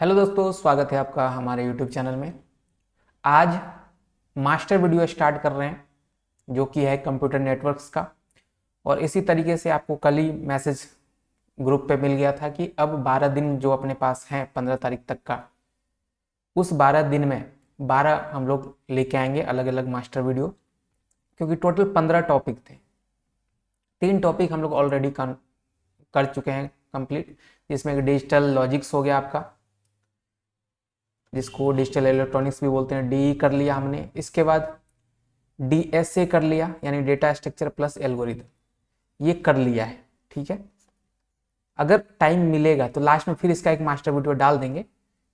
Hello दोस्तों, स्वागत है आपका हमारे यूट्यूब चैनल में। आज मास्टर वीडियो स्टार्ट कर रहे हैं जो कि है कंप्यूटर नेटवर्क्स का। और इसी तरीके से आपको कल ही मैसेज ग्रुप पे मिल गया था कि अब 12 दिन जो अपने पास हैं 15 तारीख तक का, उस 12 दिन में 12 हम लोग लेके आएंगे अलग अलग मास्टर वीडियो। क्योंकि टोटल 15 टॉपिक थे, 3 टॉपिक हम लोग ऑलरेडी कर चुके हैं कंप्लीट, जिसमें डिजिटल लॉजिक्स हो गया आपका, जिसको डिजिटल इलेक्ट्रॉनिक्स भी बोलते हैं, डी कर लिया हमने। इसके बाद डीएसए कर लिया, यानी डेटा स्ट्रक्चर प्लस एल्गोरिथम, ये कर लिया है। ठीक है, अगर टाइम मिलेगा तो लास्ट में फिर इसका एक मास्टर वीडियो डाल देंगे।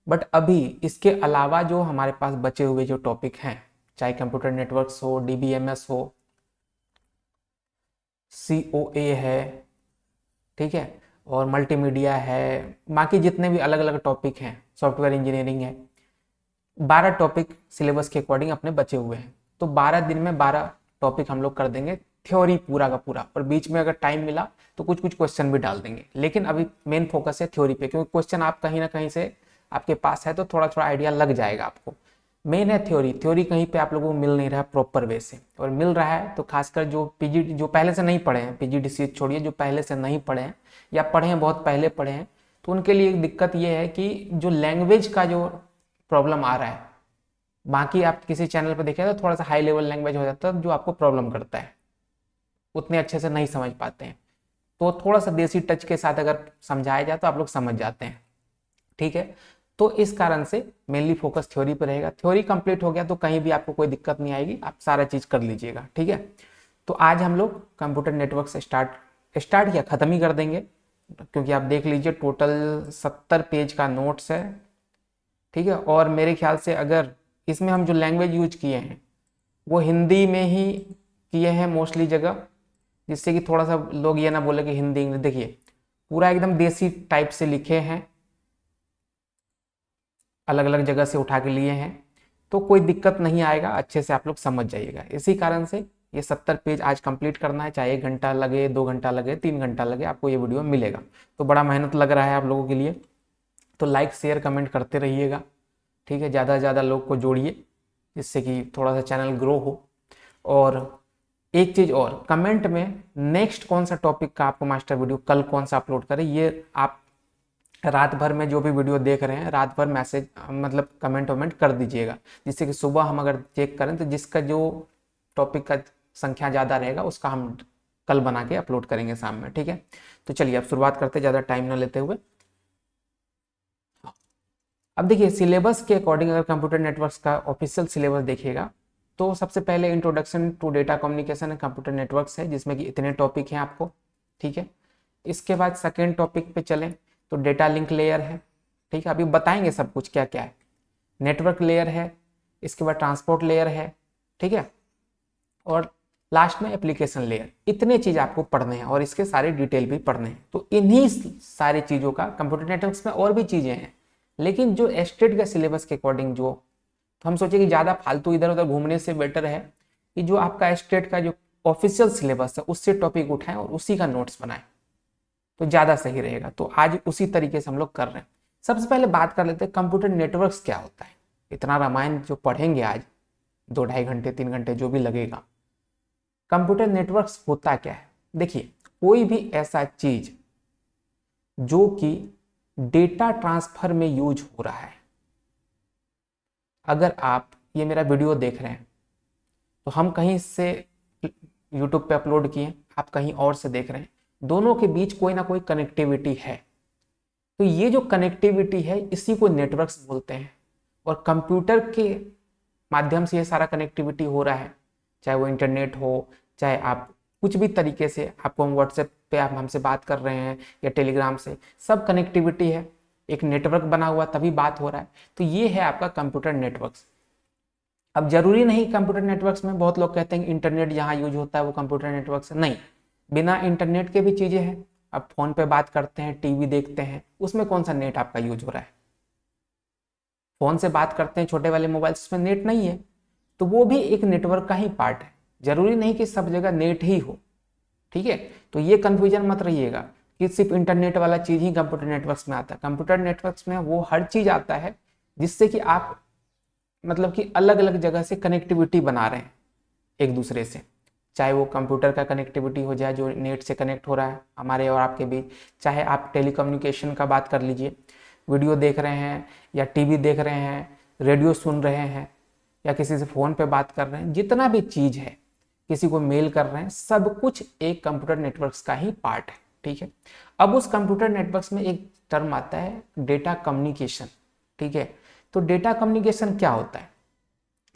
बट अभी इसके अलावा जो हमारे पास बचे हुए जो टॉपिक हैं, चाहे कंप्यूटर नेटवर्क्स हो, डीबीएमएस हो, सीओए है, ठीक है, और मल्टीमीडिया है, बाकी जितने भी अलग अलग टॉपिक हैं, सॉफ्टवेयर इंजीनियरिंग है, 12 टॉपिक सिलेबस के अकॉर्डिंग अपने बचे हुए हैं। तो 12 दिन में 12 टॉपिक हम लोग कर देंगे, थ्योरी पूरा का पूरा। और बीच में अगर टाइम मिला तो कुछ कुछ क्वेश्चन भी डाल देंगे, लेकिन अभी मेन फोकस है थ्योरी पे, क्योंकि क्वेश्चन आप कहीं ना कहीं से आपके पास है तो थोड़ा थोड़ा आइडिया लग जाएगा आपको। मेन है थ्योरी। थ्योरी कहीं पे आप लोगों को मिल नहीं रहा है प्रॉपर वे से, और मिल रहा है तो खासकर जो पीजी जो पहले से नहीं पढ़े हैं, पीजीडीसी छोड़िए, जो पहले से नहीं पढ़े हैं या पढ़े हैं बहुत पहले पढ़े हैं, तो उनके लिए एक दिक्कत ये है कि जो लैंग्वेज का जो प्रॉब्लम आ रहा है, बाकी आप किसी चैनल पर देखें तो थोड़ा सा हाई लेवल लैंग्वेज हो जाता है जो आपको प्रॉब्लम करता है, उतने अच्छे से नहीं समझ पाते हैं। तो थोड़ा सा देसी टच के साथ अगर समझाया जाए तो आप लोग समझ जाते हैं। ठीक है, तो इस कारण से मेनली फोकस थ्योरी पर रहेगा। थ्योरी कंप्लीट हो गया तो कहीं भी आपको कोई दिक्कत नहीं आएगी, आप सारा चीज कर लीजिएगा। ठीक है, तो आज हम लोग कंप्यूटर नेटवर्क से स्टार्ट किया, खत्म ही कर देंगे, क्योंकि आप देख लीजिए टोटल 70 पेज का नोट्स है। ठीक है, और मेरे ख्याल से अगर इसमें हम जो लैंग्वेज यूज किए हैं वो हिंदी में ही किए हैं मोस्टली जगह, जिससे कि थोड़ा सा लोग ये ना बोले कि हिंदी इंग्लिश। देखिए पूरा एकदम देसी टाइप से लिखे हैं, अलग अलग जगह से उठा के लिए हैं, तो कोई दिक्कत नहीं आएगा, अच्छे से आप लोग समझ जाइएगा। इसी कारण से ये 70 पेज आज कंप्लीट करना है, चाहे 1 घंटा लगे, 2 घंटा लगे, 3 घंटा लगे, आपको ये वीडियो मिलेगा। तो बड़ा मेहनत लग रहा है आप लोगों के लिए, तो लाइक शेयर कमेंट करते रहिएगा। ठीक है, ज़्यादा से ज़्यादा लोग को जोड़िए, जिससे कि थोड़ा सा चैनल ग्रो हो। और एक चीज़ और, कमेंट में नेक्स्ट कौन सा टॉपिक का आपको मास्टर वीडियो कल कौन सा अपलोड करें, ये आप रात भर में जो भी वीडियो देख रहे हैं रात भर मैसेज मतलब कमेंट वमेंट कर दीजिएगा, जिससे कि सुबह हम अगर चेक करें तो जिसका जो टॉपिक का संख्या ज़्यादा रहेगा उसका हम कल बना के अपलोड करेंगे शाम में। ठीक है, तो चलिए अब शुरुआत करते, ज़्यादा टाइम ना लेते हुए। अब देखिए सिलेबस के अकॉर्डिंग अगर कंप्यूटर नेटवर्क्स का ऑफिशियल सिलेबस देखिएगा तो सबसे पहले introduction to data communication and computer networks है, जिसमें कि इतने टॉपिक हैं आपको। ठीक है, इसके बाद सेकेंड टॉपिक पे चलें तो डेटा लिंक लेयर है। ठीक है, अभी बताएंगे सब कुछ क्या क्या है। नेटवर्क लेयर है, इसके बाद ट्रांसपोर्ट लेयर है। ठीक है, और लास्ट में एप्लीकेशन लेयर। इतने चीज आपको पढ़ने हैं और इसके सारे डिटेल भी पढ़ने हैं। तो इन्हीं सारी चीजों का कंप्यूटर नेटवर्क्स में और भी चीजें हैं, लेकिन जो स्टेट का सिलेबस के अकॉर्डिंग जो, तो हम सोचे कि ज़्यादा फालतू इधर उधर घूमने से बेटर है कि जो आपका स्टेट का जो ऑफिशियल सिलेबस है उससे टॉपिक उठाएं और उसी का नोट्स बनाएं, तो ज़्यादा सही रहेगा। तो आज उसी तरीके से हम लोग कर रहे हैं। सबसे पहले बात कर लेते हैं कंप्यूटर नेटवर्क्स क्या होता है। इतना रामायण जो पढ़ेंगे आज 2-2.5 घंटे 3 घंटे जो भी लगेगा, कंप्यूटर नेटवर्क्स होता क्या है। देखिए कोई भी ऐसा चीज जो कि डेटा ट्रांसफर में यूज हो रहा है, अगर आप ये मेरा वीडियो देख रहे हैं तो हम कहीं से यूट्यूब पे अपलोड किए, आप कहीं और से देख रहे हैं, दोनों के बीच कोई ना कोई कनेक्टिविटी है। तो ये जो कनेक्टिविटी है इसी को नेटवर्क्स बोलते हैं। और कंप्यूटर के माध्यम से ये सारा कनेक्टिविटी हो रहा है, चाहे वो इंटरनेट हो, चाहे आप कुछ भी तरीके से, आपको हम व्हाट्सएप पे आप हमसे बात कर रहे हैं या टेलीग्राम से, सब कनेक्टिविटी है, एक नेटवर्क बना हुआ तभी बात हो रहा है। तो ये है आपका कंप्यूटर नेटवर्क्स। अब जरूरी नहीं कंप्यूटर नेटवर्क्स में, बहुत लोग कहते हैं इंटरनेट जहाँ यूज होता है वो कंप्यूटर नेटवर्क्स नहीं, बिना इंटरनेट के भी चीजें हैं। अब फोन पे बात करते हैं, टीवी देखते हैं, उसमें कौन सा नेट आपका यूज हो रहा है। फोन से बात करते हैं छोटे वाले मोबाइल, उसमें नेट नहीं है, तो वो भी एक नेटवर्क का ही पार्ट है। जरूरी नहीं कि सब जगह नेट ही हो। ठीक है, तो ये कंफ्यूजन मत रहिएगा कि सिर्फ इंटरनेट वाला चीज ही कंप्यूटर नेटवर्क्स में आता है। कंप्यूटर नेटवर्क्स में वो हर चीज आता है जिससे कि आप मतलब कि अलग अलग जगह से कनेक्टिविटी बना रहे हैं एक दूसरे से, चाहे वो कंप्यूटर का कनेक्टिविटी हो जाए जो नेट से कनेक्ट हो रहा है हमारे और आपके बीच, चाहे आप टेलीकम्युनिकेशन का बात कर लीजिए, वीडियो देख रहे हैं या टीवी देख रहे हैं, रेडियो सुन रहे हैं या किसी से फ़ोन पे बात कर रहे हैं, जितना भी चीज़ है, किसी को मेल कर रहे हैं, सब कुछ एक कंप्यूटर नेटवर्क्स का ही पार्ट है। ठीक है, अब उस कंप्यूटर नेटवर्क्स में एक टर्म आता है डेटा कम्युनिकेशन। ठीक है, तो डेटा कम्युनिकेशन क्या होता है?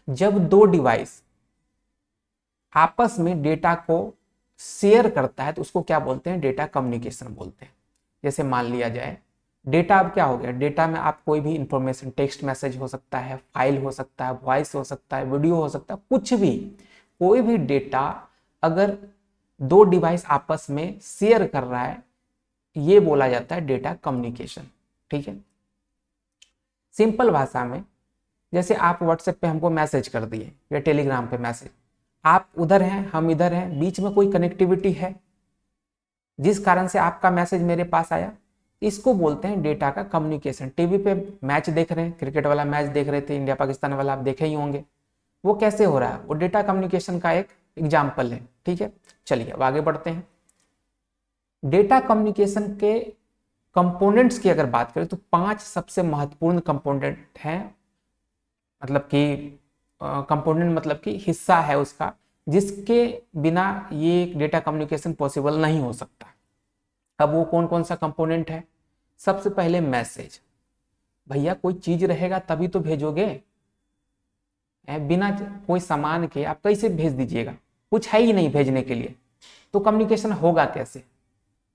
जब दो डिवाइस आपस में डेटा को शेयर करता है तो उसको क्या बोलते हैं? डेटा कम्युनिकेशन बोलते हैं। जैसे मान लिया जाए डेटा अब क्या हो गया, डेटा में आप कोई भी इंफॉर्मेशन, टेक्स्ट मैसेज हो सकता है, फाइल हो सकता है, वॉइस हो सकता है, वीडियो हो सकता है, कुछ भी, कोई भी डेटा अगर दो डिवाइस आपस में शेयर कर रहा है, ये बोला जाता है डेटा कम्युनिकेशन। ठीक है, सिंपल भाषा में जैसे आप व्हाट्सएप पे हमको मैसेज कर दिए या टेलीग्राम पे मैसेज, आप उधर हैं हम इधर हैं, बीच में कोई कनेक्टिविटी है जिस कारण से आपका मैसेज मेरे पास आया, इसको बोलते हैं डेटा का कम्युनिकेशन। टीवी पे मैच देख रहे हैं, क्रिकेट वाला मैच देख रहे थे, इंडिया पाकिस्तान वाला, आप देखे ही होंगे, वो कैसे हो रहा है? वो डेटा कम्युनिकेशन का एक एग्जाम्पल है। ठीक है, चलिए अब आगे बढ़ते हैं। डेटा कम्युनिकेशन के कंपोनेंट्स की अगर बात करें तो 5 सबसे महत्वपूर्ण कंपोनेंट हैं, मतलब कि कंपोनेंट मतलब कि हिस्सा है उसका, जिसके बिना ये डेटा कम्युनिकेशन पॉसिबल नहीं हो सकता। अब वो कौन कौन सा कंपोनेंट है? सबसे पहले मैसेज। भैया कोई चीज रहेगा तभी तो भेजोगे, बिना कोई सामान के आप कैसे भेज दीजिएगा? कुछ है ही नहीं भेजने के लिए, तो कम्युनिकेशन होगा कैसे?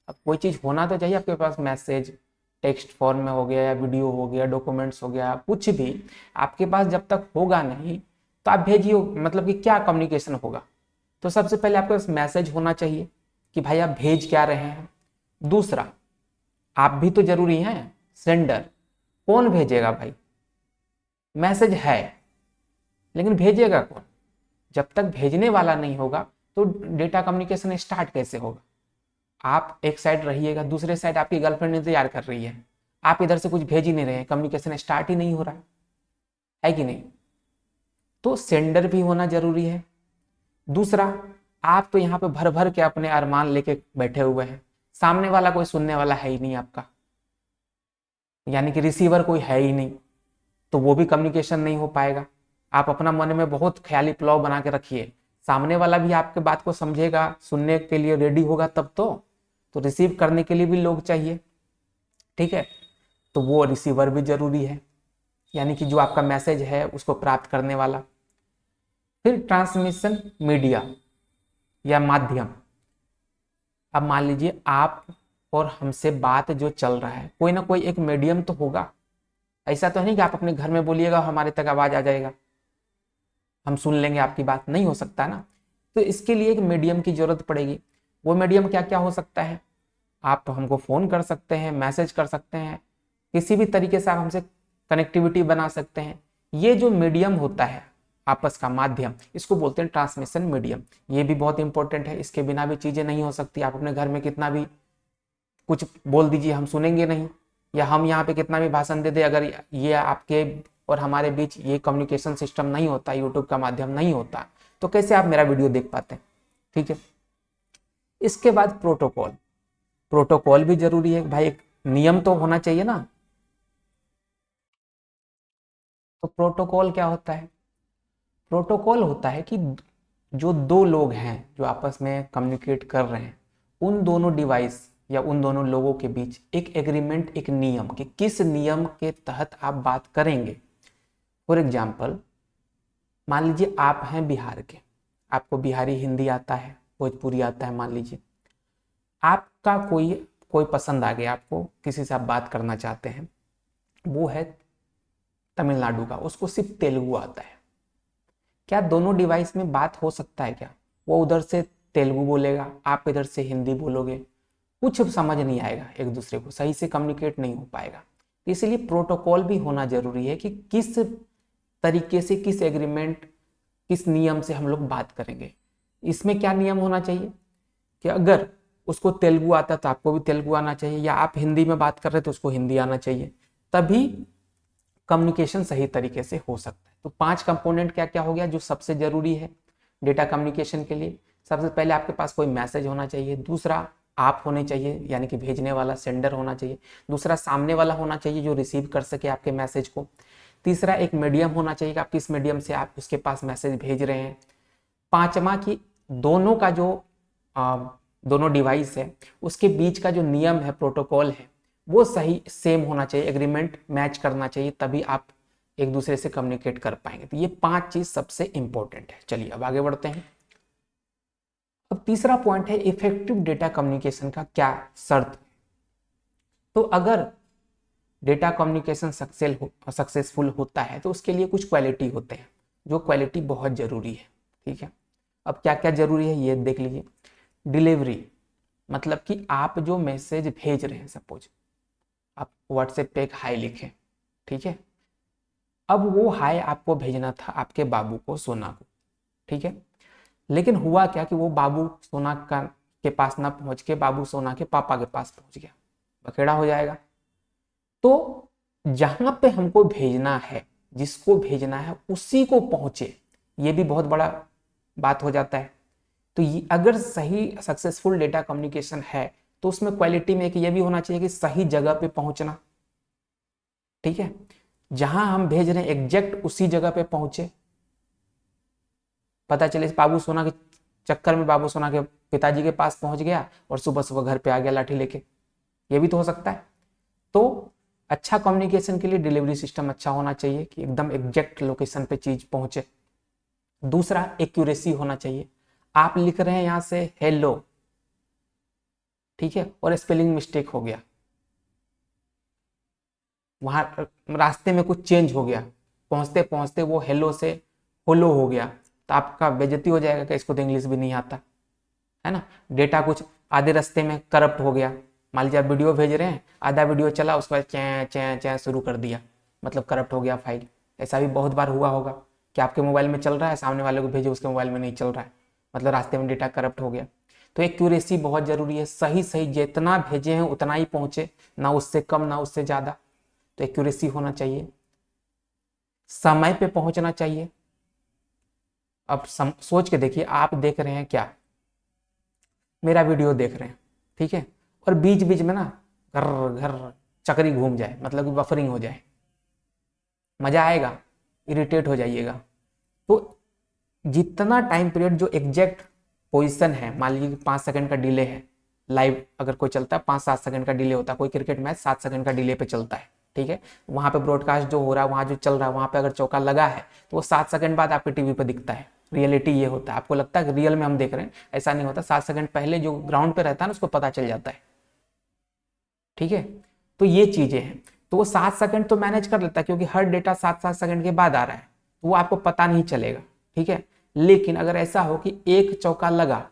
अब कोई चीज होना तो चाहिए आपके पास, मैसेज टेक्स्ट फॉर्म में हो गया या वीडियो हो गया, डॉक्यूमेंट्स हो गया, कुछ भी आपके पास जब तक होगा नहीं तो आप भेजिए, मतलब कि क्या कम्युनिकेशन होगा? तो सबसे पहले आपके पास मैसेज होना चाहिए कि भाई आप भेज क्या रहे हैं। दूसरा, आप भी तो जरूरी हैं, सेंडर। कौन भेजेगा भाई? मैसेज है लेकिन भेजेगा कौन? जब तक भेजने वाला नहीं होगा तो डेटा कम्युनिकेशन स्टार्ट कैसे होगा? आप एक साइड रहिएगा, दूसरे साइड आपकी गर्लफ्रेंड इंतजार कर रही है, आप इधर से कुछ भेज ही नहीं रहे हैं, कम्युनिकेशन स्टार्ट ही नहीं हो रहा है कि नहीं? तो सेंडर भी होना जरूरी है। दूसरा, आप तो यहाँ पे भर भर के अपने अरमान लेके बैठे हुए हैं, सामने वाला कोई सुनने वाला है ही नहीं आपका, यानी कि रिसीवर कोई है ही नहीं, तो वो भी कम्युनिकेशन नहीं हो पाएगा। आप अपना मन में बहुत ख्याली पुलाव बना के रखिए, सामने वाला भी आपके बात को समझेगा, सुनने के लिए रेडी होगा तब तो रिसीव करने के लिए भी लोग चाहिए। ठीक है, तो वो रिसीवर भी जरूरी है, यानी कि जो आपका मैसेज है उसको प्राप्त करने वाला। फिर ट्रांसमिशन मीडिया या माध्यम। अब मान लीजिए आप और हमसे बात जो चल रहा है, कोई ना कोई एक मीडियम तो होगा। ऐसा तो नहीं कि आप अपने घर में बोलिएगा हमारे तक आवाज आ जाएगा, हम सुन लेंगे आपकी बात, नहीं हो सकता ना। तो इसके लिए एक मीडियम की जरूरत पड़ेगी। वो मीडियम क्या क्या हो सकता है? आप हमको फोन कर सकते हैं, मैसेज कर सकते हैं, किसी भी तरीके से आप हमसे कनेक्टिविटी बना सकते हैं। ये जो मीडियम होता है आपस का माध्यम, इसको बोलते हैं ट्रांसमिशन मीडियम। ये भी बहुत इंपॉर्टेंट है, इसके बिना भी चीजें नहीं हो सकती। आप अपने घर में कितना भी कुछ बोल दीजिए, हम सुनेंगे नहीं, या हम यहाँ पे कितना भी भाषण दे दे, अगर ये आपके और हमारे बीच ये कम्युनिकेशन सिस्टम नहीं होता, यूट्यूब का माध्यम नहीं होता, तो कैसे आप मेरा वीडियो देख पाते हैं? ठीक है, इसके बाद प्रोटोकॉल। प्रोटोकॉल भी जरूरी है भाई, एक नियम तो होना चाहिए ना। तो प्रोटोकॉल क्या होता है? प्रोटोकॉल होता है कि जो दो लोग हैं जो आपस में कम्युनिकेट कर रहे हैं, उन दोनों डिवाइस या उन दोनों लोगों के बीच एक एग्रीमेंट, एक नियम, कि किस नियम के तहत आप बात करेंगे। फॉर एग्जाम्पल, मान लीजिए आप हैं बिहार के, आपको बिहारी हिंदी आता है, भोजपुरी आता है, मान लीजिए आपका कोई कोई पसंद आ गया, आपको किसी से आप बात करना चाहते हैं, वो है तमिलनाडु का, उसको सिर्फ तेलुगु आता है। क्या दोनों डिवाइस में बात हो सकता है क्या? वो उधर से तेलुगु बोलेगा, आप इधर से हिंदी बोलोगे, कुछ समझ नहीं आएगा, एक दूसरे को सही से कम्युनिकेट नहीं हो पाएगा। इसलिए प्रोटोकॉल भी होना जरूरी है कि किस तरीके से, किस एग्रीमेंट, किस नियम से हम लोग बात करेंगे। इसमें क्या नियम होना चाहिए कि अगर उसको तेलुगु आता है तो आपको भी तेलुगु आना चाहिए, या आप हिंदी में बात कर रहे हैं तो उसको हिंदी आना चाहिए, तभी कम्युनिकेशन सही तरीके से हो सकता है। तो 5 कंपोनेंट क्या क्या हो गया जो सबसे जरूरी है डेटा कम्युनिकेशन के लिए। सबसे पहले आपके पास कोई मैसेज होना चाहिए, दूसरा आप होने चाहिए यानी कि भेजने वाला सेंडर होना चाहिए, दूसरा सामने वाला होना चाहिए जो रिसीव कर सके आपके मैसेज को, तीसरा एक मीडियम होना चाहिए कि आप किस मीडियम से आप उसके पास मैसेज भेज रहे हैं, पांचवा कि दोनों का जो दोनों डिवाइस है उसके बीच का जो नियम है, प्रोटोकॉल है, वो सही सेम होना चाहिए, एग्रीमेंट मैच करना चाहिए, तभी आप एक दूसरे से कम्युनिकेट कर पाएंगे। तो ये 5 चीज सबसे इंपॉर्टेंट है। चलिए अब आगे बढ़ते हैं। अब तीसरा पॉइंट है इफेक्टिव डेटा कम्युनिकेशन का क्या शर्त। तो अगर डेटा कम्युनिकेशन सक्सेसफुल होता है तो उसके लिए कुछ क्वालिटी होते हैं, जो क्वालिटी बहुत जरूरी है। ठीक है, अब क्या क्या जरूरी है ये देख लीजिए। डिलीवरी, मतलब कि आप जो मैसेज भेज रहे हैं, सपोज आप व्हाट्सएप पे एक हाई लिखें, ठीक है, अब वो हाय आपको भेजना था आपके बाबू को, सोना को, ठीक है, लेकिन हुआ क्या कि वो बाबू सोना के पास ना पहुंच के बाबू सोना के पापा के पास पहुंच गया, बखेड़ा हो जाएगा। तो जहां पे हमको भेजना है, जिसको भेजना है उसी को पहुंचे, ये भी बहुत बड़ा बात हो जाता है। तो ये अगर सही सक्सेसफुल डेटा कम्युनिकेशन है तो उसमें क्वालिटी में एक ये भी होना चाहिए कि सही जगह पे पहुंचना। ठीक है, जहां हम भेज रहे हैं एग्जैक्ट उसी जगह पे पहुंचे, पता चले बाबू सोना के चक्कर में बाबू सोना के पिताजी के पास पहुंच गया और सुबह सुबह घर पे आ गया लाठी लेके, ये भी तो हो सकता है। तो अच्छा कम्युनिकेशन के लिए डिलीवरी सिस्टम अच्छा होना चाहिए कि एकदम एग्जैक्ट लोकेशन पे चीज पहुंचे। दूसरा एक्यूरेसी होना चाहिए, आप लिख रहे हैं यहां से हेलो, ठीक है, और स्पेलिंग मिस्टेक हो गया, वहां रास्ते में कुछ चेंज हो गया, पहुंचते पहुंचते वो हेलो से होलो हो गया, तो आपका बेइज्जती हो जाएगा कि इसको तो इंग्लिश भी नहीं आता है ना। डेटा कुछ आधे रास्ते में करप्ट हो गया, मान लीजिए आप वीडियो भेज रहे हैं, आधा वीडियो चला उसके बाद चैं चैं चैं शुरू कर दिया, मतलब करप्ट हो गया फाइल। ऐसा भी बहुत बार हुआ होगा कि आपके मोबाइल में चल रहा है, सामने वाले को भेजे उसके मोबाइल में नहीं चल रहा है, मतलब रास्ते में डेटा करप्ट हो गया। तो एक्यूरेसी बहुत जरूरी है, सही सही जितना भेजे हैं उतना ही पहुंचे, ना उससे कम ना उससे ज्यादा। तो एक्यूरेसी होना चाहिए, समय पे पहुंचना चाहिए। अब सोच के देखिए, आप देख रहे हैं क्या, मेरा वीडियो देख रहे हैं, ठीक है, और बीच बीच में ना घर घर चक्री घूम जाए, मतलब कि बफरिंग हो जाए, मजा आएगा, इरिटेट हो जाइएगा। तो जितना टाइम पीरियड जो एग्जैक्ट पोजीशन है, मान लीजिए 5 सेकंड का डिले है, लाइव अगर कोई चलता है 5-7 सेकंड का डिले होता है, कोई क्रिकेट मैच 7 सेकंड का डिले पे चलता है, ठीक है, वहां पे ब्रॉडकास्ट जो हो रहा है, वहां जो चल रहा है, वहां पे अगर चौका लगा है तो वो 7 सेकंड बाद आपके टीवी पे दिखता है। रियलिटी ये होता है, आपको लगता है कि रियल में हम देख रहे हैं, ऐसा नहीं होता। 7 सेकंड पहले जो ग्राउंड पे रहता है ना उसको पता चल जाता है, ठीक है। तो ये चीजें हैं, तो वो 7 सेकंड तो मैनेज कर लेता है क्योंकि हर डेटा 7-7 सेकंड के बाद आ रहा है, तो वो आपको पता नहीं चलेगा, ठीक है। लेकिन अगर ऐसा हो कि एक चौका लगा,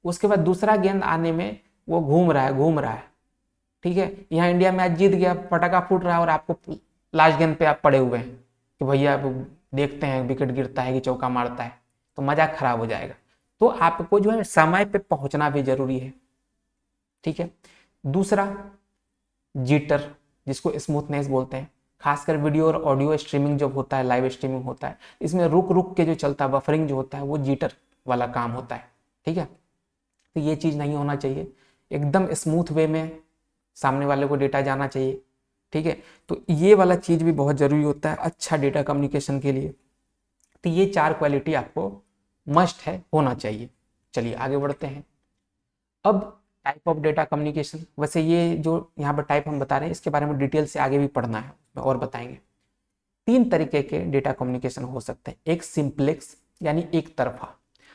उसके बाद दूसरा गेंद आने में वो घूम रहा है, ठीक है, यहाँ इंडिया मैच जीत गया, पटाखा फूट रहा है और आपको लास्ट गेंद पे आप पड़े हुए हैं कि भैया अब देखते हैं विकेट गिरता है कि चौका मारता है, तो मजाक खराब हो जाएगा। तो आपको जो है समय पे पहुंचना भी जरूरी है, ठीक है। दूसरा जीटर, जिसको स्मूथनेस बोलते हैं, खासकर वीडियो और ऑडियो स्ट्रीमिंग जब होता है, लाइव स्ट्रीमिंग होता है, इसमें रुक रुक के जो चलता है, बफरिंग जो होता है, वो जीटर वाला काम होता है, ठीक है। तो ये चीज नहीं होना चाहिए, एकदम स्मूथ वे में सामने वाले को डेटा जाना चाहिए, ठीक है। तो ये वाला चीज भी बहुत जरूरी होता है अच्छा डेटा कम्युनिकेशन के लिए। तो ये 4 क्वालिटी आपको मस्ट है, होना चाहिए। चलिए आगे बढ़ते हैं। अब टाइप ऑफ डेटा कम्युनिकेशन, वैसे ये जो यहाँ पर टाइप हम बता रहे हैं इसके बारे में डिटेल से आगे भी पढ़ना है, और बताएंगे। 3 तरीके के डेटा कम्युनिकेशन हो सकते हैं, एक सिंप्लेक्स यानी एक तरफा।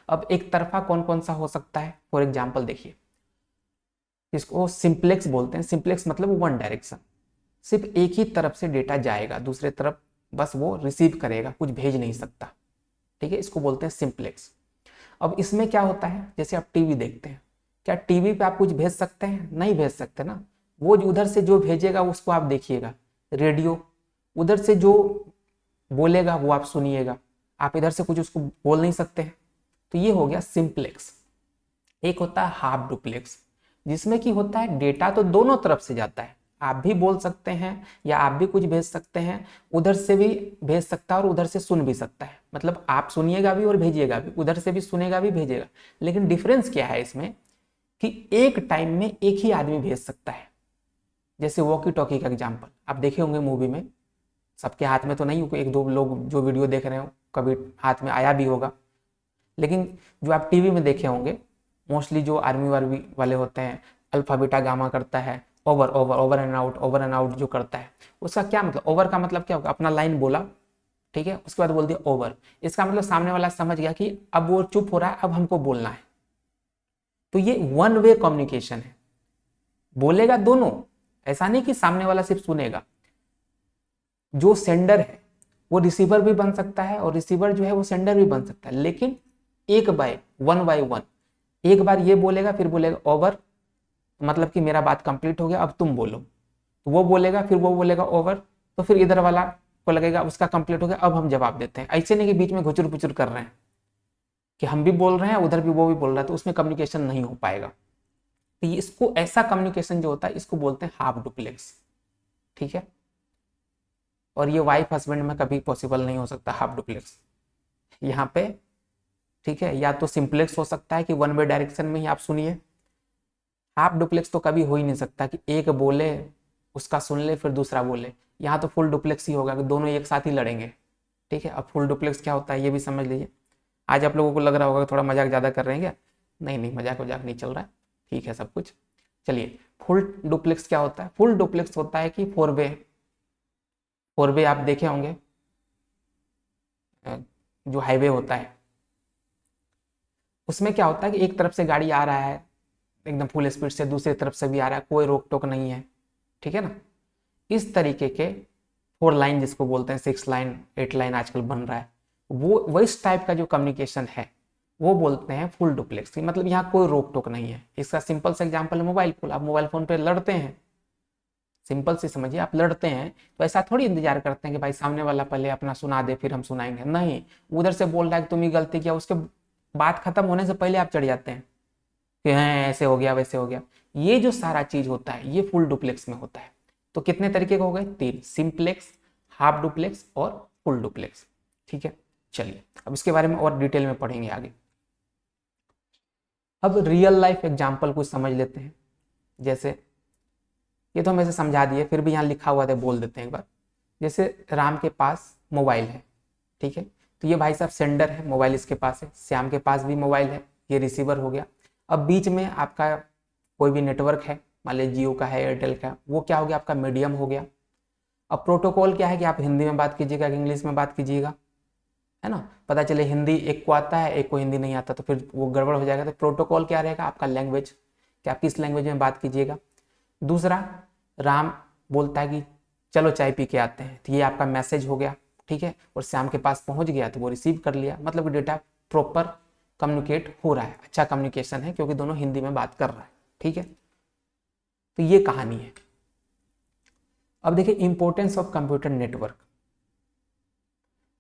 अब एक तरफा कौन कौन सा हो सकता है, फॉर एग्जाम्पल देखिए, इसको सिंप्लेक्स बोलते हैं। सिंप्लेक्स मतलब वन डायरेक्शन, सिर्फ एक ही तरफ से डेटा जाएगा, दूसरे तरफ बस वो रिसीव करेगा, कुछ भेज नहीं सकता, ठीक है, इसको बोलते हैं सिंप्लेक्स। अब इसमें क्या होता है, जैसे आप टीवी देखते हैं, क्या टीवी पे आप कुछ भेज सकते हैं, नहीं भेज सकते ना, वो उधर से जो भेजेगा उसको आप देखिएगा। रेडियो, उधर से जो बोलेगा वो आप सुनिएगा, आप इधर से कुछ उसको बोल नहीं सकते हैं। तो ये हो गया सिंप्लेक्स। एक होता है हाफ डुप्लेक्स, जिसमें कि होता है डेटा तो दोनों तरफ से जाता है, आप भी बोल सकते हैं या आप भी कुछ भेज सकते हैं, उधर से भी भेज सकता है और उधर से सुन भी सकता है, मतलब आप सुनिएगा भी और भेजिएगा भी, उधर से भी सुनेगा भी भेजेगा। लेकिन डिफरेंस क्या है इसमें कि एक टाइम में एक ही आदमी भेज सकता है। जैसे वॉकी टॉकी का एग्जाम्पल आप देखे होंगे मूवी में, सबके हाथ में तो नहीं हो, एक दो लोग जो वीडियो देख रहे हो कभी हाथ में आया भी होगा, लेकिन जो आप टीवी में देखे होंगे मोस्टली जो आर्मी वार्मी वाले होते हैं, अल्फा बीटा गामा करता है, over over over and out, over and out जो करता है, उसका क्या मतलब, ओवर का मतलब क्या होगा, अपना लाइन बोला, ठीक है, उसके बाद बोल दिया ओवर, इसका मतलब सामने वाला समझ गया कि अब वो चुप हो रहा है, अब हमको बोलना है। तो ये वन वे कम्युनिकेशन है, बोलेगा दोनों, ऐसा नहीं कि सामने वाला सिर्फ सुनेगा। जो सेंडर है वो रिसीवर भी बन सकता है और रिसीवर जो है वो सेंडर भी बन सकता है, लेकिन एक बाय वन, एक बार ये बोलेगा फिर बोलेगा ओवर, मतलब कि मेरा बात कंप्लीट हो गया अब तुम बोलो, तो वो बोलेगा फिर वो बोलेगा ओवर, तो फिर इधर वाला को लगेगा उसका कंप्लीट हो गया अब हम जवाब देते हैं। ऐसे नहीं कि बीच में घुचुर पुचुर कर रहे हैं कि हम भी बोल रहे हैं उधर भी वो भी बोल रहा है, तो उसमें कम्युनिकेशन नहीं हो पाएगा। तो इसको ऐसा कम्युनिकेशन जो होता है इसको बोलते हैं हाफ डुप्लेक्स, ठीक है। और ये वाइफ हस्बैंड में कभी पॉसिबल नहीं हो सकता हाफ डुप्लेक्स यहाँ पे, ठीक है। या तो सिंप्लेक्स हो सकता है कि वन वे डायरेक्शन में ही आप सुनिए, हाफ डुप्लेक्स तो कभी हो ही नहीं सकता कि एक बोले उसका सुन ले फिर दूसरा बोले, यहाँ तो फुल डुप्लेक्स ही होगा कि दोनों एक साथ ही लड़ेंगे, ठीक है। अब फुल डुप्लेक्स क्या होता है ये भी समझ लीजिए। आज आप लोगों को लग रहा होगा कि थोड़ा मजाक ज़्यादा कर रहे हैं क्या, नहीं नहीं मजाक वजाक नहीं चल रहा है, ठीक है सब कुछ। चलिए फुल डुप्लेक्स क्या होता है, फुल डुप्लेक्स होता है कि फोर वे आप देखे होंगे, जो हाईवे होता है उसमें क्या होता है कि एक तरफ से गाड़ी आ रहा है एकदम फुल स्पीड से, दूसरी तरफ से भी आ रहा है, कोई रोक टोक नहीं है, ठीक है ना। इस तरीके के 4 लाइन जिसको बोलते हैं, 6 लाइन 8 लाइन आजकल बन रहा है, वो इस टाइप का जो कम्युनिकेशन है वो बोलते हैं फुल डुप्लेक्स, मतलब यहाँ कोई रोक टोक नहीं है। इसका सिंपल सा एग्जांपल है मोबाइल फोन, आप मोबाइल फोन पे लड़ते हैं, सिंपल से समझिए, आप लड़ते हैं तो ऐसा थोड़ी इंतजार करते हैं कि भाई सामने वाला पहले अपना सुना दे फिर हम सुनाएंगे, नहीं, उधर से बोल रहा है कि तुम ही गलती किया, उसके बात खत्म होने से पहले आप चढ़ जाते हैं कि हाँ ऐसे हो गया वैसे हो गया। ये जो सारा चीज होता है ये फुल डुप्लेक्स में होता है। तो कितने तरीके के हो गए, 3, सिंप्लेक्स, हाफ डुप्लेक्स और फुल डुप्लेक्स, ठीक है। चलिए अब इसके बारे में और डिटेल में पढ़ेंगे आगे। अब रियल लाइफ एग्जाम्पल कुछ समझ लेते हैं। जैसे ये तो हम ऐसे समझा दिए, फिर भी यहाँ लिखा हुआ था बोल देते हैं एक बार। जैसे राम के पास मोबाइल है, ठीक है, तो ये भाई साहब सेंडर है, मोबाइल इसके पास है, श्याम के पास भी मोबाइल है, ये रिसीवर हो गया। अब बीच में आपका कोई भी नेटवर्क है, मान लीजिए जियो का है, एयरटेल का, वो क्या हो गया आपका मीडियम हो गया। अब प्रोटोकॉल क्या है कि आप हिंदी में बात कीजिएगा कि इंग्लिश में बात कीजिएगा, है ना, पता चले हिंदी एक को आता है एक को हिंदी नहीं आता तो फिर वो गड़बड़ हो जाएगा। तो प्रोटोकॉल क्या रहेगा आपका, लैंग्वेज, कि आप किस लैंग्वेज में बात कीजिएगा। दूसरा, राम बोलता है कि चलो चाय पी के आते हैं, तो ये आपका मैसेज हो गया, ठीक है, और श्याम के पास पहुंच गया तो वो रिसीव कर लिया, मतलब डेटा प्रॉपर कम्युनिकेट हो रहा है, अच्छा कम्युनिकेशन है क्योंकि दोनों हिंदी में बात कर रहा है, ठीक है। तो ये कहानी है। अब देखिए इंपॉर्टेंस ऑफ कंप्यूटर नेटवर्क।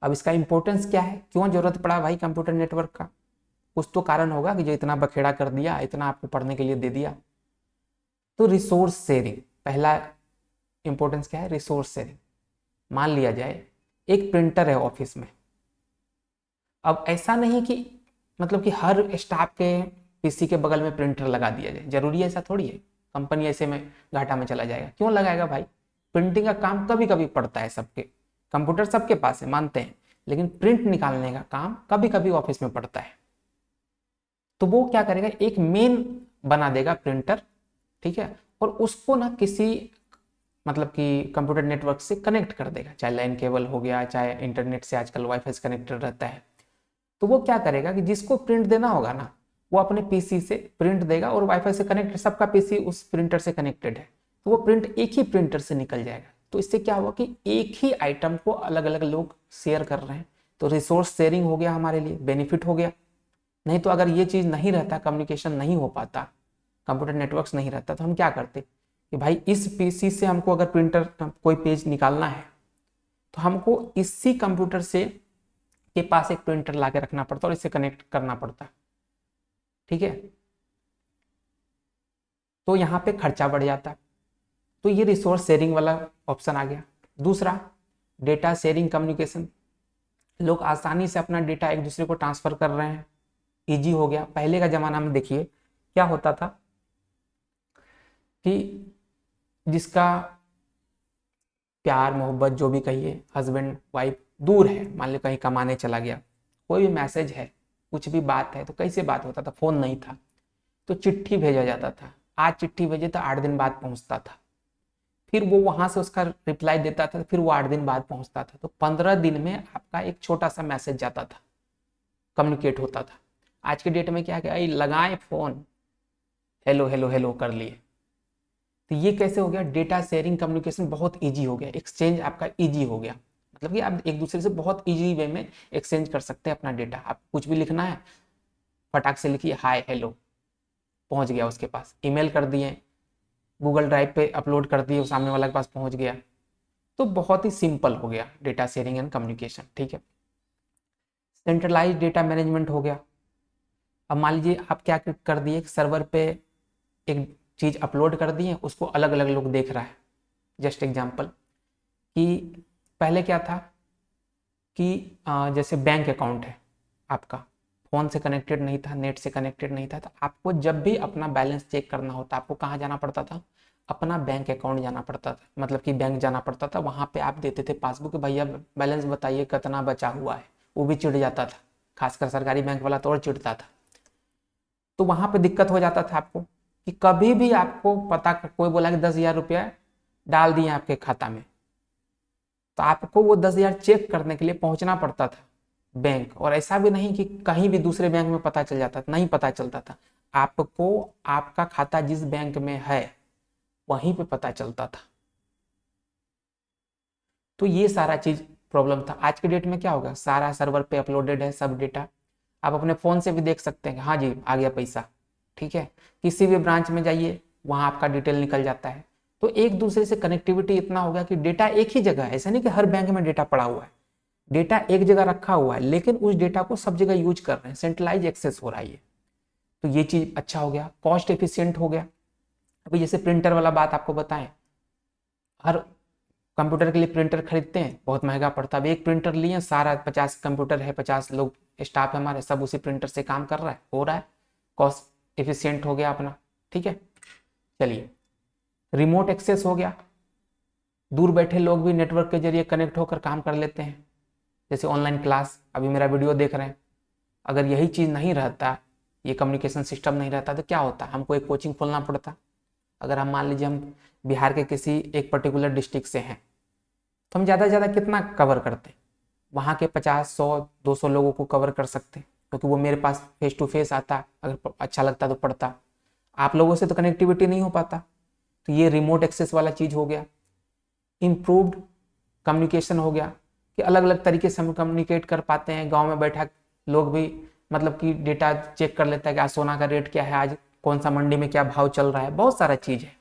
अब इसका इंपॉर्टेंस क्या है, क्यों जरूरत पड़ा भाई कंप्यूटर नेटवर्क का, कुछ तो कारण होगा कि जो इतना बखेड़ा कर दिया, इतना आपको पढ़ने के लिए दे दिया। तो रिसोर्स शेयरिंग, पहला इंपॉर्टेंस क्या है, रिसोर्स शेयरिंग। मान लिया जाए एक प्रिंटर है ऑफिस में, अब ऐसा नहीं कि मतलब कि हर स्टाफ के पीसी के बगल में प्रिंटर लगा दिया जाए, जरूरी है, ऐसा थोड़ी है, कंपनी ऐसे में घाटा में चला जाएगा, क्यों लगाएगा भाई। प्रिंटिंग का काम कभी कभी पड़ता है, सबके कंप्यूटर सबके पास है मानते हैं, लेकिन प्रिंट निकालने का काम कभी कभी ऑफिस में पड़ता है। तो वो क्या करेगा, एक मेन बना देगा प्रिंटर, ठीक है, और उसको ना किसी मतलब कि कंप्यूटर नेटवर्क से कनेक्ट कर देगा, चाहे लाइन केबल हो गया, चाहे इंटरनेट से आजकल वाईफाई से कनेक्टेड रहता है। तो वो क्या करेगा कि जिसको प्रिंट देना होगा ना वो अपने पीसी से प्रिंट देगा, और वाईफाई से कनेक्ट, सबका पीसी उस प्रिंटर से कनेक्टेड है, तो वो प्रिंट एक ही प्रिंटर से निकल जाएगा। तो इससे क्या हुआ कि एक ही आइटम को अलग अलग लोग शेयर कर रहे हैं, तो रिसोर्स शेयरिंग हो गया, हमारे लिए बेनिफिट हो गया। नहीं तो अगर ये चीज नहीं रहता, कम्युनिकेशन नहीं हो पाता, कंप्यूटर नेटवर्क्स नहीं रहता, तो हम क्या करते कि भाई इस पीसी से हमको अगर प्रिंटर कोई पेज निकालना है तो हमको इसी कंप्यूटर से के पास एक प्रिंटर लाके रखना पड़ता और इससे कनेक्ट करना पड़ता, ठीक है। तो यहाँ पे खर्चा बढ़ जाता। तो ये रिसोर्स शेयरिंग वाला ऑप्शन आ गया। दूसरा, डेटा शेयरिंग कम्युनिकेशन, लोग आसानी से अपना डेटा एक दूसरे को ट्रांसफर कर रहे हैं, इजी हो गया। पहले का जमाना में देखिए क्या होता था कि जिसका प्यार मोहब्बत जो भी कहिए, हस्बैंड वाइफ दूर है, मान लो कहीं कमाने चला गया, कोई भी मैसेज है, कुछ भी बात है, तो कैसे बात होता था, फोन नहीं था तो चिट्ठी भेजा जाता था। आज चिट्ठी भेजे तो 8 दिन बाद पहुंचता था, फिर वो वहां से उसका रिप्लाई देता था, फिर वो 8 दिन बाद पहुंचता था। तो 15 दिन में आपका एक छोटा सा मैसेज जाता था, कम्युनिकेट होता था। आज के डेट में क्या क्या लगाए फोन, हेलो हेलो हेलो कर लिए। तो ये कैसे हो गया, डेटा शेयरिंग कम्युनिकेशन बहुत इजी हो गया, एक्सचेंज आपका इजी हो गया। मतलब कि आप एक दूसरे से बहुत इजी वे में एक्सचेंज कर सकते हैं अपना डेटा। आप कुछ भी लिखना है, फटाक से लिखिए हाय हेलो, पहुंच गया उसके पास। ईमेल कर दिए, गूगल ड्राइव पे अपलोड कर दिए, सामने वाले के पास पहुंच गया। तो बहुत ही सिंपल हो गया डेटा शेयरिंग एंड कम्युनिकेशन। ठीक है, सेंट्रलाइज डेटा मैनेजमेंट हो गया। अब मान लीजिए आप क्या कर दिए, सर्वर पे एक चीज अपलोड कर दिए, उसको अलग अलग लोग देख रहा है। जस्ट एग्जांपल कि पहले क्या था कि जैसे बैंक अकाउंट है आपका, फोन से कनेक्टेड नहीं था, नेट से कनेक्टेड नहीं था, तो आपको जब भी अपना बैलेंस चेक करना होता, आपको कहाँ जाना पड़ता था, अपना बैंक अकाउंट जाना पड़ता था, मतलब कि बैंक जाना पड़ता था। वहां पे आप देते थे पासबुक, भैया बैलेंस बताइए कितना बचा हुआ है। वो भी चिढ़ जाता था, खासकर सरकारी बैंक वाला तो और चिढ़ता था। तो वहां पे दिक्कत हो जाता था आपको कि कभी भी आपको पता, कोई बोला कि 10,000 रुपया डाल दिए आपके खाता में, तो आपको वो 10,000 चेक करने के लिए पहुंचना पड़ता था बैंक। और ऐसा भी नहीं कि कहीं भी दूसरे बैंक में पता चल जाता था, नहीं पता चलता था। आपको आपका खाता जिस बैंक में है वहीं पे पता चलता था। तो ये सारा चीज प्रॉब्लम था। आज के डेट में क्या होगा, सारा सर्वर पे अपलोडेड है सब डेटा, आप अपने फोन से भी देख सकते हैं, हाँ जी आ गया पैसा। ठीक है, किसी भी ब्रांच में जाइए वहां आपका डिटेल निकल जाता है। तो एक दूसरे से कनेक्टिविटी इतना हो गया कि डेटा एक ही जगह है। ऐसा नहीं कि हर बैंक में डेटा पड़ा हुआ है, डेटा एक जगह रखा हुआ है, लेकिन उस डेटा को सब जगह यूज कर रहे हैं, सेंट्रलाइज एक्सेस हो रहा है ये। तो ये चीज अच्छा हो गया, कॉस्ट एफिशिएंट हो गया। अभी जैसे प्रिंटर वाला बात आपको बताएं, हर कंप्यूटर के लिए प्रिंटर खरीदते हैं, बहुत महंगा पड़ता है। अब एक प्रिंटर लिए, सारा 50 कंप्यूटर है, 50 लोग स्टाफ है हमारे, सब उसी प्रिंटर से काम कर रहा है, हो रहा है, कॉस्ट एफिशिएंट हो गया अपना। ठीक है, चलिए रिमोट एक्सेस हो गया, दूर बैठे लोग भी नेटवर्क के जरिए कनेक्ट होकर काम कर लेते हैं। जैसे ऑनलाइन क्लास, अभी मेरा वीडियो देख रहे हैं, अगर यही चीज़ नहीं रहता, ये कम्युनिकेशन सिस्टम नहीं रहता, तो क्या होता, हमको एक कोचिंग खोलना पड़ता। अगर हम मान लीजिए हम बिहार के किसी एक पर्टिकुलर डिस्ट्रिक्ट से हैं, तो हम ज़्यादा से ज़्यादा कितना कवर करते, वहाँ के 50, 100, 200 लोगों को कवर कर सकते, क्योंकि वो मेरे पास फेस टू फेस आता, अगर अच्छा लगता तो पढ़ता। आप लोगों से तो कनेक्टिविटी नहीं हो पाता। तो ये रिमोट एक्सेस वाला चीज़ हो गया। इम्प्रूव्ड कम्युनिकेशन हो गया कि अलग अलग तरीके से हम कम्युनिकेट कर पाते हैं। गांव में बैठा लोग भी मतलब कि डेटा चेक कर लेता है कि आज सोना का रेट क्या है, आज कौन सा मंडी में क्या भाव चल रहा है, बहुत सारा चीज़ है।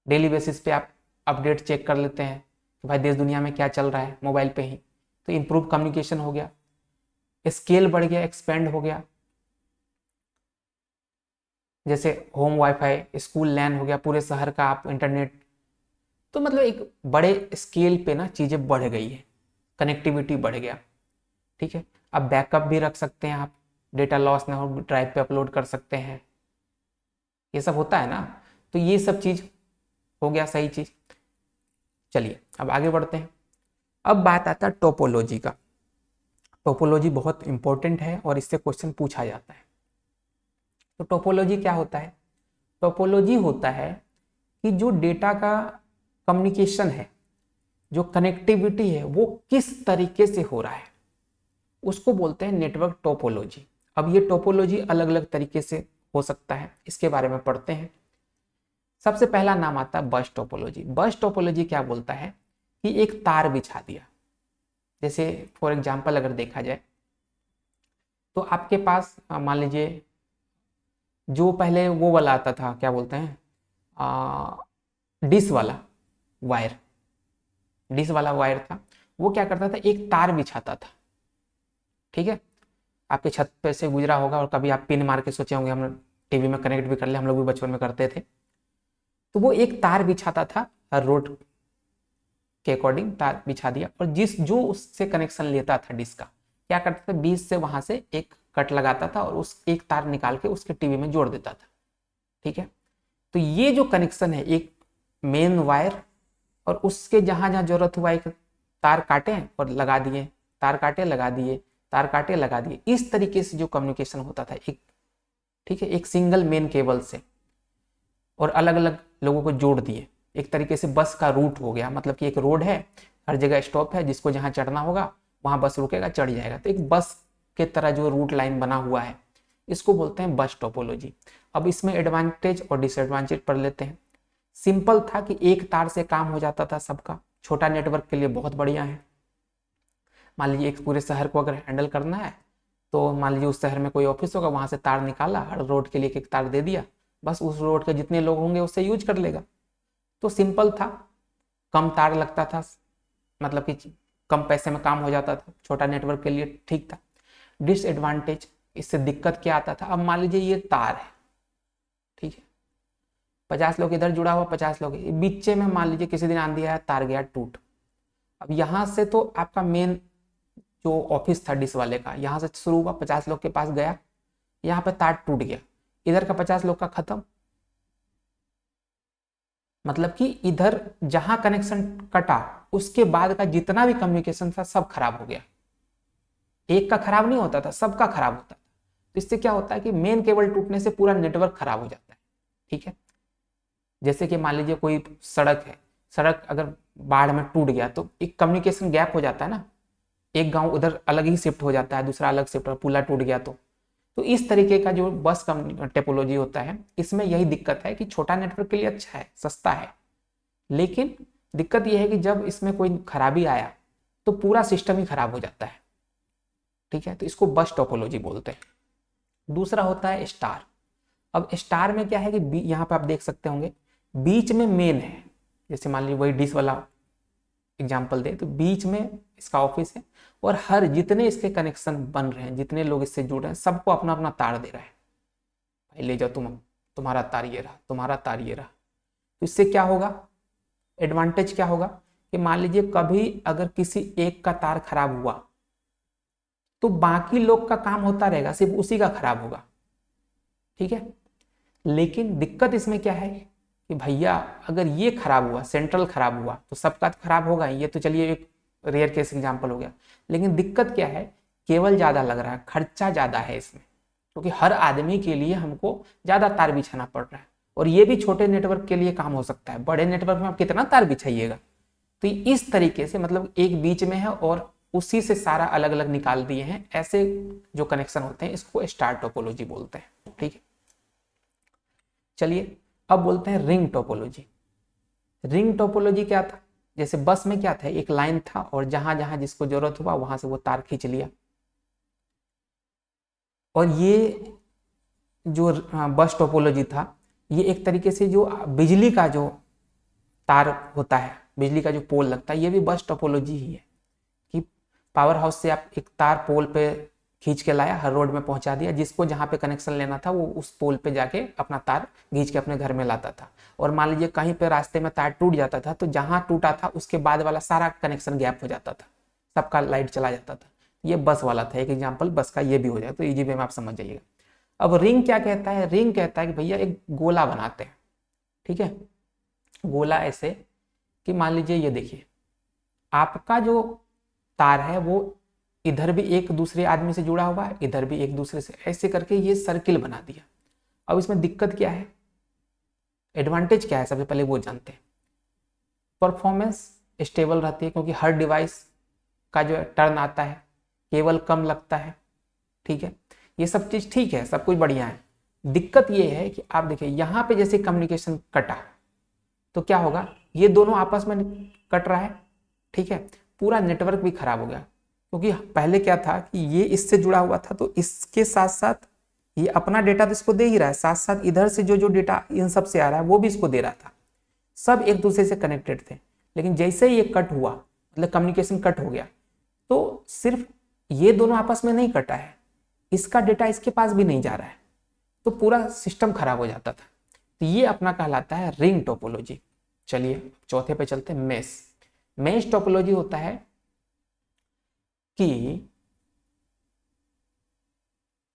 डेली बेसिस पे आप अपडेट चेक कर लेते हैं कि भाई देश दुनिया में क्या चल रहा है, मोबाइल पे ही। तो इम्प्रूव कम्युनिकेशन हो गया, स्केल बढ़ गया, एक्सपेंड हो गया। जैसे होम वाईफाई, स्कूल लैन हो गया, पूरे शहर का आप इंटरनेट। तो मतलब एक बड़े स्केल पे ना चीज़ें बढ़ गई है, कनेक्टिविटी बढ़ गया। ठीक है, अब बैकअप भी रख सकते हैं आप, डेटा लॉस ना हो, ड्राइव पे अपलोड कर सकते हैं, ये सब होता है ना। तो ये सब चीज़ हो गया सही चीज़। चलिए अब आगे बढ़ते हैं। अब बात आता है टोपोलॉजी का। टोपोलॉजी बहुत इंपॉर्टेंट है और इससे क्वेश्चन पूछा जाता है। तो टोपोलॉजी क्या होता है, टोपोलॉजी होता है कि जो डेटा का कम्युनिकेशन है, जो कनेक्टिविटी है, वो किस तरीके से हो रहा है, उसको बोलते हैं नेटवर्क टोपोलॉजी। अब ये टोपोलॉजी अलग अलग तरीके से हो सकता है, इसके बारे में पढ़ते हैं। सबसे पहला नाम आता है बस टोपोलॉजी। बस टोपोलॉजी क्या बोलता है कि एक तार बिछा दिया। जैसे फॉर एग्जांपल अगर देखा जाए तो आपके पास मान लीजिए जो पहले वो वाला आता था, क्या बोलते हैं, डिश वाला वायर, डिश वाला वायर था, वो क्या करता था, एक तार बिछाता था। ठीक है, आपके छत पे से गुजरा होगा और कभी आप पिन मार के सोचे होंगे हम टीवी में कनेक्ट भी कर ले, हम लोग भी बचपन में करते थे। तो वो एक तार बिछाता था, हर रोड के अकॉर्डिंग तार बिछा दिया, और जो उससे कनेक्शन लेता था डिश का, क्या करता था, बीच से वहां से एक कट लगाता था और उस एक तार निकाल के उसके टीवी में जोड़ देता था। ठीक है, तो ये जो कनेक्शन है, एक मेन वायर और उसके जहां जहां जरूरत हुआ एक तार काटे और लगा दिए, तार काटे लगा दिए, तार काटे लगा दिए, इस तरीके से जो कम्युनिकेशन होता था एक, ठीक है, एक सिंगल मेन केबल से, और अलग अलग लोगों को जोड़ दिए। एक तरीके से बस का रूट हो गया, मतलब कि एक रोड है, हर जगह स्टॉप है, जिसको जहां चढ़ना होगा वहां बस रुकेगा, चढ़ जाएगा। तो एक बस के तरह जो रूट लाइन बना हुआ है, इसको बोलते हैं बस टोपोलॉजी। अब इसमें एडवांटेज और डिसएडवांटेज पढ़ लेते हैं। सिंपल था कि एक तार से काम हो जाता था सबका, छोटा नेटवर्क के लिए बहुत बढ़िया है। मान लीजिए एक पूरे शहर को अगर हैंडल करना है, तो मान लीजिए उस शहर में कोई ऑफिस होगा, वहां से तार निकाला, हर रोड के लिए एक तार दे दिया, बस उस रोड के जितने लोग होंगे उससे यूज कर लेगा। तो सिंपल था, कम तार लगता था, मतलब कि कम पैसे में काम हो जाता था, छोटा नेटवर्क के लिए ठीक था। डिसएडवांटेज, इससे दिक्कत क्या आता था, अब मान लीजिए ये तार है, ठीक है, 50 लोग इधर जुड़ा हुआ, 50 लोग बीचे में, मान लीजिए किसी दिन आंधी आया, तार गया टूट। अब यहां से तो आपका मेन जो ऑफिस था डिश वाले का, यहां से शुरू हुआ, 50 लोग के पास गया, यहाँ पे तार टूट गया, इधर का 50 लोग का खत्म। मतलब कि इधर जहां कनेक्शन कटा, उसके बाद का जितना भी कम्युनिकेशन था सब खराब हो गया। एक का खराब नहीं होता था, सबका खराब होता था। तो इससे क्या होता है कि मेन केबल टूटने से पूरा नेटवर्क खराब हो जाता है। ठीक है, जैसे कि मान लीजिए कोई सड़क है, सड़क अगर बाढ़ में टूट गया तो एक कम्युनिकेशन गैप हो जाता है ना, एक गांव उधर अलग ही शिफ्ट हो जाता है, दूसरा अलग शिफ्ट, पुला टूट गया तो इस तरीके का जो बस टेपोलॉजी होता है, इसमें यही दिक्कत है कि छोटा नेटवर्क के लिए अच्छा है, सस्ता है, लेकिन दिक्कत यह है कि जब इसमें कोई खराबी आया तो पूरा सिस्टम ही खराब हो जाता है। ठीक है, तो इसको बस टोपोलॉजी बोलते हैं। दूसरा होता है स्टार। अब स्टार में क्या है कि यहाँ पे आप देख सकते होंगे, बीच में मेन है, जैसे मान लीजिए वही डिश वाला एग्जाम्पल दे, तो बीच में इसका ऑफिस है, और हर जितने इसके कनेक्शन बन रहे हैं, जितने लोग इससे जुड़ रहे हैं, सबको अपना अपना तार दे रहा है, भाई ले जाओ, तुम्हारा तार ये रहा, तुम्हारा तार ये रहा। तो इससे क्या होगा, एडवांटेज क्या होगा कि मान लीजिए कभी अगर किसी एक का तार खराब हुआ तो बाकी लोग का काम होता रहेगा, सिर्फ उसी का खराब होगा। ठीक है, लेकिन दिक्कत इसमें क्या है कि भैया अगर ये खराब हुआ, सेंट्रल खराब हुआ, तो सबका तो खराब होगा। ये तो चलिए एक रेयर केस एग्जांपल हो गया, लेकिन दिक्कत क्या है, केबल ज्यादा लग रहा है, खर्चा ज्यादा है इसमें, क्योंकि हर आदमी के लिए हमको ज्यादा तार बिछाना पड़ रहा है। और ये भी छोटे नेटवर्क के लिए काम हो सकता है, बड़े नेटवर्क में आप कितना तार बिछाइएगा। तो इस तरीके से मतलब एक बीच में है और उसी से सारा अलग अलग निकाल दिए हैं, ऐसे जो कनेक्शन होते हैं इसको स्टार टोपोलॉजी बोलते हैं। ठीक है, चलिए अब बोलते हैं रिंग टोपोलॉजी। रिंग टोपोलॉजी क्या था, जैसे बस में क्या था, एक लाइन था और जहां जहां जिसको जरूरत हुआ वहां से वो तार खींच लिया। और ये जो बस टोपोलॉजी था, ये एक तरीके से जो बिजली का जो तार होता है, बिजली का जो पोल लगता है, ये भी बस टोपोलॉजी ही है कि पावर हाउस से आप एक तार पोल पे खींच के लाया, हर रोड में पहुंचा दिया, जिसको जहां पे कनेक्शन लेना था वो उस पोल पे जाके अपना तार खींच के अपने घर में लाता था। और मान लीजिए कहीं पे रास्ते में तार टूट जाता था, तो जहां टूटा था उसके बाद वाला सारा कनेक्शन गैप हो जाता था, सबका लाइट चला जाता था। ये बस वाला था एक एग्जाम्पल, बस का ये भी हो जाए तो इजी वे में आप समझ जाइएगा। अब रिंग क्या कहता है, रिंग कहता है कि भैया एक गोला बनाते हैं। ठीक है, गोला ऐसे कि मान लीजिए ये देखिए, आपका जो तार है वो इधर भी एक दूसरे आदमी से जुड़ा हुआ है, इधर भी एक दूसरे से, ऐसे करके ये सर्किल बना दिया। अब इसमें दिक्कत क्या है, एडवांटेज क्या है, सबसे पहले वो जानते हैं। परफॉर्मेंस स्टेबल रहती है, क्योंकि हर डिवाइस का जो टर्न आता है, केबल कम लगता है। ठीक है, ये सब चीज ठीक है, सब कुछ बढ़िया है। दिक्कत ये है कि आप देखिए यहाँ पे जैसे कम्युनिकेशन कटा तो क्या होगा, ये दोनों आपस में कट रहा है। ठीक है, पूरा नेटवर्क भी खराब हो गया, क्योंकि पहले क्या था कि ये इससे जुड़ा हुआ था, तो इसके साथ साथ ये अपना डेटा तो इसको दे ही रहा है, साथ साथ इधर से जो जो डेटा इन सब से आ रहा है वो भी इसको दे रहा था, सब एक दूसरे से कनेक्टेड थे। लेकिन जैसे ही ये कट हुआ, मतलब कम्युनिकेशन कट हो गया, तो सिर्फ ये दोनों आपस में नहीं कटा है, इसका डेटा इसके पास भी नहीं जा रहा है, तो पूरा सिस्टम खराब हो जाता था। तो ये अपना कहलाता है रिंग टोपोलॉजी। चलिए चौथे पे चलते हैं, मेश। मेश टोपोलॉजी होता है कि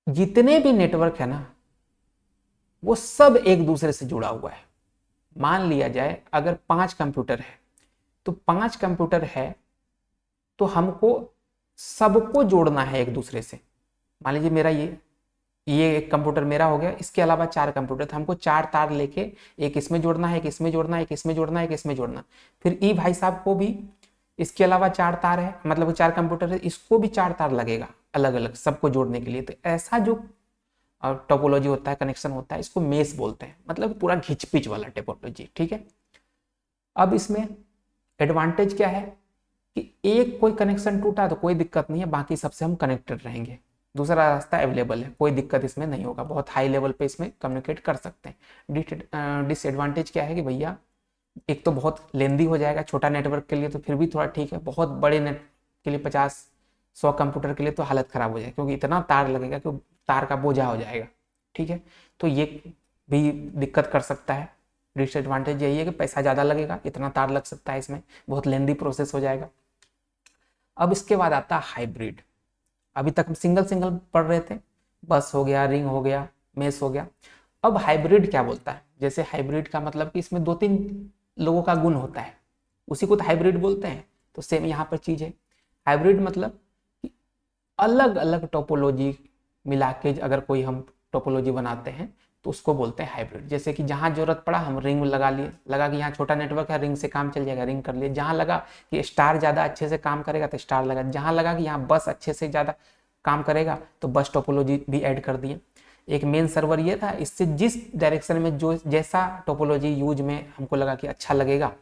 जितने भी नेटवर्क है ना वो सब एक दूसरे से जुड़ा हुआ है। मान लिया जाए अगर 5 कंप्यूटर है तो 5 कंप्यूटर है तो हमको सबको जोड़ना है एक दूसरे से। मान लीजिए मेरा ये एक कंप्यूटर मेरा हो गया, इसके अलावा 4 कंप्यूटर, तो हमको 4 तार लेके एक इसमें जोड़ना है, एक इसमें जोड़ना है, एक इसमें जोड़ना है, एक इसमें जोड़ना। फिर ई भाई साहब को भी इसके अलावा 4 तार है, मतलब 4 कंप्यूटर है, इसको भी 4 तार लगेगा अलग अलग सबको जोड़ने के लिए। तो ऐसा जो टोपोलॉजी होता है, कनेक्शन होता है, इसको मेश बोलते हैं, मतलब पूरा घिचपिच वाला टोपोलॉजी। ठीक है, अब इसमें एडवांटेज क्या है कि एक कोई कनेक्शन टूटा तो कोई दिक्कत नहीं है, बाकी सबसे हम कनेक्टेड रहेंगे। दूसरा रास्ता अवेलेबल है, कोई दिक्कत इसमें नहीं होगा, बहुत हाई लेवल पे इसमें कम्युनिकेट कर सकते हैं। डिसएडवांटेज क्या है कि भैया एक तो बहुत लेंदी हो जाएगा, छोटा नेटवर्क के लिए तो फिर भी थोड़ा ठीक है, बहुत बड़े नेट के लिए 50-100 कंप्यूटर के लिए तो हालत खराब हो जाएगी, क्योंकि इतना तार लगेगा कि तार का बोझा हो जाएगा। ठीक है, तो ये भी दिक्कत कर सकता है। डिसएडवांटेज यही है कि पैसा ज़्यादा लगेगा, इतना तार लग सकता है, इसमें बहुत लेंदी प्रोसेस हो जाएगा। अब इसके बाद आता है हाइब्रिड। अभी तक हम सिंगल सिंगल पढ़ रहे थे, बस हो गया, रिंग हो गया, मेश हो गया। अब हाइब्रिड क्या बोलता है, जैसे हाइब्रिड का मतलब कि इसमें 2-3 लोगों का गुण होता है, उसी को तो हाइब्रिड बोलते हैं। तो सेम यहाँ पर चीज है, हाइब्रिड मतलब कि अलग अलग टोपोलॉजी मिला के अगर कोई हम टोपोलॉजी बनाते हैं तो उसको बोलते हैं हाइब्रिड। जैसे कि जहाँ जरूरत पड़ा हम रिंग लगा लिए, लगा कि यहाँ छोटा नेटवर्क है, रिंग से काम चल जाएगा, रिंग कर लिए। जहाँ लगा कि स्टार ज़्यादा अच्छे से काम करेगा तो स्टार लगा, जहाँ लगा कि यहाँ बस अच्छे से ज़्यादा काम करेगा तो बस टोपोलॉजी भी ऐड कर दिए। एक मेन सर्वर ये था, इससे जिस डायरेक्शन में जो जैसा टोपोलॉजी यूज में हमको लगा कि अच्छा लगेगा,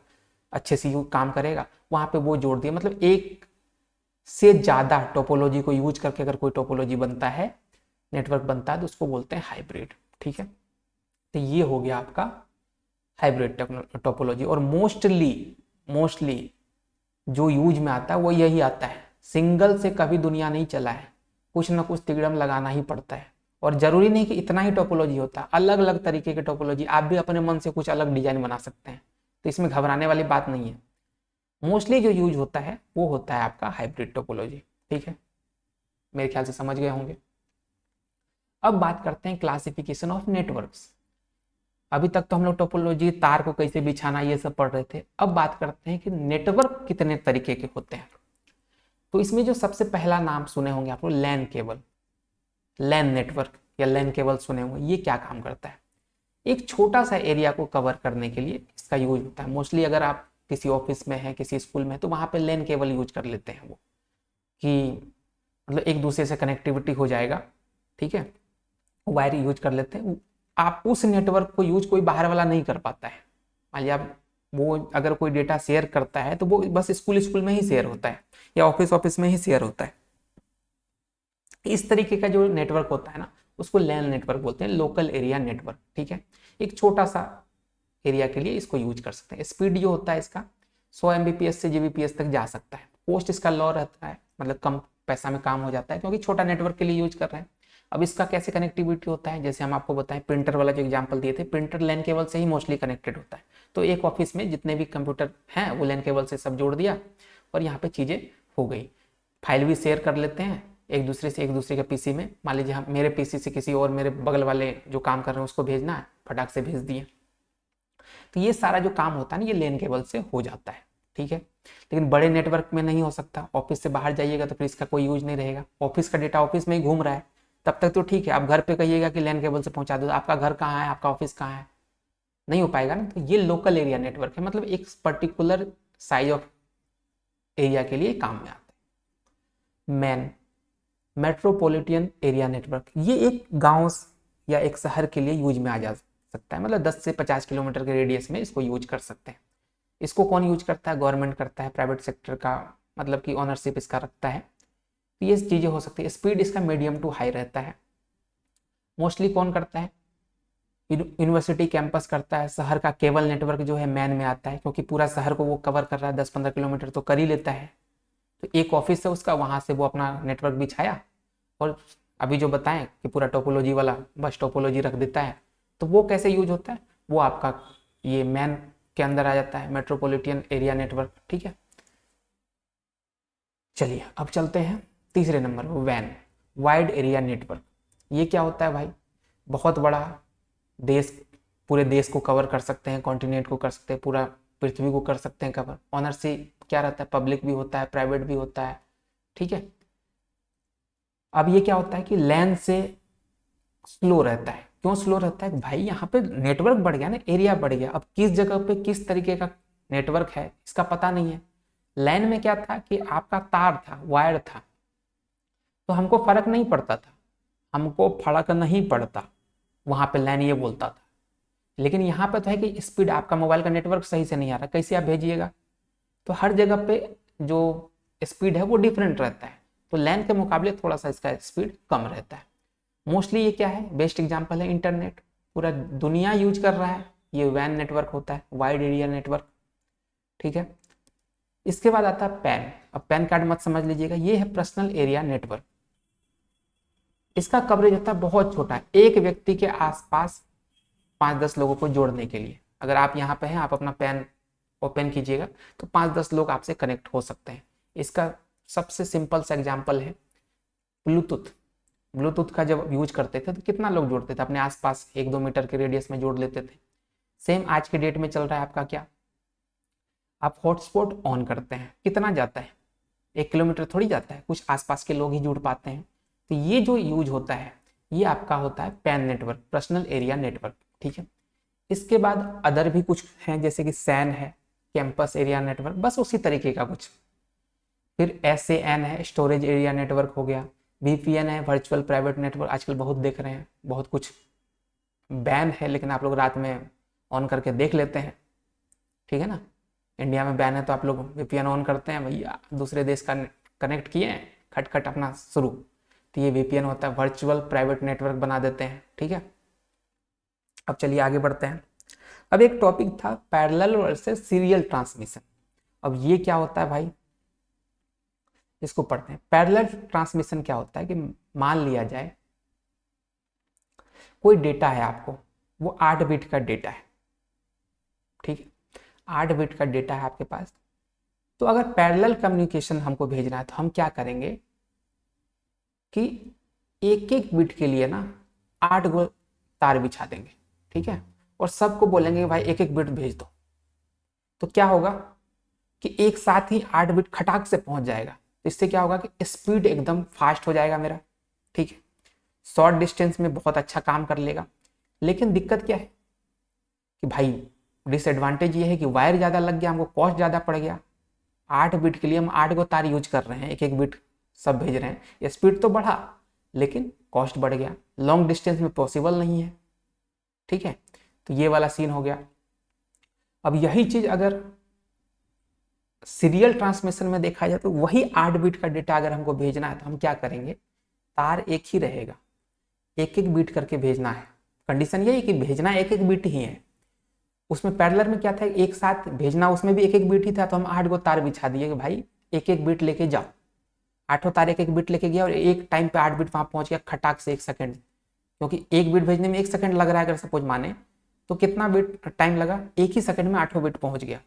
अच्छे से यूज काम करेगा, वहाँ पे वो जोड़ दिया। मतलब एक से ज़्यादा टोपोलॉजी को यूज करके अगर कोई टोपोलॉजी बनता है, नेटवर्क बनता है, तो उसको बोलते हैं हाइब्रिड। ठीक है, तो ये हो गया आपका हाइब्रिड टोपोलॉजी। और मोस्टली जो यूज में आता है वो यही आता है, सिंगल से कभी दुनिया नहीं चला है, कुछ ना कुछ तिगड़म लगाना ही पड़ता है। और जरूरी नहीं कि इतना ही टोपोलॉजी होता है, अलग अलग तरीके के टोपोलॉजी, आप भी अपने मन से कुछ अलग डिजाइन बना सकते हैं, तो इसमें घबराने वाली बात नहीं है। मोस्टली जो यूज होता है वो होता है आपका हाइब्रिड टोपोलॉजी। ठीक है, मेरे ख्याल से समझ गए होंगे। अब बात करते हैं क्लासिफिकेशन ऑफ नेटवर्क्स। अभी तक तो हम लोग टोपोलॉजी, तार को कैसे बिछाना, ये सब पढ़ रहे थे। अब बात करते हैं कि नेटवर्क कितने तरीके के होते हैं। तो इसमें जो सबसे पहला नाम सुने होंगे आप लोग, लैन केबल, लैन नेटवर्क या लैन केबल सुने होंगे। ये क्या काम करता है, एक छोटा सा एरिया को कवर करने के लिए इसका यूज होता है। मोस्टली अगर आप किसी ऑफिस में हैं, किसी स्कूल में, तो वहाँ पे लैन केबल यूज कर लेते हैं वो, कि मतलब एक दूसरे से कनेक्टिविटी हो जाएगा। ठीक है, वायर यूज कर लेते हैं। आप उस नेटवर्क को यूज कोई बाहर वाला नहीं कर पाता है। मान लिया आप वो अगर कोई डेटा शेयर करता है तो वो बस स्कूल में ही शेयर होता है या ऑफिस में ही शेयर होता है। इस तरीके का जो नेटवर्क होता है ना, उसको लैन नेटवर्क बोलते हैं, लोकल एरिया नेटवर्क। ठीक है, एक छोटा सा एरिया के लिए इसको यूज कर सकते हैं। स्पीड जो होता है इसका 100 Mbps से Gbps तक जा सकता है। कोस्ट इसका लो रहता है, मतलब कम पैसा में काम हो जाता है, क्योंकि छोटा नेटवर्क के लिए यूज कर रहे हैं। अब इसका कैसे कनेक्टिविटी होता है, जैसे हम आपको बताएं, प्रिंटर वाला जो एग्जांपल दिए थे, प्रिंटर लैन केबल से ही मोस्टली कनेक्टेड होता है। तो एक ऑफिस में जितने भी कंप्यूटर हैं वो लैन केबल से सब जोड़ दिया और यहाँ पे चीज़ें हो गई। फाइल भी शेयर कर लेते हैं एक दूसरे से, एक दूसरे के पीसी में। मान लीजिए हम मेरे पीसी से किसी और मेरे बगल वाले जो काम कर रहे हैं उसको भेजना है, फटाक से भेज दिए। तो ये सारा जो काम होता है ना, ये लैन केबल से हो जाता है। ठीक है, लेकिन बड़े नेटवर्क में नहीं हो सकता। ऑफिस से बाहर जाइएगा तो फिर इसका कोई यूज नहीं रहेगा। ऑफिस का डेटा ऑफिस में ही घूम रहा है, तब तक तो ठीक है। आप घर पे कहिएगा कि लैन केबल से पहुंचा दो, आपका घर कहाँ है, आपका ऑफिस कहाँ है, नहीं हो पाएगा ना। तो ये लोकल एरिया नेटवर्क है, मतलब एक पर्टिकुलर साइज ऑफ एरिया के लिए काम में आता है। मेट्रोपॉलिटन एरिया नेटवर्क, ये एक गांव या एक शहर के लिए यूज में आ जा सकता है, मतलब 10 से 50 किलोमीटर के रेडियस में इसको यूज कर सकते हैं। इसको कौन यूज करता है, गवर्नमेंट करता है, प्राइवेट सेक्टर का मतलब कि ओनरशिप इसका रखता है। तो ये चीज़ें हो सकती है। स्पीड इसका मीडियम टू हाई रहता है। मोस्टली कौन करता है, यूनिवर्सिटी कैंपस करता है। शहर का केबल नेटवर्क जो है मैन में आता है, क्योंकि पूरा शहर को वो कवर कर रहा है, 10-15 किलोमीटर तो कर ही लेता है। तो एक ऑफिस है उसका, वहाँ से वो अपना नेटवर्क बिछाया और अभी जो बताएं कि पूरा टोपोलॉजी वाला बस टोपोलॉजी रख देता है। तो वो कैसे यूज होता है, वो आपका ये मैन के अंदर आ जाता है, मेट्रोपॉलिटन एरिया नेटवर्क। ठीक है, चलिए अब चलते हैं तीसरे नंबर पर, वैन, वाइड एरिया नेटवर्क। ये क्या होता है भाई? बहुत बड़ा देश, पूरे देश को कवर कर सकते हैं, कॉन्टिनेंट को कर सकते हैं, पूरा पृथ्वी को कर सकते हैं कवर। ऑनरशिप क्या रहता है? पब्लिक भी होता है, प्राइवेट भी होता है। ठीक है, अब ये क्या होता है कि लैंड से स्लो रहता है। क्यों स्लो रहता है भाई? यहाँ पे नेटवर्क बढ़ गया ना, एरिया बढ़ गया। अब किस जगह पे किस तरीके का नेटवर्क है इसका पता नहीं है। लैंड में क्या था कि आपका तार था, वायर था, तो हमको फर्क नहीं पड़ता था, हमको फर्क नहीं पड़ता, वहां पे लैंड ये बोलता था। लेकिन यहाँ पे तो है कि स्पीड, आपका मोबाइल का नेटवर्क सही से नहीं आ रहा, कैसे आप भेजिएगा? तो हर जगह पे जो स्पीड है वो डिफरेंट रहता है, तो लैन के मुकाबले थोड़ा सा इसका स्पीड कम रहता है। मोस्टली ये क्या है? बेस्ट एग्जांपल है इंटरनेट, पूरा दुनिया यूज कर रहा है, ये वैन नेटवर्क होता है, वाइड एरिया नेटवर्क। ठीक है, इसके बाद आता है पैन। अब पैन कार्ड मत समझ लीजिएगा, ये है पर्सनल एरिया नेटवर्क। इसका कवरेज होता है बहुत छोटा, एक व्यक्ति के आसपास 5-10 लोगों को जोड़ने के लिए। अगर आप यहाँ पे हैं, आप अपना पैन ओपन कीजिएगा तो 5-10 लोग आपसे कनेक्ट हो सकते हैं। इसका सबसे सिंपल सा एग्जांपल है ब्लूटूथ। ब्लूटूथ का जब यूज करते थे तो कितना लोग जोड़ते थे? अपने आसपास 1-2 मीटर के रेडियस में जोड़ लेते थे। सेम आज के डेट में चल रहा है आपका क्या? आप हॉटस्पॉट ऑन करते हैं, कितना जाता है? 1 किलोमीटर थोड़ी जाता है, कुछ आसपास के लोग ही जुड़ पाते हैं। तो ये जो यूज होता है ये आपका होता है pan network, personal area network. ठीक है, इसके बाद अदर भी कुछ हैं, जैसे कि सैन है, कैंपस एरिया नेटवर्क, बस उसी तरीके का कुछ। फिर SAN है, स्टोरेज एरिया नेटवर्क हो गया। VPN है, वर्चुअल प्राइवेट नेटवर्क, आजकल बहुत देख रहे हैं, बहुत कुछ बैन है, लेकिन आप लोग रात में ऑन करके देख लेते हैं। ठीक है ना, इंडिया में बैन है तो आप लोग VPN ऑन करते हैं, भैया दूसरे देश का कनेक्ट किए हैं, खटखट अपना शुरू। तो ये VPN होता है, वर्चुअल प्राइवेट नेटवर्क बना देते हैं। ठीक है, अब चलिए आगे बढ़ते हैं। अब एक टॉपिक था पैरेलल वर्सेस सीरियल ट्रांसमिशन। अब ये क्या होता है भाई, इसको पढ़ते हैं। पैरेलल ट्रांसमिशन क्या होता है कि मान लिया जाए कोई डेटा है आपको, वो 8 बिट का डेटा है। ठीक है, 8 बिट का डेटा है आपके पास। तो अगर पैरेलल कम्युनिकेशन हमको भेजना है तो हम क्या करेंगे कि एक एक बिट के लिए ना 8 गो तार बिछा देंगे। ठीक है, और सबको बोलेंगे भाई एक एक बिट भेज दो। तो क्या होगा कि एक साथ ही 8 बिट खटाक से पहुंच जाएगा। तो इससे क्या होगा कि स्पीड एकदम फास्ट हो जाएगा मेरा। ठीक है, शॉर्ट डिस्टेंस में बहुत अच्छा काम कर लेगा। लेकिन दिक्कत क्या है कि भाई डिसएडवांटेज ये है कि वायर ज़्यादा लग गया, हमको कॉस्ट ज़्यादा पड़ गया। 8 बिट के लिए हम 8 गो तार यूज कर रहे हैं, एक एक बिट सब भेज रहे हैं, स्पीड तो बढ़ा लेकिन कॉस्ट बढ़ गया, लॉन्ग डिस्टेंस में पॉसिबल नहीं है। ठीक है, तो ये वाला सीन हो गया। अब यही चीज अगर सीरियल ट्रांसमिशन में देखा जाए तो वही 8 बिट का डेटा अगर हमको भेजना है तो हम क्या करेंगे, तार एक ही रहेगा, एक एक बिट करके भेजना है। कंडीशन यही कि भेजना एक एक बिट ही है। उसमें पैरेलल में क्या था, एक साथ भेजना, उसमें भी एक एक बिट ही था, तो हम 8 गो तार बिछा दिए कि भाई एक एक बिट लेके जाओ। 8 तार एक एक बिट लेके गया और एक टाइम पे 8 बिट वहां पहुंच गया खटाक से 1 सेकंड। क्योंकि एक बिट भेजने में 1 सेकंड लग रहा है अगर सपोज माने, तो कितना बिट टाइम लगा, एक ही सेकंड में 8 बिट पहुंच गया।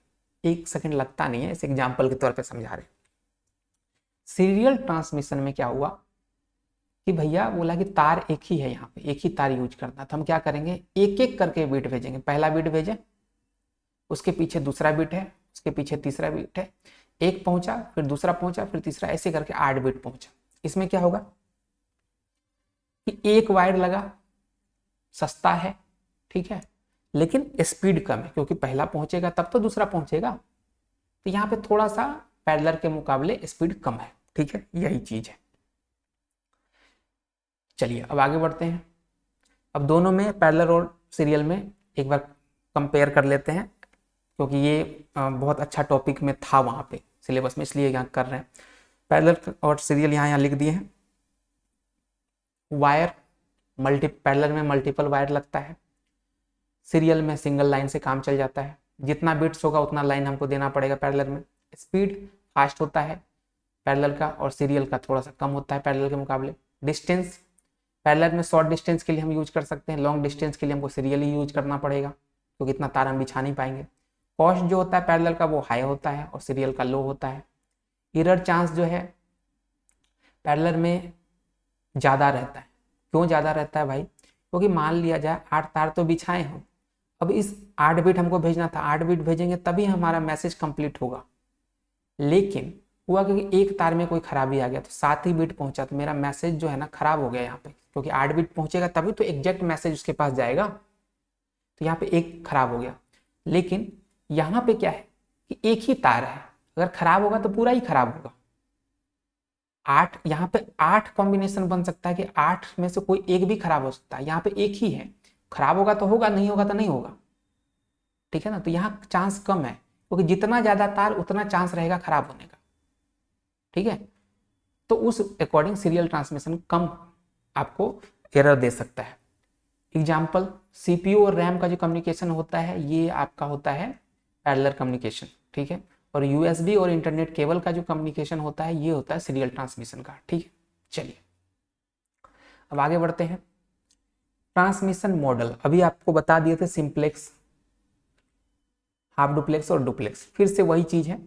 1 सेकंड लगता नहीं है, इस एग्जाम्पल के तौर पर समझा रहे। सीरियल ट्रांसमिशन में क्या हुआ कि भैया बोला कि तार एक ही है, यहाँ पे एक ही तार यूज करना, तो हम क्या करेंगे, एक एक करके बिट भेजेंगे। पहला बिट भेजे, उसके पीछे दूसरा बिट है, उसके पीछे तीसरा बिट है, एक पहुंचा, फिर दूसरा पहुंचा, फिर तीसरा, ऐसे करके 8 बिट पहुंचा। इसमें क्या होगा कि एक वायर लगा, सस्ता है, ठीक है, लेकिन स्पीड कम है, क्योंकि पहला पहुंचेगा तब तो दूसरा पहुंचेगा। तो यहाँ पे थोड़ा सा पैरेलल के मुकाबले स्पीड कम है। ठीक है, यही चीज है। चलिए अब आगे बढ़ते हैं। अब दोनों में, पैरेलल और सीरियल में, एक बार कंपेयर कर लेते हैं, क्योंकि ये बहुत अच्छा टॉपिक में था वहाँ पे सिलेबस में, इसलिए यहाँ कर रहे हैं। पैरेलल और सीरियल यहाँ लिख दिए हैं। वायर पैरेलल में मल्टीपल वायर लगता है, सीरियल में सिंगल लाइन से काम चल जाता है। जितना बिट्स होगा उतना लाइन हमको देना पड़ेगा पैरेलल में। स्पीड फास्ट होता है पैरेलल का, और सीरियल का थोड़ा सा कम होता है पैरेलल के मुकाबले। डिस्टेंस, पैरेलल में शॉर्ट डिस्टेंस के लिए हम यूज कर सकते हैं, लॉन्ग डिस्टेंस के लिए हमको सीरियल ही यूज करना पड़ेगा। क्योंकि इतना तार हम बिछा नहीं पाएंगे। कॉस्ट जो होता है पैरेलल का वो हाई होता है और सीरियल का लो होता है। एरर चांस जो है पैरेलल में ज़्यादा रहता है। क्यों ज़्यादा रहता है भाई? क्योंकि मान लिया जाए 8 तार तो बिछाए हम, अब इस 8 बिट हमको भेजना था, 8 बिट भेजेंगे तभी हमारा मैसेज कंप्लीट होगा। लेकिन हुआ क्योंकि एक तार में कोई खराबी आ गया तो 7 ही बिट पहुंचा तो मेरा मैसेज जो है ना खराब हो गया यहाँ पे, क्योंकि 8 बिट पहुंचेगा तभी तो एग्जैक्ट मैसेज उसके पास जाएगा। तो यहाँ पे एक खराब हो गया। लेकिन यहाँ पे क्या है कि एक ही तार है, अगर खराब होगा तो पूरा ही खराब होगा। 8 यहाँ पे 8 कॉम्बिनेशन बन सकता है कि 8 में से कोई एक भी खराब हो सकता है, यहाँ पे एक ही है, खराब होगा तो होगा, नहीं होगा तो नहीं होगा। ठीक है ना? तो यहाँ चांस कम है, क्योंकि जितना ज्यादा तार उतना चांस रहेगा खराब होने का। ठीक है? तो उस अकॉर्डिंग सीरियल ट्रांसमिशन कम आपको एरर दे सकता है। एग्जाम्पल, सीपीयू और रैम का जो कम्युनिकेशन होता है ये आपका होता है पैरेलल कम्युनिकेशन। ठीक है? और यूएसबी और इंटरनेट केबल का जो कम्युनिकेशन होता है ये होता है सीरियल ट्रांसमिशन का। ठीक है, चलिए अब आगे बढ़ते हैं। ट्रांसमिशन मॉडल अभी आपको बता दिए थे, सिंप्लेक्स, हाफ डुप्लेक्स और डुप्लेक्स। फिर से वही चीज है,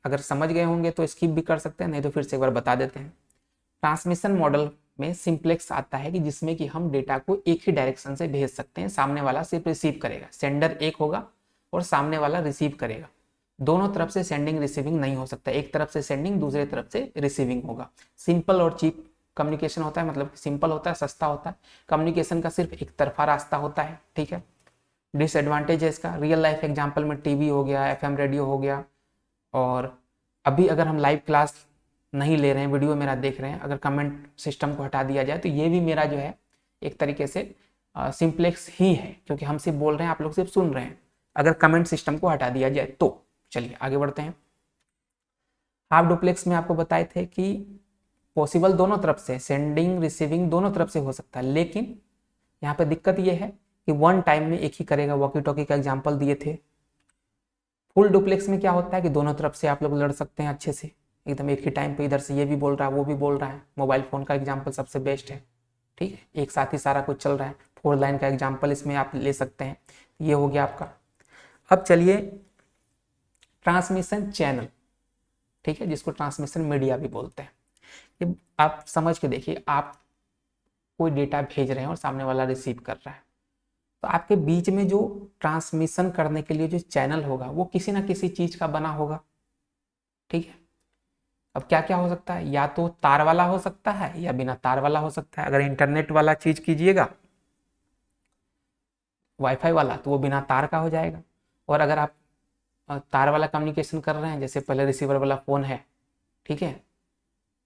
अगर समझ गए होंगे तो स्किप भी कर सकते हैं, नहीं तो फिर से एक बार बता देते हैं। ट्रांसमिशन मॉडल में सिंप्लेक्स आता है कि जिसमें कि हम डेटा को एक ही डायरेक्शन से भेज सकते हैं, सामने वाला सिर्फ रिसीव करेगा, सेंडर एक होगा और सामने वाला रिसीव करेगा। दोनों तरफ से सेंडिंग रिसीविंग नहीं हो सकता, एक तरफ से सेंडिंग दूसरे तरफ से रिसीविंग होगा। सिंपल और चीप कम्युनिकेशन होता है, मतलब सिंपल होता है, सस्ता होता है, कम्युनिकेशन का सिर्फ एक तरफा रास्ता होता है। ठीक है? डिसएडवांटेज है इसका, रियल लाइफ एग्जाम्पल में टीवी हो गया, एफएम रेडियो हो गया, और अभी अगर हम लाइव क्लास नहीं ले रहे हैं, वीडियो मेरा देख रहे हैं, अगर कमेंट सिस्टम को हटा दिया जाए तो ये भी मेरा जो है एक तरीके से सिंप्लेक्स ही है, क्योंकि हम सिर्फ बोल रहे हैं, आप लोग सिर्फ सुन रहे हैं, अगर कमेंट सिस्टम को हटा दिया जाए तो। चलिए आगे बढ़ते हैं। हाफ डुप्लेक्स में आपको बताए थे कि पॉसिबल दोनों तरफ से, सेंडिंग रिसीविंग दोनों तरफ से हो सकता है, लेकिन यहाँ पे दिक्कत ये है कि वन टाइम में एक ही करेगा, वॉकी टॉकी का एग्जाम्पल दिए थे। फुल डुप्लेक्स में क्या होता है कि दोनों तरफ से आप लोग लड़ सकते हैं अच्छे से, एकदम एक ही टाइम पे, इधर से ये भी बोल रहा है वो भी बोल रहा है। मोबाइल फोन का एग्जाम्पल सबसे बेस्ट है। ठीक है? एक साथ ही सारा कुछ चल रहा है। 4 लाइन का एग्जाम्पल इसमें आप ले सकते हैं। ये हो गया आपका। अब चलिए ट्रांसमिशन चैनल, ठीक है, जिसको ट्रांसमिशन मीडिया भी बोलते हैं। ये आप समझ के देखिए, आप कोई डेटा भेज रहे हैं और सामने वाला रिसीव कर रहा है, तो आपके बीच में जो ट्रांसमिशन करने के लिए जो चैनल होगा वो किसी ना किसी चीज का बना होगा। ठीक है? अब क्या क्या हो सकता है, या तो तार वाला हो सकता है या बिना तार वाला हो सकता है। अगर इंटरनेट वाला चीज कीजिएगा, वाईफाई वाला, तो वो बिना तार का हो जाएगा। और अगर आप तार वाला कम्युनिकेशन कर रहे हैं, जैसे पहले रिसीवर वाला फोन है, ठीक है,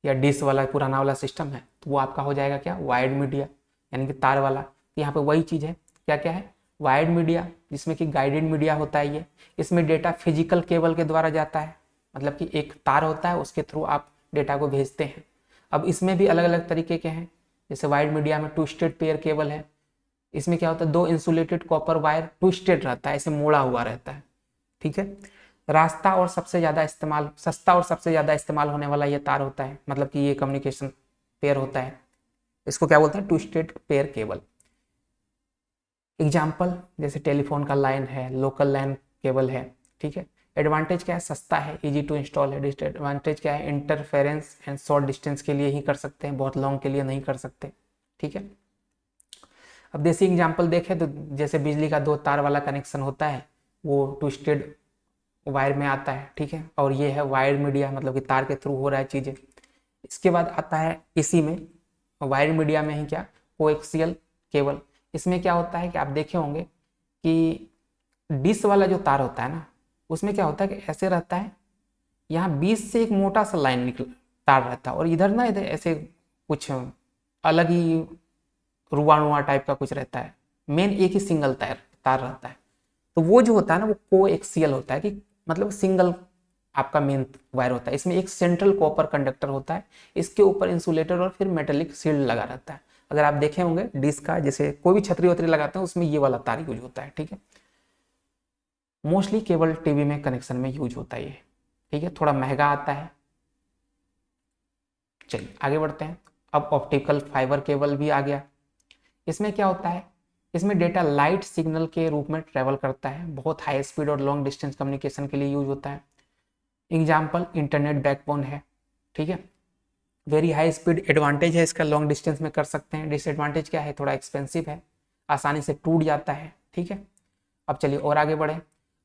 या डिश वाला पुराना वाला सिस्टम है, तो वो आपका हो जाएगा क्या, वायर्ड मीडिया, यानी कि तार वाला। तो यहाँ पे वही चीज है, क्या क्या है, वायर्ड मीडिया, जिसमें कि गाइडेड मीडिया होता है ये। इसमें डेटा फिजिकल केबल के द्वारा जाता है, मतलब कि एक तार होता है उसके थ्रू आप डेटा को भेजते हैं। अब इसमें भी अलग अलग तरीके के हैं, जैसे वायर्ड मीडिया में ट्विस्टेड पेयर केबल है। इसमें क्या होता है, 2 इंसुलेटेड कॉपर वायर ट्विस्टेड रहता है, ऐसे मोड़ा हुआ रहता है। ठीक है? रास्ता और सबसे ज्यादा इस्तेमाल, सस्ता और सबसे ज्यादा इस्तेमाल होने वाला ये तार होता है, मतलब कि ये कम्युनिकेशन पेयर होता है, इसको क्या बोलते हैं, ट्विस्टेड पेयर केबल। एग्जाम्पल, जैसे टेलीफोन का लाइन है, लोकल लाइन केबल है। ठीक है? एडवांटेज क्या है, सस्ता है, इजी टू इंस्टॉल है। डिसएडवांटेज क्या है, इंटरफेरेंस एंड शॉर्ट डिस्टेंस के लिए ही कर सकते हैं, बहुत लॉन्ग के लिए नहीं कर सकते। ठीक है? अब देसी एग्जाम्पल देखें तो जैसे बिजली का 2 तार वाला कनेक्शन होता है, वो ट्विस्टेड वायर में आता है। ठीक है? और ये है वायर मीडिया, मतलब कि तार के थ्रू हो रहा है चीजें। इसके बाद आता है इसी में वायर मीडिया में ही क्या, कोएक्सियल केबल। इसमें क्या होता है कि आप देखे होंगे कि डिश वाला जो तार होता है ना, उसमें क्या होता है कि ऐसे रहता है, यहाँ बीच से एक मोटा सा लाइन निकल तार रहता है, और इधर ना इधर ऐसे कुछ अलग ही रुआ रुआ टाइप का कुछ रहता है, मेन एक ही सिंगल तार रहता है। तो वो जो होता है ना, वो कोएक्सियल होता है, कि मतलब सिंगल आपका मेन वायर होता है। इसमें एक सेंट्रल कॉपर कंडक्टर होता है, इसके ऊपर इंसुलेटर और फिर मेटेलिक शील्ड लगा रहता है। अगर आप देखे होंगे डिश का, जैसे कोई भी छतरी वतरी लगाते हैं उसमें ये वाला तार यूज होता है। ठीक है? मोस्टली केबल टीवी में कनेक्शन में यूज होता है ये। ठीक है? थोड़ा महंगा आता है। चलिए आगे बढ़ते हैं। अब ऑप्टिकल फाइबर केबल भी आ गया। इसमें क्या होता है इसमें डेटा लाइट सिग्नल के रूप में ट्रेवल करता है, बहुत हाई स्पीड और लॉन्ग डिस्टेंस कम्युनिकेशन के लिए यूज होता है। एग्जाम्पल इंटरनेट बैकबोन है, ठीक है। वेरी हाई स्पीड एडवांटेज है इसका, लॉन्ग डिस्टेंस में कर सकते हैं। डिसएडवांटेज क्या है, थोड़ा एक्सपेंसिव है, आसानी से टूट जाता है, ठीक है। अब चलिए और आगे बढ़े।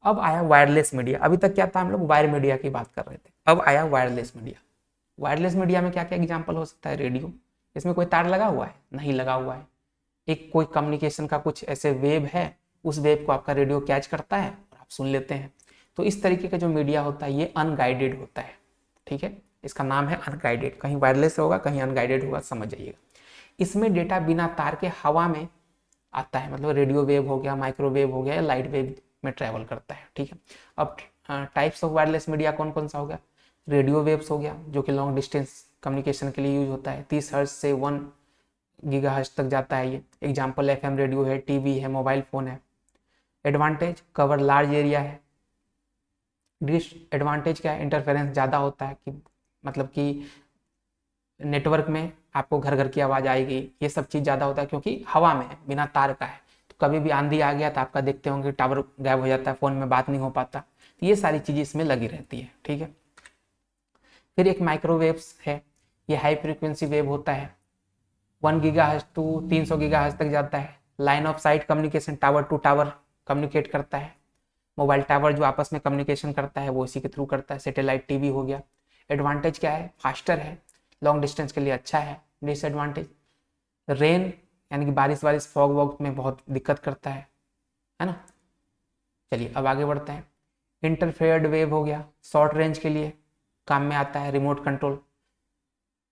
अब आया वायरलेस मीडिया। अभी तक क्या था, हम लोग वायर मीडिया की बात कर रहे थे, अब आया वायरलेस मीडिया। वायरलेस मीडिया में क्या क्या एग्जाम्पल हो सकता है, रेडियो, इसमें कोई तार लगा हुआ है, नहीं लगा हुआ है, एक कोई कम्युनिकेशन का कुछ ऐसे वेब है, उस वेब को आपका रेडियो कैच करता है और आप सुन लेते हैं। तो इस तरीके का जो मीडिया होता है ये अनगाइडेड होता है, ठीक है, इसका नाम है अनगाइडेड। कहीं वायरलेस होगा, कहीं अनगाइडेड होगा, समझ जाइएगा। इसमें डेटा बिना तार के हवा में आता है, मतलब रेडियो वेव हो गया, माइक्रोवेव हो गया, या लाइट वेव में ट्रेवल करता है, ठीक है। अब टाइप्स ऑफ वायरलेस मीडिया कौन कौन सा हो गया, रेडियो वेव्स हो गया जो कि लॉन्ग डिस्टेंस कम्युनिकेशन के लिए यूज होता है, 30 हर्ट्ज से 1 गीगाहर्ट्ज तक जाता है ये। एग्जाम्पल एफएम रेडियो है, टीवी है, मोबाइल फोन है। एडवांटेज कवर लार्ज एरिया है। डिसएडवांटेज क्या है, इंटरफेरेंस ज़्यादा होता है, कि मतलब कि नेटवर्क में आपको घर घर की आवाज़ आएगी, ये सब चीज़ ज़्यादा होता है क्योंकि हवा में है, बिना तार का है। तो कभी भी आंधी आ गया तो आपका देखते होंगे टावर गायब हो जाता है, फ़ोन में बात नहीं हो पाता। तो ये सारी चीज़ें इसमें लगी रहती है, ठीक है। फिर एक माइक्रोवेव्स है, ये हाई फ्रिक्वेंसी वेव होता है, 1 गीगाहर्ट्ज टू 300 गीगाहर्ट्ज तक जाता है। Line of sight communication, tower to tower communicate करता है। मोबाइल टावर जो आपस में कम्युनिकेशन करता है वो इसी के थ्रू करता है। सैटेलाइट टीवी हो गया। एडवांटेज क्या है, फास्टर है, लॉन्ग डिस्टेंस के लिए अच्छा है। डिसएडवांटेज रेन, यानी कि बारिश वारिश फॉग वॉग में बहुत दिक्कत करता है ना। चलिए अब आगे बढ़ते हैं। इंटरफेयर्ड वेव हो गया, शॉर्ट रेंज के लिए काम में आता है, remote control.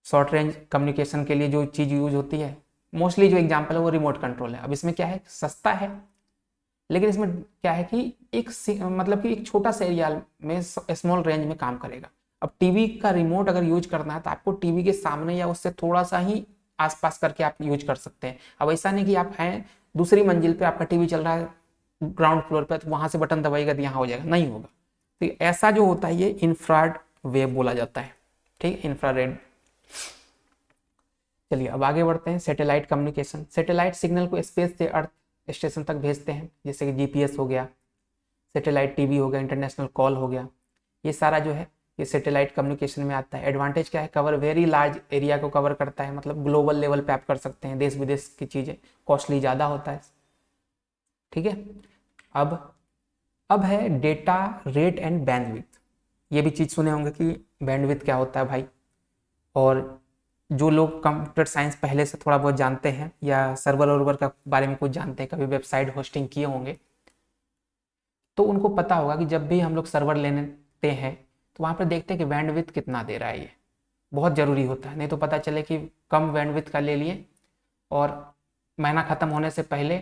Short range communication के लिए जो चीज़ यूज होती है, मोस्टली जो एग्जांपल है वो रिमोट कंट्रोल है। अब इसमें क्या है, सस्ता है, लेकिन इसमें क्या है कि मतलब कि एक छोटा सा एरिया में स्मॉल रेंज में काम करेगा। अब टीवी का रिमोट अगर यूज करना है तो आपको टीवी के सामने या उससे थोड़ा सा ही आसपास करके आप यूज कर सकते हैं। अब ऐसा नहीं कि आप हैं दूसरी मंजिल पे, आपका टीवी चल रहा है ग्राउंड फ्लोर पे, तो वहां से बटन दबाइएगा तो यहाँ हो जाएगा, नहीं होगा। तो ऐसा जो होता है ये इंफ्रारेड वेव बोला जाता है, ठीक है, इंफ्रारेड। चलिए अब आगे बढ़ते हैं। सैटेलाइट कम्युनिकेशन, सैटेलाइट सिग्नल को स्पेस से अर्थ स्टेशन तक भेजते हैं, जैसे कि जीपीएस हो गया, सैटेलाइट टीवी हो गया, इंटरनेशनल कॉल हो गया, ये सारा जो है ये सैटेलाइट कम्युनिकेशन में आता है। एडवांटेज क्या है, कवर वेरी लार्ज एरिया को कवर करता है, मतलब ग्लोबल लेवल पे आप कर सकते हैं, देश विदेश की चीज़ें, कॉस्टली ज़्यादा होता है, ठीक है। अब अब है डेटा रेट एंड बैंडविड्थ। ये भी चीज़ सुने होंगे कि बैंडविड्थ क्या होता है भाई। और जो लोग कंप्यूटर साइंस पहले से थोड़ा बहुत जानते हैं या सर्वर वर्वर का बारे में कुछ जानते हैं, कभी वेबसाइट होस्टिंग किए होंगे, तो उनको पता होगा कि जब भी हम लोग सर्वर लेते हैं तो वहाँ पर देखते हैं कि बैंडविड्थ कितना दे रहा है। ये बहुत ज़रूरी होता है, नहीं तो पता चले कि कम बैंडविड्थ का ले लिए और महीना ख़त्म होने से पहले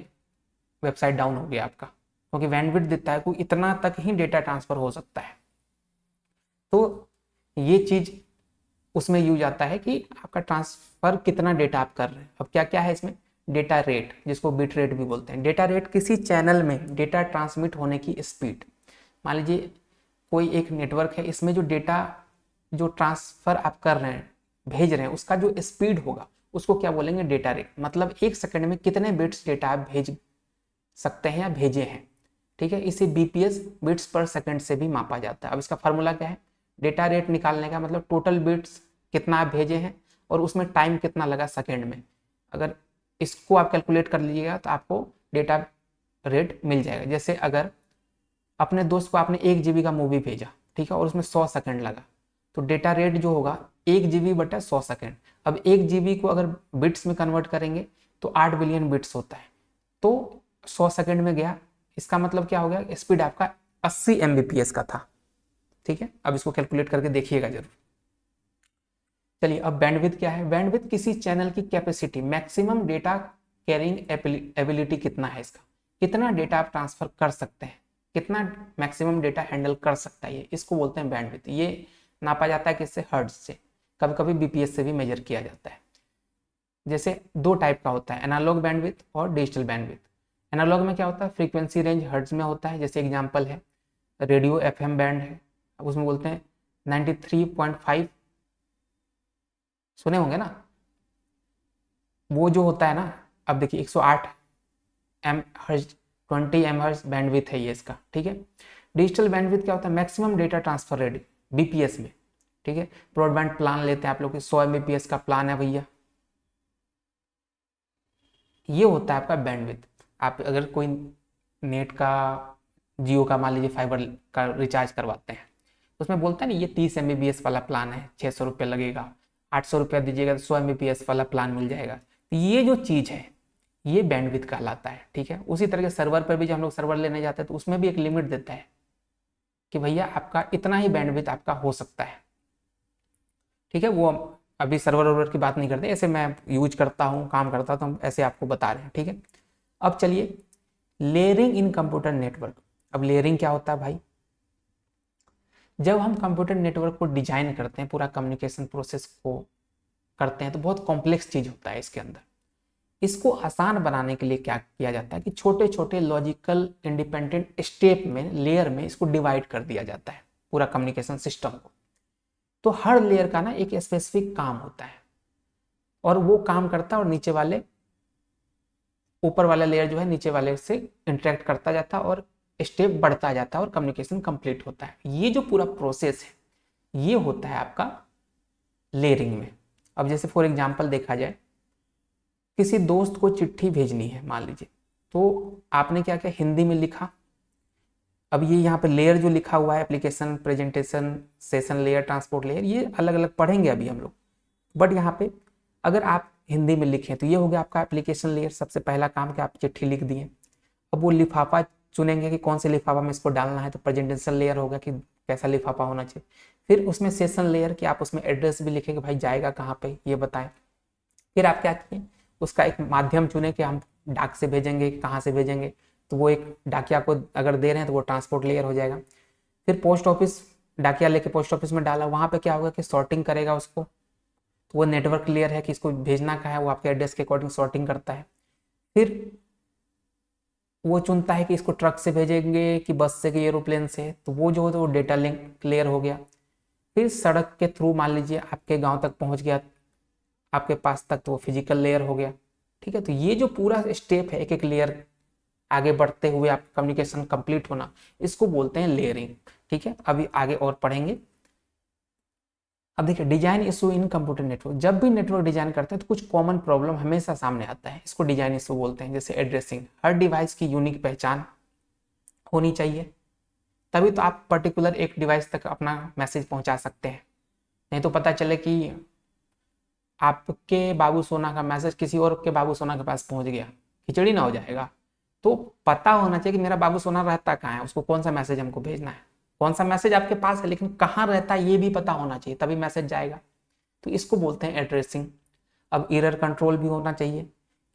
वेबसाइट डाउन हो गया आपका, क्योंकि बैंडविड्थ देता है कोई इतना तक ही डेटा ट्रांसफ़र हो सकता है। तो ये चीज़ उसमें यूज आता है कि आपका ट्रांसफर कितना डेटा आप कर रहे हैं। अब क्या क्या है इसमें, डेटा रेट, जिसको बिट रेट भी बोलते हैं। डेटा रेट किसी चैनल में डेटा ट्रांसमिट होने की स्पीड। मान लीजिए कोई एक नेटवर्क है, इसमें जो डेटा जो ट्रांसफर आप कर रहे हैं, भेज रहे हैं, उसका जो स्पीड होगा उसको क्या बोलेंगे, डेटा रेट। मतलब एक सेकंड में कितने बिट्स डेटा आप भेज सकते हैं या भेजे हैं, ठीक है। इसे बीपीएस, बिट्स पर सेकंड से भी मापा जाता है। अब इसका फार्मूला क्या है, डेटा रेट निकालने का मतलब टोटल बिट्स कितना आप भेजे हैं और उसमें टाइम कितना लगा सेकंड में। अगर इसको आप कैलकुलेट कर लीजिएगा तो आपको डेटा रेट मिल जाएगा। जैसे अगर अपने दोस्त को आपने 1 GB का मूवी भेजा, ठीक है, और उसमें 100 सेकंड लगा, तो डेटा रेट जो होगा 1 GB बटा 100 सेकंड। अब 1 GB को अगर बिट्स में कन्वर्ट करेंगे तो 8 बिलियन बिट्स होता है, तो 100 सेकंड में गया, इसका मतलब क्या हो गया, स्पीड आपका 80 MBPS का था, ठीक है। अब इसको कैलकुलेट करके देखिएगा जरूर। चलिए अब बैंडविड्थ क्या है, बैंडविड्थ किसी चैनल की capacity, maximum data carrying ability कितना है इसका, कितना डेटा आप ट्रांसफर कर सकते हैं, कितना मैक्सिमम डेटा हैंडल कर सकता है, इसको बोलते हैं बैंडविड्थ। ये नापा जाता है किससे, हर्ट्ज से, कभी कभी बीपीएस से भी मेजर किया जाता है। जैसे दो टाइप का होता है, एनालॉग बैंडविड्थ और डिजिटल बैंडविड्थ। एनालॉग में क्या होता है, फ्रीक्वेंसी रेंज हर्ट्ज में होता है, जैसे एग्जांपल है रेडियो एफएम बैंड है, उसमें बोलते हैं 93.5, सुने होंगे ना। वो जो होता है ना, अब देखिए 108 एम हर्ज 20 एम हर्ज बैंडविथ है ये इसका, ठीक है। डिजिटल बैंडविथ क्या होता है, maximum data transfer rate BPS में, ठीक है। ब्रॉडबैंड प्लान लेते हैं आप लोग 100 एमबीपीएस का प्लान है भैया, ये होता है आपका बैंडविथ। आप अगर कोई नेट का, जियो का मान लीजिए फाइबर का रिचार्ज करवाते हैं, उसमें बोलता है ना ये 30 एमबीपीएस वाला प्लान है, 600 रुपये लगेगा, 800 रुपया दीजिएगा तो 100 एमबीपीएस वाला प्लान मिल जाएगा। तो ये जो चीज़ है ये बैंडविथ कहलाता है, ठीक है। उसी तरह के सर्वर पर भी जब हम लोग सर्वर लेने जाते हैं तो उसमें भी एक लिमिट देता है कि भैया आपका इतना ही बैंडविथ आपका हो सकता है, ठीक है। वो अभी सर्वर वर्वर की बात नहीं करते, ऐसे मैं यूज करता हूँ, काम करता तो हम ऐसे आपको बता रहे हैं, ठीक है। अब चलिए लेयरिंग इन कंप्यूटर नेटवर्क। अब लेयरिंग क्या होता है भाई, जब हम कंप्यूटर नेटवर्क को डिजाइन करते हैं, पूरा कम्युनिकेशन प्रोसेस को करते हैं, तो बहुत कॉम्प्लेक्स चीज होता है इसके अंदर। इसको आसान बनाने के लिए क्या किया जाता है कि छोटे छोटे लॉजिकल इंडिपेंडेंट स्टेप में, लेयर में इसको डिवाइड कर दिया जाता है पूरा कम्युनिकेशन सिस्टम को। तो हर लेयर का ना एक स्पेसिफिक काम होता है और वो काम करता है, और नीचे वाले, ऊपर वाला लेयर जो है नीचे वाले से इंटरेक्ट करता जाता है और स्टेप बढ़ता जाता है और कम्युनिकेशन कंप्लीट होता है। ये जो पूरा प्रोसेस है ये होता है आपका लेयरिंग में। अब जैसे फॉर एग्जांपल देखा जाए, किसी दोस्त को चिट्ठी भेजनी है मान लीजिए, तो आपने क्या किया, हिंदी में लिखा। अब ये यहाँ पे लेयर जो लिखा हुआ है, application, presentation, session layer, transport layer, ये अलग अलग पढ़ेंगे अभी हम लोग। बट यहाँ पे अगर आप हिंदी में लिखें तो ये हो गया आपका एप्लीकेशन लेयर। सबसे पहला काम कि आप चिट्ठी लिख दिए। अब वो लिफाफा चुनेंगे कि कौन से लिफाफा में इसको डालना है, तो प्रेजेंटेशन लेयर होगा कि कैसा लिफाफा होना चाहिए। फिर उसमें सेशन लेयर कि आप उसमें एड्रेस भी लिखेंगे, भाई जाएगा कहाँ पे ये बताएं। फिर आप क्या किए, उसका एक माध्यम चुने कि हम डाक से भेजेंगे, कहाँ से भेजेंगे, तो वो एक डाकिया को अगर दे रहे हैं तो वो ट्रांसपोर्ट लेयर हो जाएगा। फिर पोस्ट ऑफिस, डाकिया लेके पोस्ट ऑफिस में डाला, वहाँ पे क्या होगा कि सॉर्टिंग करेगा उसको, तो वो नेटवर्क लेयर है कि इसको भेजना कहाँ है, वो आपके एड्रेस के अकॉर्डिंग सॉर्टिंग करता है। फिर वो चुनता है कि इसको ट्रक से भेजेंगे कि बस से कि एरोप्लेन से, तो वो जो है तो वो डेटा लिंक लेयर हो गया। फिर सड़क के थ्रू मान लीजिए आपके गांव तक पहुंच गया, आपके पास तक, तो वो फिजिकल लेयर हो गया, ठीक है। तो ये जो पूरा स्टेप है, एक एक लेयर आगे बढ़ते हुए आप कम्युनिकेशन कंप्लीट होना, इसको बोलते हैं लेयरिंग, ठीक है। अभी आगे और पढ़ेंगे। अब देखिए design issue in computer network. जब भी नेटवर्क डिजाइन करते हैं तो कुछ कॉमन प्रॉब्लम हमेशा सामने आता है, इसको डिजाइन इशू बोलते हैं। जैसे एड्रेसिंग, हर डिवाइस की यूनिक पहचान होनी चाहिए, तभी तो आप पर्टिकुलर एक डिवाइस तक अपना मैसेज पहुंचा सकते हैं। नहीं तो पता चले कि आपके बाबू सोना का मैसेज किसी और के बाबू सोना के पास पहुंच गया, खिचड़ी ना हो जाएगा। तो पता होना चाहिए कि मेरा बाबू सोना रहता कहाँ है, उसको कौन सा मैसेज हमको भेजना है। कौन सा मैसेज आपके पास है लेकिन कहाँ रहता है ये भी पता होना चाहिए, तभी मैसेज जाएगा। तो इसको बोलते हैं एड्रेसिंग। अब एरर कंट्रोल भी होना चाहिए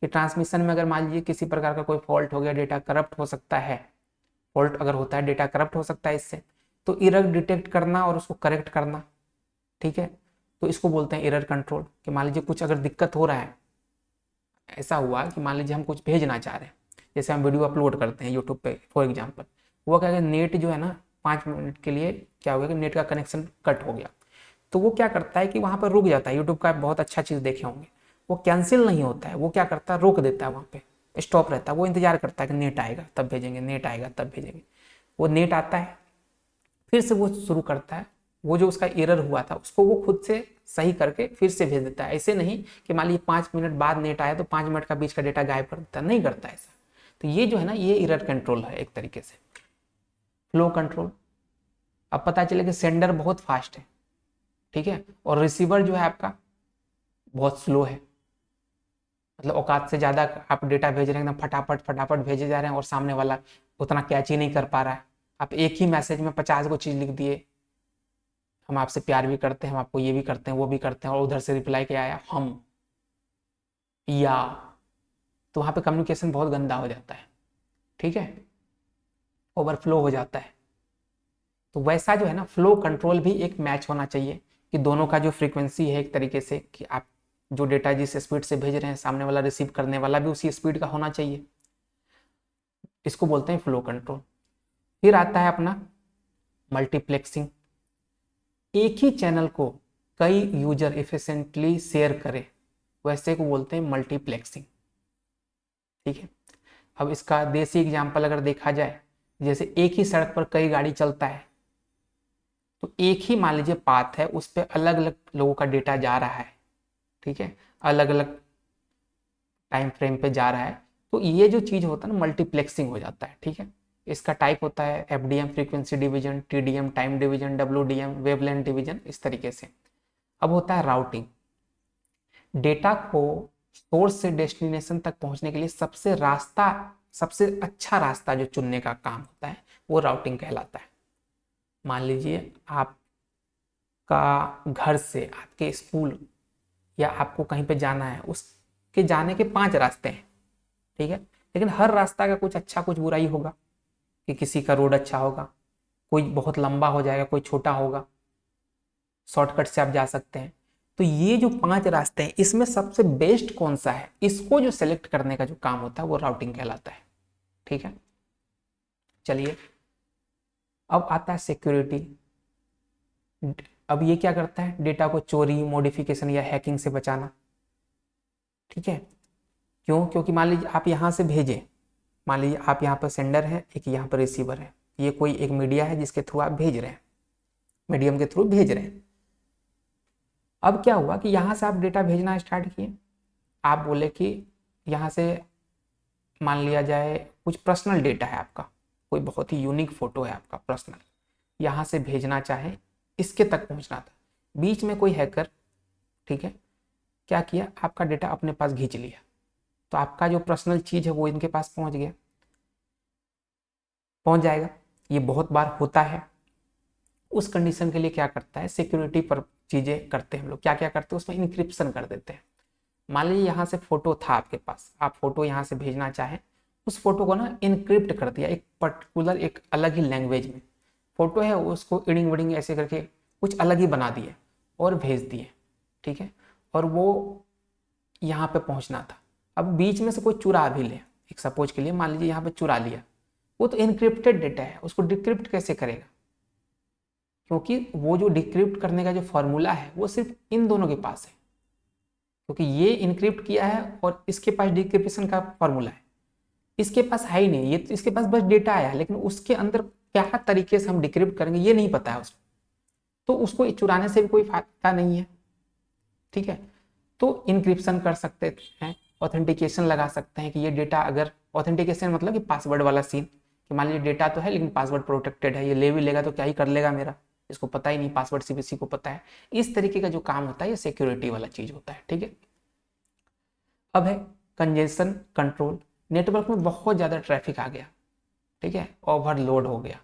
कि ट्रांसमिशन में अगर मान लीजिए किसी प्रकार का कोई फॉल्ट हो गया, डेटा करप्ट हो सकता है, फॉल्ट अगर होता है डेटा करप्ट हो सकता है इससे, तो एरर डिटेक्ट करना और उसको करेक्ट करना, ठीक है। तो इसको बोलते हैं एरर कंट्रोल। कि मान लीजिए कुछ अगर दिक्कत हो रहा है, ऐसा हुआ कि मान लीजिए हम कुछ भेजना चाह रहे हैं, जैसे हम वीडियो अपलोड करते हैं यूट्यूब पे फॉर एग्जांपल, वो क्या है नेट जो है ना 5 मिनट के लिए क्या हो गया कि नेट का कनेक्शन कट हो गया, तो वो क्या करता है कि वहाँ पर रुक जाता है। यूट्यूब का बहुत अच्छा चीज़ देखे होंगे, वो कैंसिल नहीं होता है, वो क्या करता है रोक देता है, वहाँ पे स्टॉप रहता है। वो इंतजार करता है कि नेट आएगा तब भेजेंगे, नेट आएगा तब भेजेंगे। वो नेट आता है, फिर से वो शुरू करता है, वो जो उसका एरर हुआ था उसको वो खुद से सही करके फिर से भेज देता है। ऐसे नहीं कि मान लीजिए 5 मिनट बाद नेट आया तो 5 मिनट का बीच का डेटा गायब कर देता है, नहीं करता ऐसा। तो ये जो है ना ये एरर कंट्रोल है एक तरीके से। फ्लो कंट्रोल, अब पता चले कि सेंडर बहुत फास्ट है, ठीक है, और रिसीवर जो है आपका बहुत स्लो है, मतलब औकात से ज़्यादा आप डेटा भेज रहे हैं, एकदम फटाफट फटाफट भेजे जा रहे हैं और सामने वाला उतना कैच ही नहीं कर पा रहा है। आप एक ही मैसेज में 50 को चीज़ लिख दिए, हम आपसे प्यार भी करते हैं, हम आपको ये भी करते हैं वो भी करते हैं, और उधर से रिप्लाई क्या आया, हम या, तो वहाँ पे कम्युनिकेशन बहुत गंदा हो जाता है, ठीक है, ओवरफ्लो हो जाता है। तो वैसा जो है ना फ्लो कंट्रोल भी एक मैच होना चाहिए कि दोनों का जो फ्रीक्वेंसी है एक तरीके से, कि आप जो डेटा जिस स्पीड से भेज रहे हैं सामने वाला रिसीव करने वाला भी उसी स्पीड का होना चाहिए। इसको बोलते हैं फ्लो कंट्रोल। फिर आता है अपना मल्टीप्लेक्सिंग। एक ही चैनल को कई यूजर एफिशिएंटली शेयर करे, वैसे को बोलते हैं मल्टीप्लेक्सिंग, ठीक है। अब इसका देसी एग्जाम्पल अगर देखा जाए, जैसे एक ही सड़क पर कई गाड़ी चलता है, तो एक ही मान लीजिए पाथ है, उस पर अलग अलग लोगों का डेटा जा रहा है, ठीक है, अलग अलग टाइम फ्रेम पे जा रहा है, तो ये जो चीज होता है ना मल्टीप्लेक्सिंग हो जाता है, ठीक है। इसका टाइप होता है FDM frequency division, TDM time division, WDM wavelength division, इस तरीके से। अब होता है राउटिंग। डेटा को सोर्स से डेस्टिनेशन तक पहुंचने के लिए सबसे अच्छा रास्ता जो चुनने का काम होता है वो राउटिंग कहलाता है। मान लीजिए आपका घर से आपके स्कूल या आपको कहीं पे जाना है, उसके जाने के 5 रास्ते हैं, ठीक है, लेकिन हर रास्ता का कुछ अच्छा कुछ बुरा ही होगा, कि किसी का रोड अच्छा होगा, कोई बहुत लंबा हो जाएगा, कोई छोटा होगा, शॉर्टकट से आप जा सकते हैं। तो ये जो 5 रास्ते हैं, इसमें सबसे बेस्ट कौन सा है, इसको जो सेलेक्ट करने का जो काम होता है वो राउटिंग कहलाता है, ठीक है। चलिए, अब आता है सिक्योरिटी। अब ये क्या करता है, डेटा को चोरी, मॉडिफिकेशन या हैकिंग से बचाना, ठीक है। क्यों? क्योंकि मान लीजिए आप यहाँ से भेजें, मान लीजिए आप यहाँ पर सेंडर है, एक यहाँ पर रिसीवर है, ये कोई एक मीडिया है जिसके थ्रू आप भेज रहे हैं, मीडियम के थ्रू भेज रहे हैं। अब क्या हुआ कि यहाँ से आप डेटा भेजना स्टार्ट किए, आप बोले कि यहाँ से मान लिया जाए कुछ पर्सनल डेटा है आपका, कोई बहुत ही यूनिक फोटो है आपका पर्सनल, यहाँ से भेजना चाहे, इसके तक पहुँचना था, बीच में कोई हैकर, ठीक है, क्या किया, आपका डेटा अपने पास खींच लिया, तो आपका जो पर्सनल चीज़ है वो इनके पास पहुँच जाएगा। ये बहुत बार होता है। उस कंडीशन के लिए क्या करता है, सिक्योरिटी पर चीज़ें करते हैं हम लोग, क्या क्या करते हैं, उसमें इंक्रिप्शन कर देते हैं। मान लीजिए यहाँ से फोटो था आपके पास, आप फोटो यहाँ से भेजना चाहें, उस फोटो को ना इनक्रिप्ट कर दिया एक पर्टिकुलर एक अलग ही लैंग्वेज में, फोटो है उसको इडिंग विडिंग ऐसे करके कुछ अलग ही बना दिए और भेज दिए, ठीक है, और वो यहाँ पे पहुँचना था। अब बीच में से कोई चुरा भी ले, एक सपोज के लिए मान लीजिए यहाँ पे चुरा लिया, वो तो इनक्रिप्टेड डेटा है, उसको डिक्रिप्ट कैसे करेगा, क्योंकि वो जो डिक्रिप्ट करने का जो फॉर्मूला है वो सिर्फ इन दोनों के पास है, क्योंकि ये इनक्रिप्ट किया है और इसके पास डिक्रिप्शन का फॉर्मूला है, इसके पास है ही नहीं, ये इसके पास बस डेटा आया, लेकिन उसके अंदर क्या तरीके से हम डिक्रिप्ट करेंगे ये नहीं पता है उसको, तो उसको चुराने से भी कोई फायदा नहीं है, ठीक है। तो इनक्रिप्शन कर सकते हैं, ऑथेंटिकेशन लगा सकते हैं कि ये डेटा, अगर ऑथेंटिकेशन मतलब कि पासवर्ड वाला सीन, कि मान लीजिए डेटा तो है लेकिन पासवर्ड प्रोटेक्टेड है, ये ले भी लेगा तो क्या ही कर लेगा मेरा, इसको पता ही नहीं, पासवर्ड सिर्फ इसी को पता है। इस तरीके का जो काम होता है ये सिक्योरिटी वाला चीज होता है, ठीक है। अब है कंजेशन कंट्रोल। नेटवर्क में बहुत ज़्यादा ट्रैफिक आ गया, ठीक है, ओवरलोड हो गया,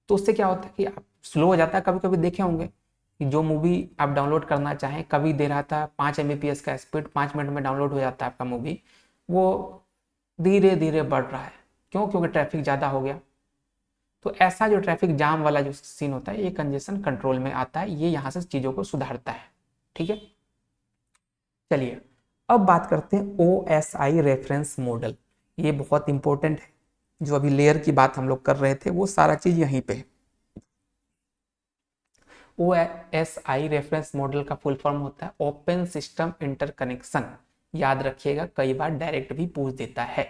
तो उससे क्या होता है कि आप स्लो हो जाता है। कभी कभी देखे होंगे कि जो मूवी आप डाउनलोड करना चाहें, कभी दे रहा था 5 MBPS का स्पीड, 5 मिनट में डाउनलोड हो जाता है आपका मूवी, वो धीरे धीरे बढ़ रहा है, क्यों? क्योंकि ट्रैफिक ज़्यादा हो गया। तो ऐसा जो ट्रैफिक जाम वाला जो सीन होता है ये कंजेशन कंट्रोल में आता है, ये यहाँ से चीज़ों को सुधारता है, ठीक है। चलिए, अब बात करते हैं OSI रेफरेंस मॉडल। ये बहुत इंपॉर्टेंट है, जो अभी लेयर की बात हम लोग कर रहे थे वो सारा चीज यहीं पे है। OSI रेफरेंस मॉडल का फुल फॉर्म होता है ओपन सिस्टम इंटरकनेक्शन। याद रखिएगा, कई बार डायरेक्ट भी पूछ देता है।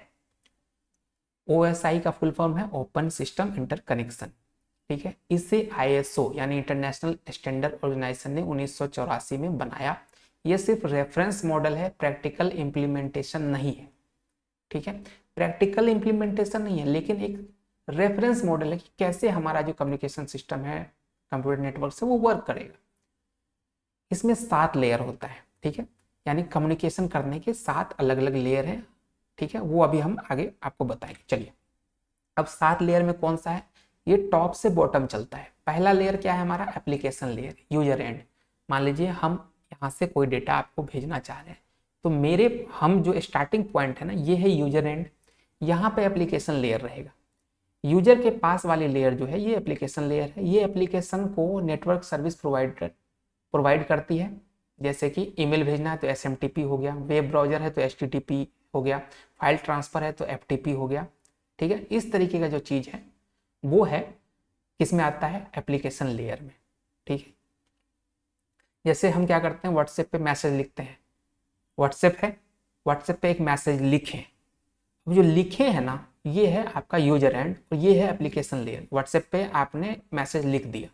OSI का फुल फॉर्म है ओपन सिस्टम इंटरकनेक्शन, ठीक है। इसे ISO यानी इंटरनेशनल स्टैंडर्ड ऑर्गेनाइजेशन ने 1984 में बनाया। ये सिर्फ रेफरेंस मॉडल है, प्रैक्टिकल इंप्लीमेंटेशन नहीं है, ठीक है। प्रैक्टिकल इंप्लीमेंटेशन नहीं है, लेकिन एक रेफरेंस मॉडल है कि कैसे हमारा जो कम्युनिकेशन सिस्टम है कंप्यूटर नेटवर्क से वो वर्क करेगा। इसमें 7 लेयर होता है, ठीक है, यानी कम्युनिकेशन करने के 7 अलग अलग लेयर हैं, ठीक है, वो अभी हम आगे आपको बताएंगे। चलिए, अब 7 लेयर में कौन सा है, ये टॉप से बॉटम चलता है। पहला लेयर क्या है हमारा, एप्लीकेशन लेयर, यूजर एंड। मान लीजिए हम यहाँ से कोई डेटा आपको भेजना चाह रहे हैं, तो हम जो स्टार्टिंग पॉइंट है ना ये है यूजर एंड, यहाँ पे एप्लीकेशन लेयर रहेगा। यूजर के पास वाली लेयर जो है ये एप्लीकेशन लेयर है, ये एप्लीकेशन को नेटवर्क सर्विस प्रोवाइड करती है। जैसे कि ईमेल भेजना है तो SMTP हो गया, वेब ब्राउजर है तो HTTP हो गया, फाइल ट्रांसफर है तो FTP हो गया, ठीक है। इस तरीके का जो चीज़ है वो है किसमें आता है, एप्लीकेशन लेयर में, ठीक है। जैसे हम क्या करते हैं, व्हाट्सएप पे मैसेज लिखते हैं, व्हाट्सएप है, व्हाट्सएप पे एक मैसेज लिखें, जो लिखे हैं ना, ये है आपका यूजर एंड और ये है एप्लीकेशन लेयर। व्हाट्सएप पे आपने मैसेज लिख दिया।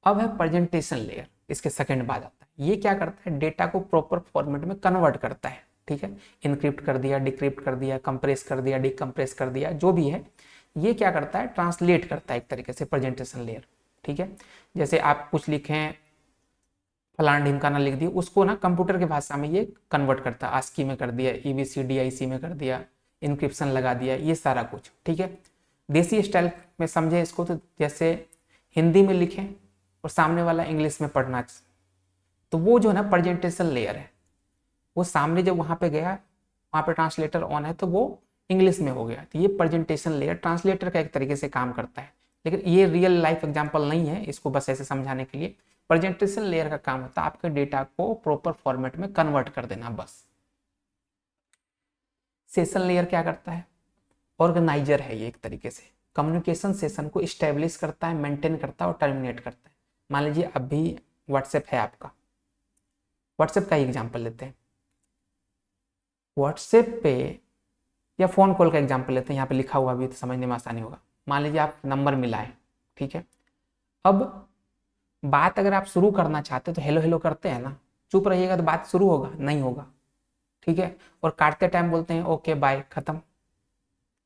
अब है प्रेजेंटेशन लेयर, इसके सेकंड बाद आता है। ये क्या करता है, डेटा को प्रॉपर फॉर्मेट में कन्वर्ट करता है, ठीक है। इनक्रिप्ट कर दिया, डिक्रिप्ट कर दिया, कंप्रेस कर दिया, डिकम्प्रेस कर दिया, जो भी है ये क्या करता है, ट्रांसलेट करता है एक तरीके से प्रेजेंटेशन लेयर, ठीक है। जैसे आप कुछ लिखें, फलाना ढिमकाना लिख दिया, उसको ना कंप्यूटर की भाषा में ये कन्वर्ट करता है, आस्की में कर दिया, EBCDIC में कर दिया, इंक्रिप्शन लगा दिया, ये सारा कुछ, ठीक है। देसी स्टाइल में समझे इसको तो जैसे हिंदी में लिखें और सामने वाला इंग्लिश में पढ़ना, तो वो जो है ना प्रेजेंटेशन लेयर है, वो सामने जब वहां पे गया, वहां पे ट्रांसलेटर ऑन है तो वो इंग्लिश में हो गया। तो ये प्रेजेंटेशन लेयर ट्रांसलेटर का एक तरीके से काम करता है, लेकिन ये रियल लाइफ एग्जांपल नहीं है, इसको बस ऐसे समझाने के लिए। प्रेजेंटेशन लेयर का काम होता है आपके डेटा को प्रॉपर फॉर्मेट में कन्वर्ट कर देना, बस। सेशन लेयर क्या करता है, ऑर्गेनाइजर है ये एक तरीके से, कम्युनिकेशन सेशन को स्टेब्लिश करता है, मेंटेन करता है और टर्मिनेट करता है। मान लीजिए अभी व्हाट्सएप है आपका, व्हाट्सएप का ही एग्जाम्पल लेते हैं। व्हाट्सएप पे या फोन कॉल का एग्जाम्पल लेते हैं, यहाँ पे लिखा हुआ भी तो समझने में आसानी होगा। मान लीजिए आप नंबर मिलाएं, ठीक है। अब बात अगर आप शुरू करना चाहते हैं तो हेलो हेलो करते हैं ना, चुप रहिएगा तो बात शुरू होगा नहीं होगा, ठीक है। और काटते टाइम बोलते हैं ओके बाय, खत्म,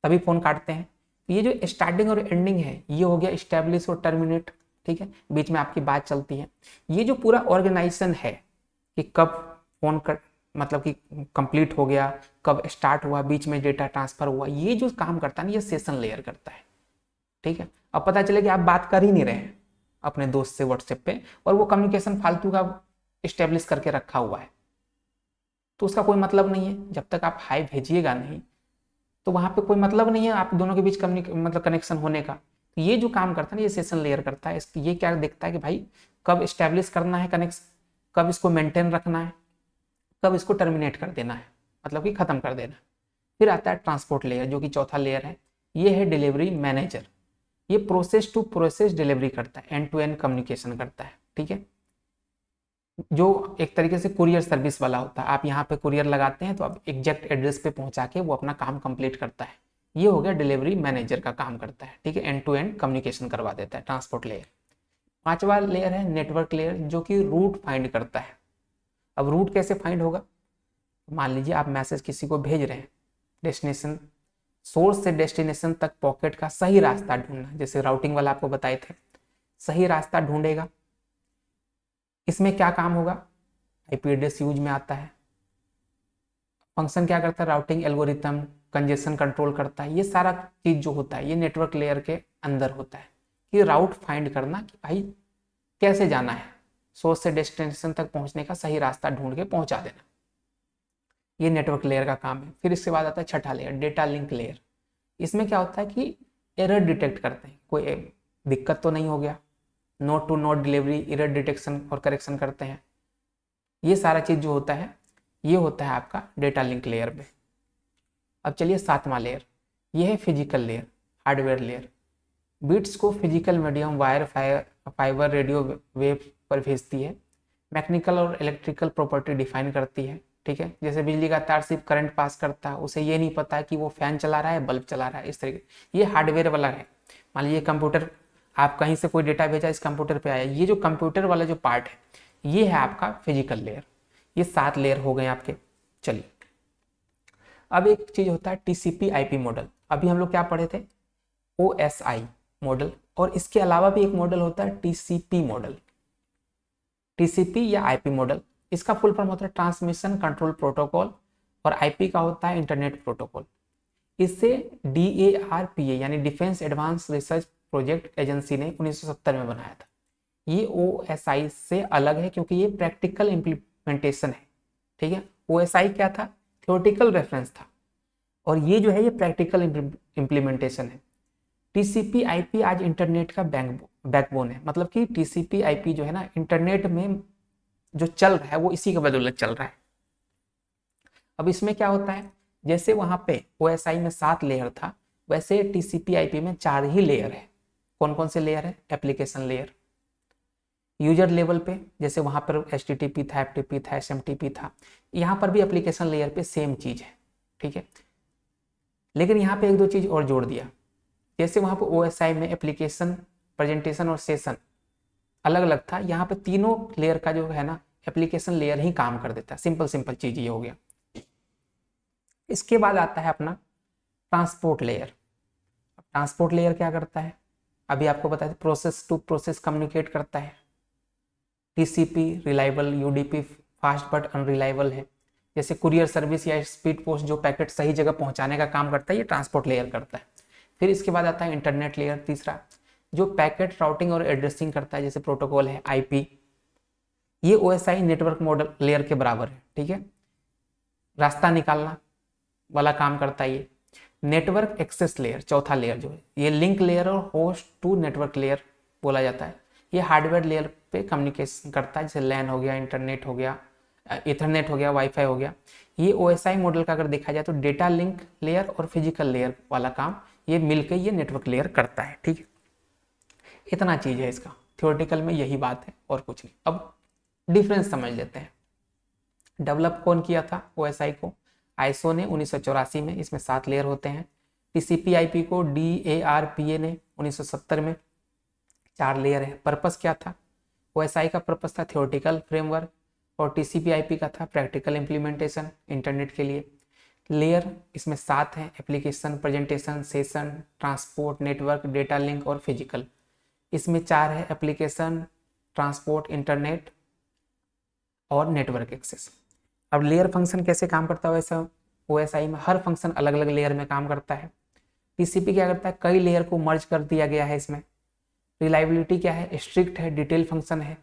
तभी फोन काटते हैं। ये जो स्टार्टिंग और एंडिंग है ये हो गया स्टैब्लिश और टर्मिनेट, ठीक है, बीच में आपकी बात चलती है। ये जो पूरा ऑर्गेनाइजेशन है कि कब फोन कर मतलब कि कंप्लीट हो गया, कब स्टार्ट हुआ, बीच में डेटा ट्रांसफर हुआ, ये जो काम करता है ना, ये सेशन लेयर करता है, ठीक है। अब पता चले कि आप बात कर ही नहीं रहे अपने दोस्त से व्हाट्सएप पे और वो कम्युनिकेशन फालतू का स्टेब्लिश करके रखा हुआ है, तो उसका कोई मतलब नहीं है। जब तक आप हाई भेजिएगा नहीं तो वहां पे कोई मतलब नहीं है आप दोनों के बीच मतलब कनेक्शन होने का। तो ये जो काम करता है ना, ये सेशन लेयर करता है। ये क्या देखता है कि भाई कब स्टेब्लिश करना है कनेक्शन, कब इसको मेंटेन रखना है, कब इसको टर्मिनेट कर देना है, मतलब कि खत्म कर देना है। फिर आता है ट्रांसपोर्ट लेयर, जो कि चौथा लेयर है। ये है डिलीवरी मैनेजर। ये प्रोसेस टू प्रोसेस डिलीवरी करता है, एंड टू एंड कम्युनिकेशन करता है, ठीक है। जो एक तरीके से कुरियर सर्विस वाला होता है, आप यहाँ पे कुरियर लगाते हैं तो आप एग्जैक्ट एड्रेस पे पहुंचा के वो अपना काम कंप्लीट करता है। ये हो गया डिलीवरी मैनेजर का काम करता है, ठीक है, एंड टू एंड कम्युनिकेशन करवा देता है, ट्रांसपोर्ट लेयर। पांचवा लेयर है नेटवर्क लेयर, जो कि रूट फाइंड करता है। अब रूट कैसे फाइंड होगा, मान लीजिए आप मैसेज किसी को भेज रहे हैं, डेस्टिनेशन, सोर्स से डेस्टिनेशन तक पॉकेट का सही रास्ता ढूंढना, जैसे राउटिंग वाला आपको बताए थे, सही रास्ता ढूंढेगा। इसमें क्या काम होगा, आईपी एड्रेस यूज में आता है। फंक्शन क्या करता है, राउटिंग एल्गोरिथम, कंजेशन कंट्रोल करता है। ये सारा चीज जो होता है ये नेटवर्क लेयर के अंदर होता है, कि राउट फाइंड करना कि भाई कैसे जाना है, सोर्स से डेस्टिनेशन तक पहुंचने का सही रास्ता ढूंढ के पहुंचा देना। ये नेटवर्क लेयर का काम है। फिर इसके बाद आता है छठा लेयर, डेटा लिंक लेयर। इसमें क्या होता है कि एरर डिटेक्ट करते हैं, कोई दिक्कत तो नहीं हो गया, note to note delivery, error detection और करेक्शन करते हैं। ये सारा चीज जो होता है ये होता है आपका डेटा लिंक लेयर में। अब चलिए सातवां लेयर, ये है physical layer, hardware layer. Bits को physical medium, wire, fibre, radio wave पर भेजती है। मैकेनिकल और इलेक्ट्रिकल प्रॉपर्टी डिफाइन करती है, ठीक है। जैसे बिजली का तार सिर्फ करंट पास करता है, उसे ये नहीं पता है कि वो फैन चला रहा है, बल्ब चला रहा है, इस तरीके। ये हार्डवेयर वाला है। मान लीजिए कंप्यूटर, आप कहीं से कोई डेटा भेजा, इस कंप्यूटर पे आया, ये जो कंप्यूटर वाला जो पार्ट है ये है आपका फिजिकल लेयर। ये 7 लेयर हो गए आपके। चलिए अब एक चीज होता है टीसीपी आईपी मॉडल। अभी हम लोग क्या पढ़े थे, OSI मॉडल, और इसके अलावा भी एक मॉडल होता है टीसीपी मॉडल। टीसीपी या आईपी मॉडल, इसका फुल फॉर्म होता है ट्रांसमिशन कंट्रोल प्रोटोकॉल, और आईपी का होता है इंटरनेट प्रोटोकॉल। इससे DARPA यानी defence advance research project agency ने 1970 में बनाया था। ये OSI से अलग है क्योंकि ये प्रैक्टिकल इम्प्लीमेंटेशन है, ठीक है। OSI क्या था, थ्योरेटिकल रेफरेंस था, और ये जो है ये प्रैक्टिकल इम्प्लीमेंटेशन है। TCP IP आज इंटरनेट का बैकबोन है, मतलब कि TCP IP जो है ना इंटरनेट में जो चल रहा है वो इसी के बदौलत चल रहा है। अब इसमें क्या होता है, जैसे वहां पे OSI में 7 लेयर था, वैसे TCP IP में 4 ही लेयर है। कौन कौन से लेयर है, एप्लीकेशन लेयर, यूजर लेवल पे, जैसे वहां पर HTTP था, FTP था, SMTP था, यहाँ पर भी एप्लीकेशन लेयर पे सेम चीज है, ठीक है। लेकिन यहाँ पे एक दो चीज और जोड़ दिया, जैसे वहां पे OSI में एप्लीकेशन, प्रेजेंटेशन और सेशन अलग अलग था, यहाँ पे तीनों लेयर का जो है ना एप्लीकेशन लेयर ही काम कर देता है। सिंपल सिंपल चीज ये हो गया। इसके बाद आता है अपना ट्रांसपोर्ट लेयर। ट्रांसपोर्ट लेयर क्या करता है, अभी आपको बताया प्रोसेस टू प्रोसेस कम्युनिकेट करता है। TCP reliable, UDP fast but unreliable है। जैसे कुरियर सर्विस या स्पीड पोस्ट जो पैकेट सही जगह पहुंचाने का काम करता है, ये ट्रांसपोर्ट लेयर करता है। फिर इसके बाद आता है इंटरनेट लेयर तीसरा, जो पैकेट राउटिंग और एड्रेसिंग करता है, जैसे प्रोटोकॉल है IP। ये OSI नेटवर्क मॉडल लेयर के बराबर है, ठीक है, रास्ता निकालना वाला काम करता है ये। नेटवर्क एक्सेस लेयर चौथा लेयर जो है, ये लिंक लेयर और होस्ट टू नेटवर्क लेयर बोला जाता है। ये हार्डवेयर लेयर पे कम्युनिकेशन करता है, जैसे लैन हो गया, इंटरनेट हो गया, इथरनेट हो गया, वाईफाई हो गया। ये OSI मॉडल का अगर देखा जाए तो डेटा लिंक लेयर और फिजिकल लेयर वाला काम ये मिलकर ये नेटवर्क लेयर करता है, ठीक है। इतना चीज है इसका, थ्योरेटिकल में यही बात है और कुछ नहीं। अब डिफरेंस समझ लेते हैं। डेवलप कौन किया था OSI को, ISO ने 1984 में, इसमें 7 लेयर होते हैं। TCP/IP को DARPA ने 1970 में, 4 लेयर है। पर्पस क्या था, OSI का पर्पस था थ्योरेटिकल फ्रेमवर्क और TCP/IP का था प्रैक्टिकल इम्प्लीमेंटेशन इंटरनेट के लिए। लेयर इसमें 7 हैं, application, presentation, session, transport, network, data link और फिजिकल। इसमें 4 है, एप्लीकेशन, ट्रांसपोर्ट, इंटरनेट और नेटवर्क एक्सेस। अब लेयर फंक्शन कैसे काम करता है, वैसा OSI में हर फंक्शन अलग अलग लेयर में काम करता है। TCP क्या करता है, कई लेयर को मर्ज कर दिया गया है इसमें। रिलायबिलिटी क्या है, स्ट्रिक्ट है, डिटेल फंक्शन है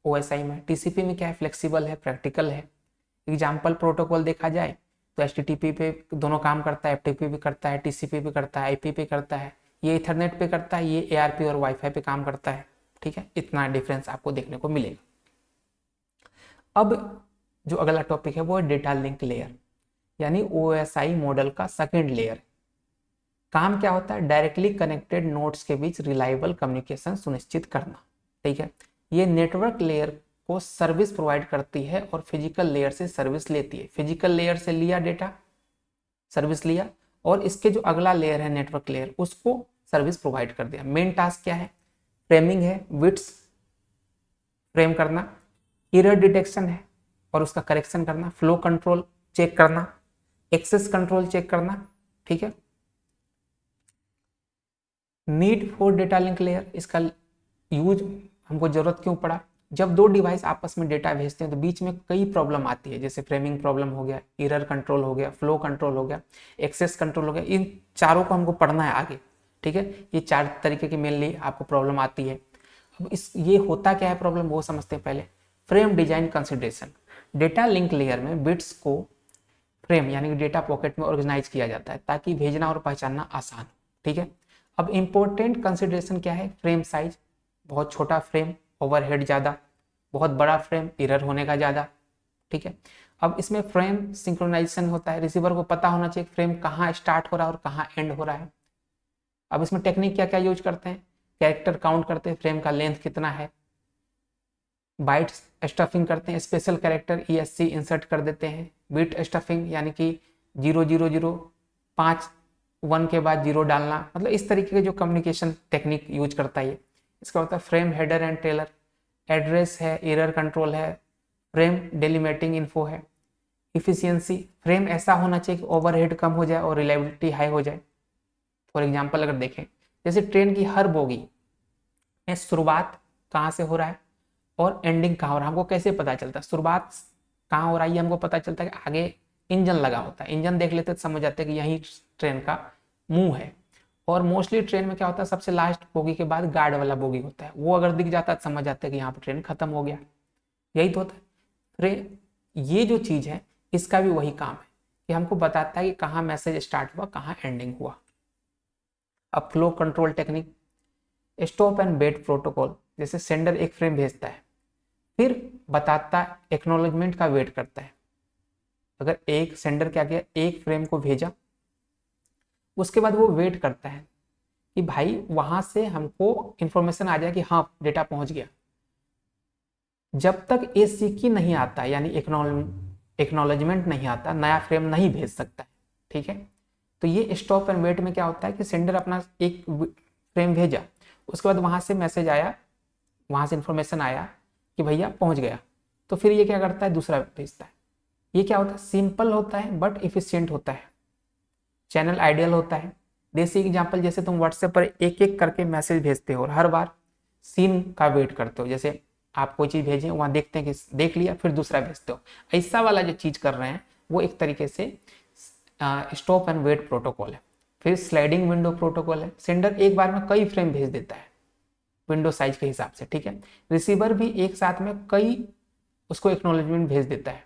OSI में। TCP में क्या है, फ्लेक्सिबल है, प्रैक्टिकल है। एग्जाम्पल प्रोटोकॉल देखा जाए तो HTTP पे दोनों काम करता है, FTP भी करता है, TCP भी करता है, IP पे करता है, ये इथरनेट पे करता है, ये ARP और वाईफाई पे काम करता है, ठीक है। इतना डिफरेंस आपको देखने को मिलेगा। अब जो अगला टॉपिक है वो है डेटा लिंक लेयर, यानी OSI मॉडल का सेकेंड लेयर। काम क्या होता है, डायरेक्टली कनेक्टेड नोड्स के बीच रिलायबल कम्युनिकेशन सुनिश्चित करना, ठीक है। ये नेटवर्क लेयर को सर्विस प्रोवाइड करती है और फिजिकल लेयर से सर्विस लेती है। फिजिकल लेयर से लिया डेटा, सर्विस लिया, और इसके जो अगला लेयर है नेटवर्क लेयर, उसको सर्विस प्रोवाइड कर दिया। मेन टास्क क्या है, फ्रेमिंग है, बिट्स फ्रेम करना, एरर डिटेक्शन है और उसका करेक्शन करना, फ्लो कंट्रोल चेक करना, एक्सेस कंट्रोल चेक करना, ठीक है। Need for data link layer, इसका यूज हमको जरूरत क्यों पड़ा, जब दो डिवाइस आपस में डेटा भेजते हैं तो बीच में कई प्रॉब्लम आती है, जैसे फ्रेमिंग प्रॉब्लम हो गया, एरर कंट्रोल हो गया, फ्लो कंट्रोल हो गया, एक्सेस कंट्रोल हो गया। इन चारों को हमको पढ़ना है आगे, ठीक है। ये 4 तरीके की मेनली आपको प्रॉब्लम आती है। अब ये होता क्या है प्रॉब्लम, वो समझते हैं पहले। Frame design consideration, data link layer में बिट्स को फ्रेम यानी डेटा पॉकेट में ऑर्गेनाइज किया जाता है ताकि भेजना और पहचानना आसान, ठीक है। अब इंपॉर्टेंट कंसिडरेशन क्या है, फ्रेम साइज, बहुत छोटा फ्रेम ओवरहेड ज़्यादा, बहुत बड़ा फ्रेम एरर होने का ज़्यादा, ठीक है। अब इसमें फ्रेम सिंक्रोनाइजेशन होता है, रिसीवर को पता होना चाहिए फ्रेम कहाँ स्टार्ट हो रहा है और कहाँ एंड हो रहा है। अब इसमें टेक्निक क्या क्या यूज करते हैं, कैरेक्टर काउंट करते हैं, फ्रेम का लेंथ कितना है, बाइट्स स्टफिंग करते हैं, स्पेशल कैरेक्टर ESC इंसर्ट कर देते हैं, बिट स्टफिंग यानी कि 000 5 1 के बाद 0 डालना, मतलब इस तरीके के जो कम्युनिकेशन टेक्निक यूज करता है। इसका होता है frame header and trailer, address है, एरर कंट्रोल है, फ्रेम डेलिमिटिंग इन्फो है, इफिशियंसी, फ्रेम ऐसा होना चाहिए कि ओवरहेड कम हो जाए और रिलायबिलिटी हाई हो जाए। फॉर एग्जांपल अगर देखें, जैसे ट्रेन की हर बोगी में शुरुआत कहाँ से हो रहा है और एंडिंग कहाँ हो रहा है, हमको कैसे पता चलता है, शुरुआत कहाँ हो रहा है ये हमको पता चलता है कि आगे इंजन लगा होता है, इंजन देख लेते तो समझ जाते हैं कि यही ट्रेन का मुंह है। और मोस्टली ट्रेन में क्या होता है, सबसे लास्ट बोगी के बाद गार्ड वाला बोगी होता है, वो अगर दिख जाता है तो समझ जाते हैं कि यहाँ पर ट्रेन खत्म हो गया। यही तो होता है ट्रेन। ये जो चीज है इसका भी वही काम है कि हमको बताता है कि कहाँ मैसेज स्टार्ट हुआ, कहाँ एंडिंग हुआ। अब flow control technique, stop and wait protocol, जैसे सेंडर एक फ्रेम भेजता है, फिर बताता एक्नॉलेजमेंट का वेट करता है। अगर एक सेंडर क्या किया, एक फ्रेम को भेजा, उसके बाद वो वेट करता है कि भाई वहां से हमको इंफॉर्मेशन आ जाए कि हाँ डेटा पहुंच गया। जब तक ACK नहीं आता यानी एक्नॉलेजमेंट नहीं आता, नया फ्रेम नहीं भेज सकता है, ठीक है। तो ये स्टॉप एंड वेट में क्या होता है कि सेंडर अपना एक फ्रेम भेजा, उसके बाद वहाँ से मैसेज आया, वहाँ से इंफॉर्मेशन आया कि भैया पहुँच गया, तो फिर ये क्या करता है, दूसरा भेजता है। ये क्या होता है, सिंपल होता है बट इफिशियंट होता है, चैनल आइडियल होता है। देसी एग्जांपल, जैसे तुम व्हाट्सएप पर एक एक करके मैसेज भेजते हो और हर बार सीन का वेट करते हो, जैसे आप कोई चीज़ भेजें वहाँ देखते हैं कि देख लिया फिर दूसरा भेजते हो, ऐसा वाला जो चीज़ कर रहे हैं वो एक तरीके से स्टॉप एंड वेट प्रोटोकॉल है। फिर स्लाइडिंग विंडो प्रोटोकॉल है, सेंडर एक बार में कई फ्रेम भेज देता है विंडो साइज के हिसाब से, ठीक है। रिसीवर भी एक साथ में कई उसको एक्नॉलेजमेंट भेज देता है।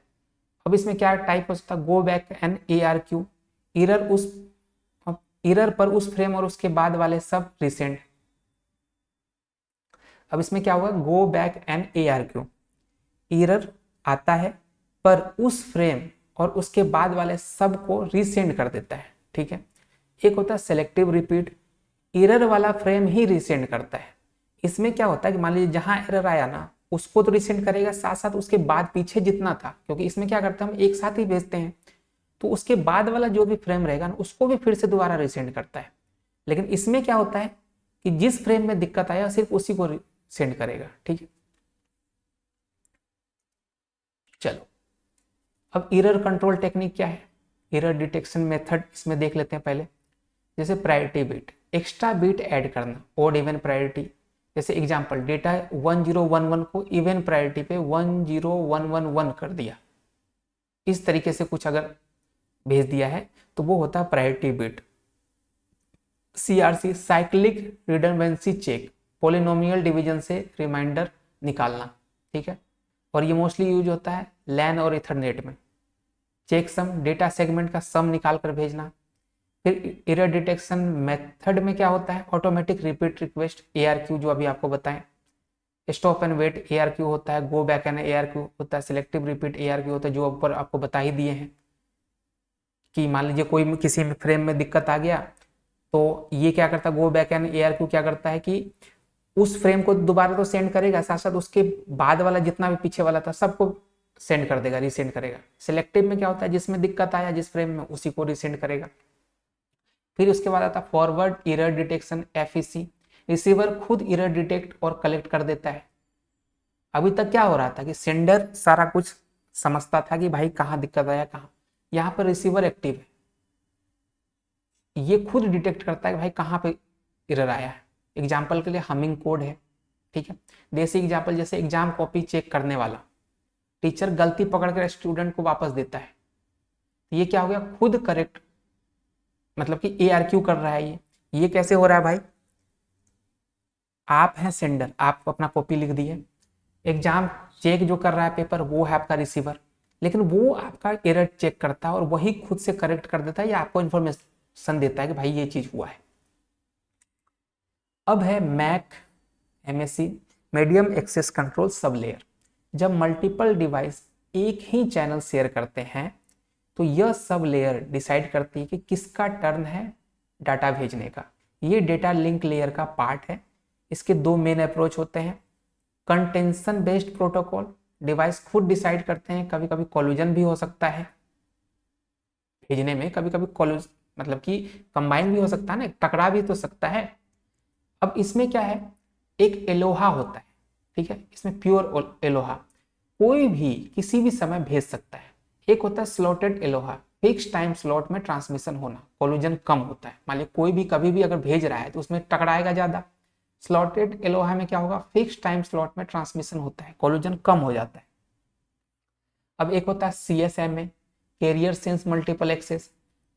अब इसमें क्या टाइप हो सकता है, go back and ARQ, error पर उस फ्रेम और उसके बाद वाले सब रिसेंट। अब इसमें क्या होगा, go back and ARQ, error आता है पर उस फ्रेम और उसके बाद वाले सब को रीसेंड कर देता है, ठीक है। एक होता है सेलेक्टिव रिपीट, एरर वाला फ्रेम ही रीसेंड करता है। इसमें क्या होता है कि मान लीजिए जहां एरर आया ना उसको तो रीसेंड करेगा, साथ साथ उसके बाद पीछे जितना था, क्योंकि इसमें क्या करते हैं हम एक साथ ही भेजते हैं, तो उसके बाद वाला जो भी फ्रेम रहेगा ना उसको भी फिर से दोबारा रीसेंड करता है। लेकिन इसमें क्या होता है कि जिस फ्रेम में दिक्कत आया सिर्फ उसी को सेंड करेगा, ठीक है। चलो अब एरर कंट्रोल टेक्निक क्या है, एरर डिटेक्शन मेथड इसमें देख लेते हैं पहले। जैसे parity bit, extra bit add करना, ओड इवन प्रायोरिटी। जैसे एग्जांपल, डेटा 1011 को इवन प्रायोरिटी पे 10111 कर दिया, इस तरीके से कुछ अगर भेज दिया है तो वो होता है parity bit. CRC, cyclic redundancy check, polynomial division से रिमाइंडर निकालना, ठीक है। और ये मोस्टली यूज होता है लैन और इथरनेट में। चेक सम, डेटा सेगमेंट का सम निकाल कर भेजना। फिर एरर डिटेक्शन मेथड में क्या होता है, ऑटोमेटिक रिपीट रिक्वेस्ट ARQ, जो अभी आपको बताएं। स्टॉप एंड वेट ARQ होता है, गो बैक एंड ARQ होता है, सिलेक्टिव रिपीट ARQ होता है, जो ऊपर आपको बता ही दिए हैं कि मान लीजिए कोई किसी फ्रेम में दिक्कत आ गया तो ये क्या करता है, गो बैक एंड ARQ क्या करता है कि उस फ्रेम को दोबारा तो सेंड करेगा, साथ साथ उसके बाद वाला जितना भी पीछे वाला था सबको सेंड कर देगा, रीसेंड करेगा। सिलेक्टिव में क्या होता है, जिसमें दिक्कत आया जिस फ्रेम में उसी को रीसेंड करेगा। फिर उसके बाद आता forward error detection FEC, receiver खुद एरर डिटेक्ट और कलेक्ट कर देता है। अभी तक क्या हो रहा था कि सेंडर सारा कुछ समझता था कि भाई कहाँ दिक्कत आया कहाँ, यहाँ पर रिसीवर एक्टिव है, ये खुद डिटेक्ट करता है कि भाई कहाँ पे एरर आया है। एग्जाम्पल के लिए हमिंग कोड है, ठीक है। देसी एग्जाम्पल, जैसे एग्जाम कॉपी चेक करने वाला टीचर गलती पकड़कर स्टूडेंट को वापस देता है, ये क्या हो गया, खुद करेक्ट, मतलब कि ARQ कर रहा है। ये कैसे हो रहा है भाई, आप हैं सेंडर, आप अपना कॉपी लिख दिए, एग्जाम चेक जो कर रहा है पेपर वो है आपका रिसीवर, लेकिन वो आपका एरर चेक करता है और वही खुद से करेक्ट कर देता है या आपको इन्फॉर्मेशन देता है कि भाई ये चीज हुआ है। अब है MAC medium access control sublayer. जब मल्टीपल डिवाइस एक ही चैनल शेयर करते हैं तो यह सब लेयर डिसाइड करती है कि किसका टर्न है डाटा भेजने का। ये डेटा लिंक लेयर का पार्ट है। इसके दो मेन अप्रोच होते हैं, कंटेंशन बेस्ड प्रोटोकॉल, डिवाइस खुद डिसाइड करते हैं, कभी कभी कॉल्यूजन भी हो सकता है भेजने में, कभी कभी कॉल्यूज मतलब कि कंबाइन भी हो सकता है ना, टकरा भी तो सकता है। अब इसमें क्या है, एक एलोहा होता है, ठीक है, इसमें प्योर एलोहा कोई भी किसी भी समय भेज सकता है। एक होता है slotted Eloah, fix time slot में ट्रांसमिशन होना, कोलिजन कम होता है, मान लीजिए कोई भी कभी भी अगर भेज रहा है तो उसमें टकराएगा ज्यादा। स्लॉटेड एलोहा में क्या होगा, फिक्स टाइम स्लॉट में ट्रांसमिशन होता है, कोलिजन कम हो जाता है। अब एक होता है CSMA, carrier sense multiple access,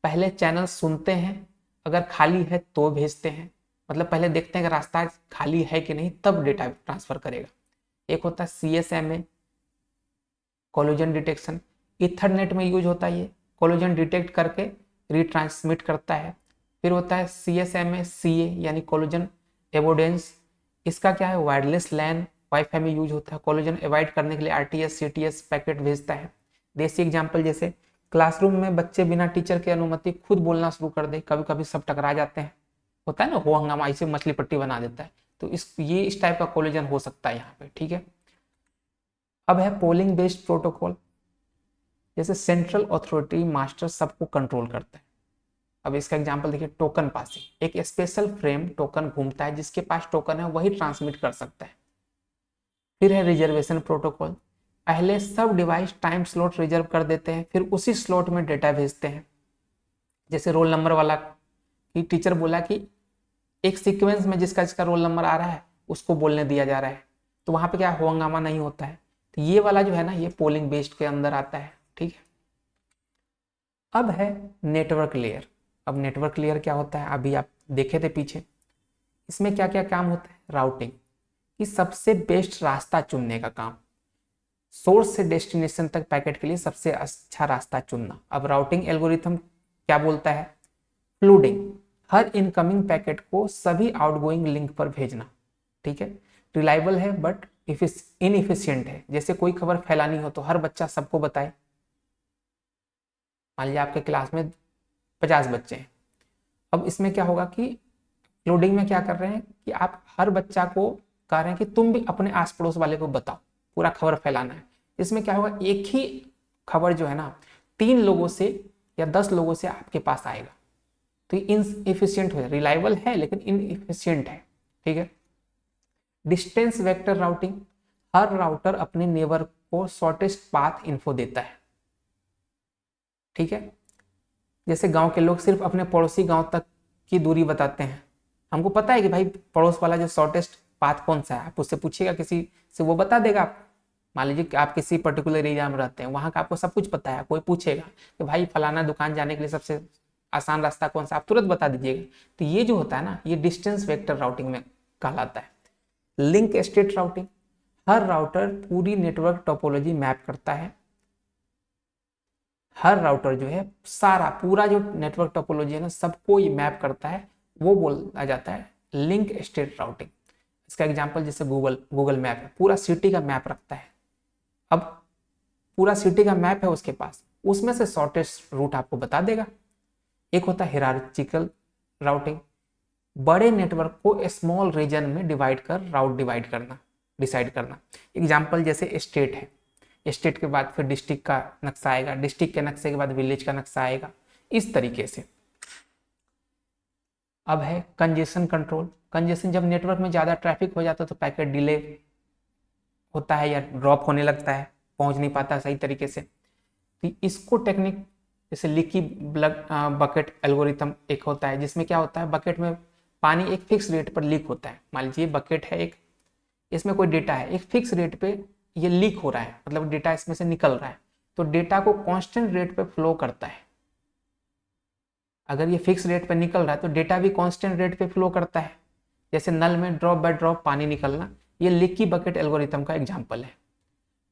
पहले चैनल सुनते हैं, अगर खाली है तो भेजते हैं, मतलब पहले देखते हैं कि रास्ता खाली है कि नहीं तब डेटा ट्रांसफर करेगा। एक होता है CSMA, कोलिजन डिटेक्शन, इथरनेट में यूज होता है, ये कोलिजन डिटेक्ट करके रिट्रांसमिट करता है। फिर होता है CSMA CA यानी कोलिजन एवोडेंस, इसका क्या है, वायरलेस लैन वाईफाई में यूज होता है, कोलिजन अवॉइड करने के लिए RTS CTS पैकेट भेजता है। देसी एग्जाम्पल, जैसे क्लासरूम में बच्चे बिना टीचर की अनुमति खुद बोलना शुरू कर दे, कभी कभी सब टकरा जाते हैं, होता है ना, हो हंगामा, इसे मछली पट्टी बना देता है, तो इस टाइप का कोलिजन हो सकता है यहाँ पे, ठीक है। अब है पोलिंग बेस्ड प्रोटोकॉल, जैसे सेंट्रल अथॉरिटी मास्टर सबको कंट्रोल करता है। अब इसका एग्जांपल देखिए, टोकन पासिंग, एक स्पेशल फ्रेम टोकन घूमता है, जिसके पास टोकन है वही ट्रांसमिट कर सकता है। फिर है रिजर्वेशन प्रोटोकॉल, पहले सब डिवाइस टाइम स्लॉट रिजर्व कर देते हैं, फिर उसी स्लॉट में डेटा भेजते हैं। जैसे रोल नंबर वाला कि टीचर बोला कि एक सीक्वेंस में जिसका जिसका रोल नंबर आ रहा है उसको बोलने दिया जा रहा है, तो वहां पे क्या हो हंगामा नहीं होता है। तो ये वाला जो है ना, ये पोलिंग बेस्ड के अंदर आता है, ठीक है। अब है नेटवर्क लेयर। अब नेटवर्क लेयर क्या होता है, अभी आप देखे थे पीछे, इसमें क्या क्या काम होता है, राउटिंग, कि सबसे बेस्ट रास्ता चुनने का काम, सोर्स से डेस्टिनेशन तक पैकेट के लिए सबसे अच्छा रास्ता चुनना। अब राउटिंग एल्गोरिथम क्या बोलता है, फ्लूडिंग, हर इनकमिंग पैकेट को सभी आउटगोइंग लिंक पर भेजना, ठीक है। रिलायबल है बट इनएफिशिएंट है, जैसे कोई खबर फैलानी हो तो हर बच्चा सबको बताए। मान लीजिए आपके क्लास में 50 बच्चे हैं, अब इसमें क्या होगा कि फ्लूडिंग में क्या कर रहे हैं कि आप हर बच्चा को कह रहे हैं कि तुम भी अपने आस पड़ोस वाले को बताओ, पूरा खबर फैलाना है। इसमें क्या होगा, एक ही खबर जो है ना 3 लोगों से या 10 लोगों से आपके पास आएगा, तो ये इनएफिशिएंट हो जाए, रिलायबल है लेकिन इनएफिशिएंट है, ठीक है। डिस्टेंस वेक्टर राउटिंग, हर राउटर अपने नेबर को शॉर्टेस्ट पाथ इन्फो देता है, ठीक है। जैसे गांव के लोग सिर्फ अपने पड़ोसी गांव तक की दूरी बताते हैं, हमको पता है कि भाई पड़ोस वाला जो शॉर्टेस्ट पाथ कौन सा है, आप उससे पूछिएगा किसी से, वो बता देगा आपको। मान लीजिए कि आप किसी पर्टिकुलर एरिया में रहते हैं, वहां का आपको सब कुछ पता है, कोई पूछेगा कि भाई फलाना दुकान जाने के लिए सबसे आसान रास्ता कौन सा, आप तुरंत बता दीजिएगा। तो ये जो होता है ना, ये डिस्टेंस वेक्टर राउटिंग में कहलाता है। लिंक स्टेट राउटिंग, हर राउटर पूरी नेटवर्क टोपोलॉजी मैप करता है, हर राउटर जो है सारा पूरा जो नेटवर्क टोपोलॉजी है ना सबको ये मैप करता है, वो बोला जाता है लिंक स्टेट राउटिंग। इसका एग्जांपल जैसे गूगल मैप है, पूरा सिटी का मैप रखता है। अब पूरा सिटी का मैप है उसके पास, उसमें से शॉर्टेस्ट रूट आपको बता देगा। एक होता है हिरार्चिकल राउटिंग, बड़े नेटवर्क को स्मॉल रीजन में डिवाइड कर राउट डिसाइड करना। एग्जाम्पल जैसे स्टेट है, स्टेट के बाद फिर डिस्ट्रिक्ट का नक्शा आएगा, डिस्ट्रिक्ट के नक्शे के बाद विलेज का नक्शा आएगा, इस तरीके से। अब है कंजेशन कंट्रोल, कंजेशन जब नेटवर्क में ज़्यादा ट्रैफिक हो जाता है तो पैकेट डिले होता है या ड्रॉप होने लगता है, पहुंच नहीं पाता सही तरीके से। तो इसको टेक्निक जैसे लीकी बकेट एल्गोरिथम एक होता है, जिसमें क्या होता है, बकेट में पानी एक फिक्स रेट पर लीक होता है। मान लीजिए बकेट है एक, इसमें कोई डेटा है, एक फिक्स रेट पे ये लीक हो रहा है, मतलब डेटा इसमें से निकल रहा है, तो डेटा को कांस्टेंट रेट पे फ्लो करता है। अगर ये फिक्स रेट पे निकल रहा है तो डेटा भी कांस्टेंट रेट पे फ्लो करता है। जैसे नल में ड्रॉप बाय ड्रॉप पानी निकलना, ये लीकी बकेट एल्गोरिथम का एग्जाम्पल है।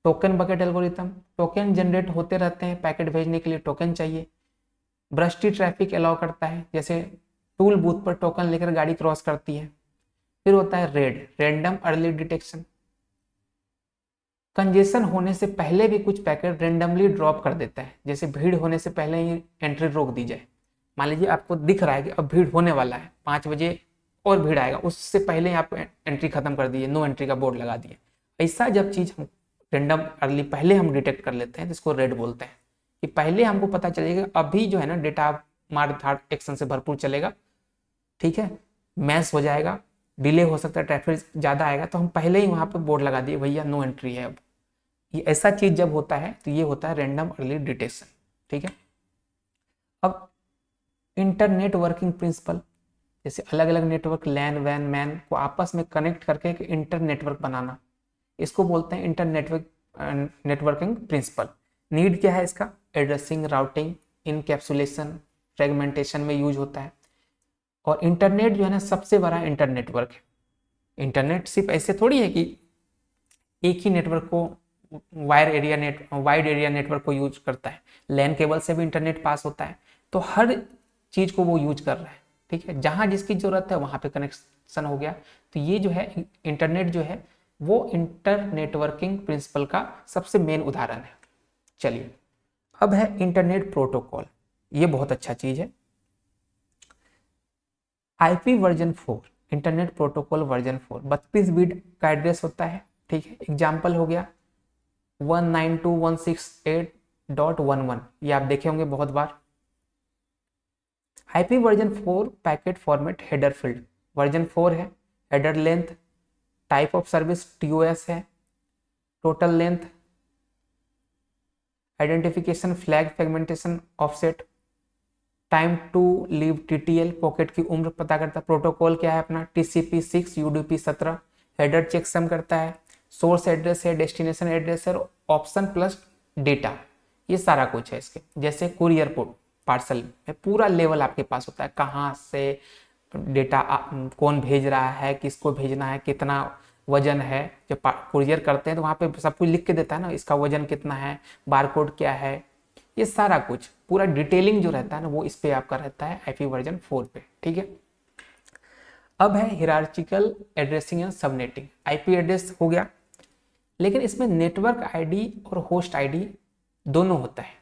Token bucket algorithm, token generate होते रहते हैं, पैकेट भेजने के लिए टोकन चाहिए। ब्रस्टी ट्रैफिक अलाउ करता है, जैसे टूल बूथ पर टोकन लेकर गाड़ी क्रॉस करती है। फिर होता है रैंडम अर्ली डिटेक्शन, कंजेशन होने से पहले भी कुछ पैकेट रेंडमली ड्रॉप कर देता है, जैसे भीड़ होने से पहले ही एंट्री रोक दी जाए। मान लीजिए आपको दिख रहा है कि अब भीड़ होने वाला है, 5 बजे और भीड़ आएगा, उससे पहले ही आप एंट्री खत्म कर दिए, नो एंट्री का बोर्ड लगा दिए। ऐसा जब चीज हम रेंडम अर्ली पहले हम डिटेक्ट कर लेते हैं, जिसको रेड बोलते हैं, कि पहले हमको पता चलेगा अभी जो है ना डेटा मार धाड़ एक्शन से भरपूर चलेगा, ठीक है, मैस हो जाएगा, डिले हो सकता है, ट्रैफिक ज़्यादा आएगा, तो हम पहले ही वहाँ पे बोर्ड लगा दिए भैया नो एंट्री है। अब ये ऐसा चीज़ जब होता है तो ये होता है रैंडम अर्ली डिटेक्शन, ठीक है। अब इंटरनेट वर्किंग प्रिंसिपल, जैसे अलग अलग नेटवर्क लैन वैन मैन को आपस में कनेक्ट करके एक इंटर नेटवर्क बनाना, इसको बोलते हैं इंटर नेटवर्किंग प्रिंसिपल। नीड क्या है इसका, एड्रेसिंग, राउटिंग, इनकैप्सुलेशन, फ्रेगमेंटेशन में यूज होता है। और इंटरनेट जो है ना सबसे बड़ा इंटर नेटवर्क है। इंटरनेट सिर्फ ऐसे थोड़ी है कि एक ही नेटवर्क को वाइड एरिया नेटवर्क को यूज करता है, लैन केबल से भी इंटरनेट पास होता है, तो हर चीज को वो यूज कर रहा है, ठीक है, जहां जिसकी जरूरत है वहां पे कनेक्शन हो गया। तो ये जो है इंटरनेट जो है वो इंटर नेटवर्किंग प्रिंसिपल का सबसे मेन उदाहरण है। चलिए अब है इंटरनेट प्रोटोकॉल, ये बहुत अच्छा चीज है। IP version 4, internet protocol version 4, 32 bit का एड्रेस होता है, ठीक है। एग्जाम्पल हो गया 192.168.11, ये आप देखे होंगे बहुत बार। IP version 4 packet format header field version 4 है, header length, type of service TOS है, total length, identification flag fragmentation offset, time to live TTL pocket की उम्र पता करता है, प्रोटोकॉल क्या है अपना टीसीपी 6 यूडीपी 17, हेडर चेकसम करता है, सोर्स एड्रेस है, डेस्टिनेशन एड्रेस है, ऑप्शन प्लस डेटा, ये सारा कुछ है इसके। जैसे कुरियर पार्सल में पूरा लेवल आपके पास होता है, कहाँ से डेटा कौन भेज रहा है, किसको भेजना है, कितना वजन है। जब कुरियर करते हैं तो वहाँ पे सब कुछ लिख के देता है ना, इसका वजन कितना है, बारकोड क्या है, ये सारा कुछ पूरा डिटेलिंग जो रहता है ना वो इस पे आपका रहता है आईपी वर्जन 4 पे। ठीक है, अब है hierarchical addressing and subnetting. IP address हो गया, लेकिन इसमें नेटवर्क आईडी और होस्ट आईडी दोनों होता है।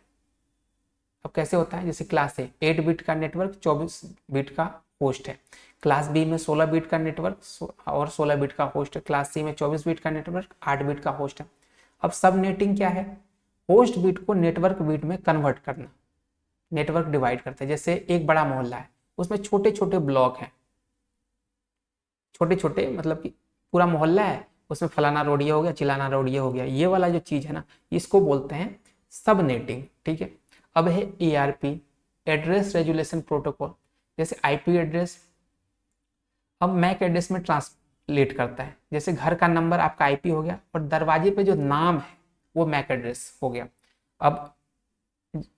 अब कैसे होता है, जैसे क्लास ए 8 बिट का नेटवर्क 24 बिट का होस्ट है, क्लास बी में 16 बिट का नेटवर्क और 16 बिट का होस्ट है, क्लास सी में 24 बिट का नेटवर्क 8 बिट का होस्ट है। अब सब नेटिंग क्या है, होस्ट बिट को नेटवर्क बिट में कन्वर्ट करना, नेटवर्क डिवाइड करते हैं। जैसे एक बड़ा मोहल्ला है, उसमें छोटे छोटे ब्लॉक हैं, छोटे छोटे मतलब कि पूरा मोहल्ला है, उसमें फलाना रोड ये हो गया, चिलाना रोड ये हो गया, ये वाला जो चीज है ना इसको बोलते हैं सब नेटिंग। ठीक है, अब है एआरपी एड्रेस रेजुलेशन प्रोटोकॉल। जैसे आईपी एड्रेस अब मैक एड्रेस में ट्रांसलेट करता है, जैसे घर का नंबर आपका आईपी हो गया और दरवाजे पे जो नाम है वो मैक एड्रेस हो गया। अब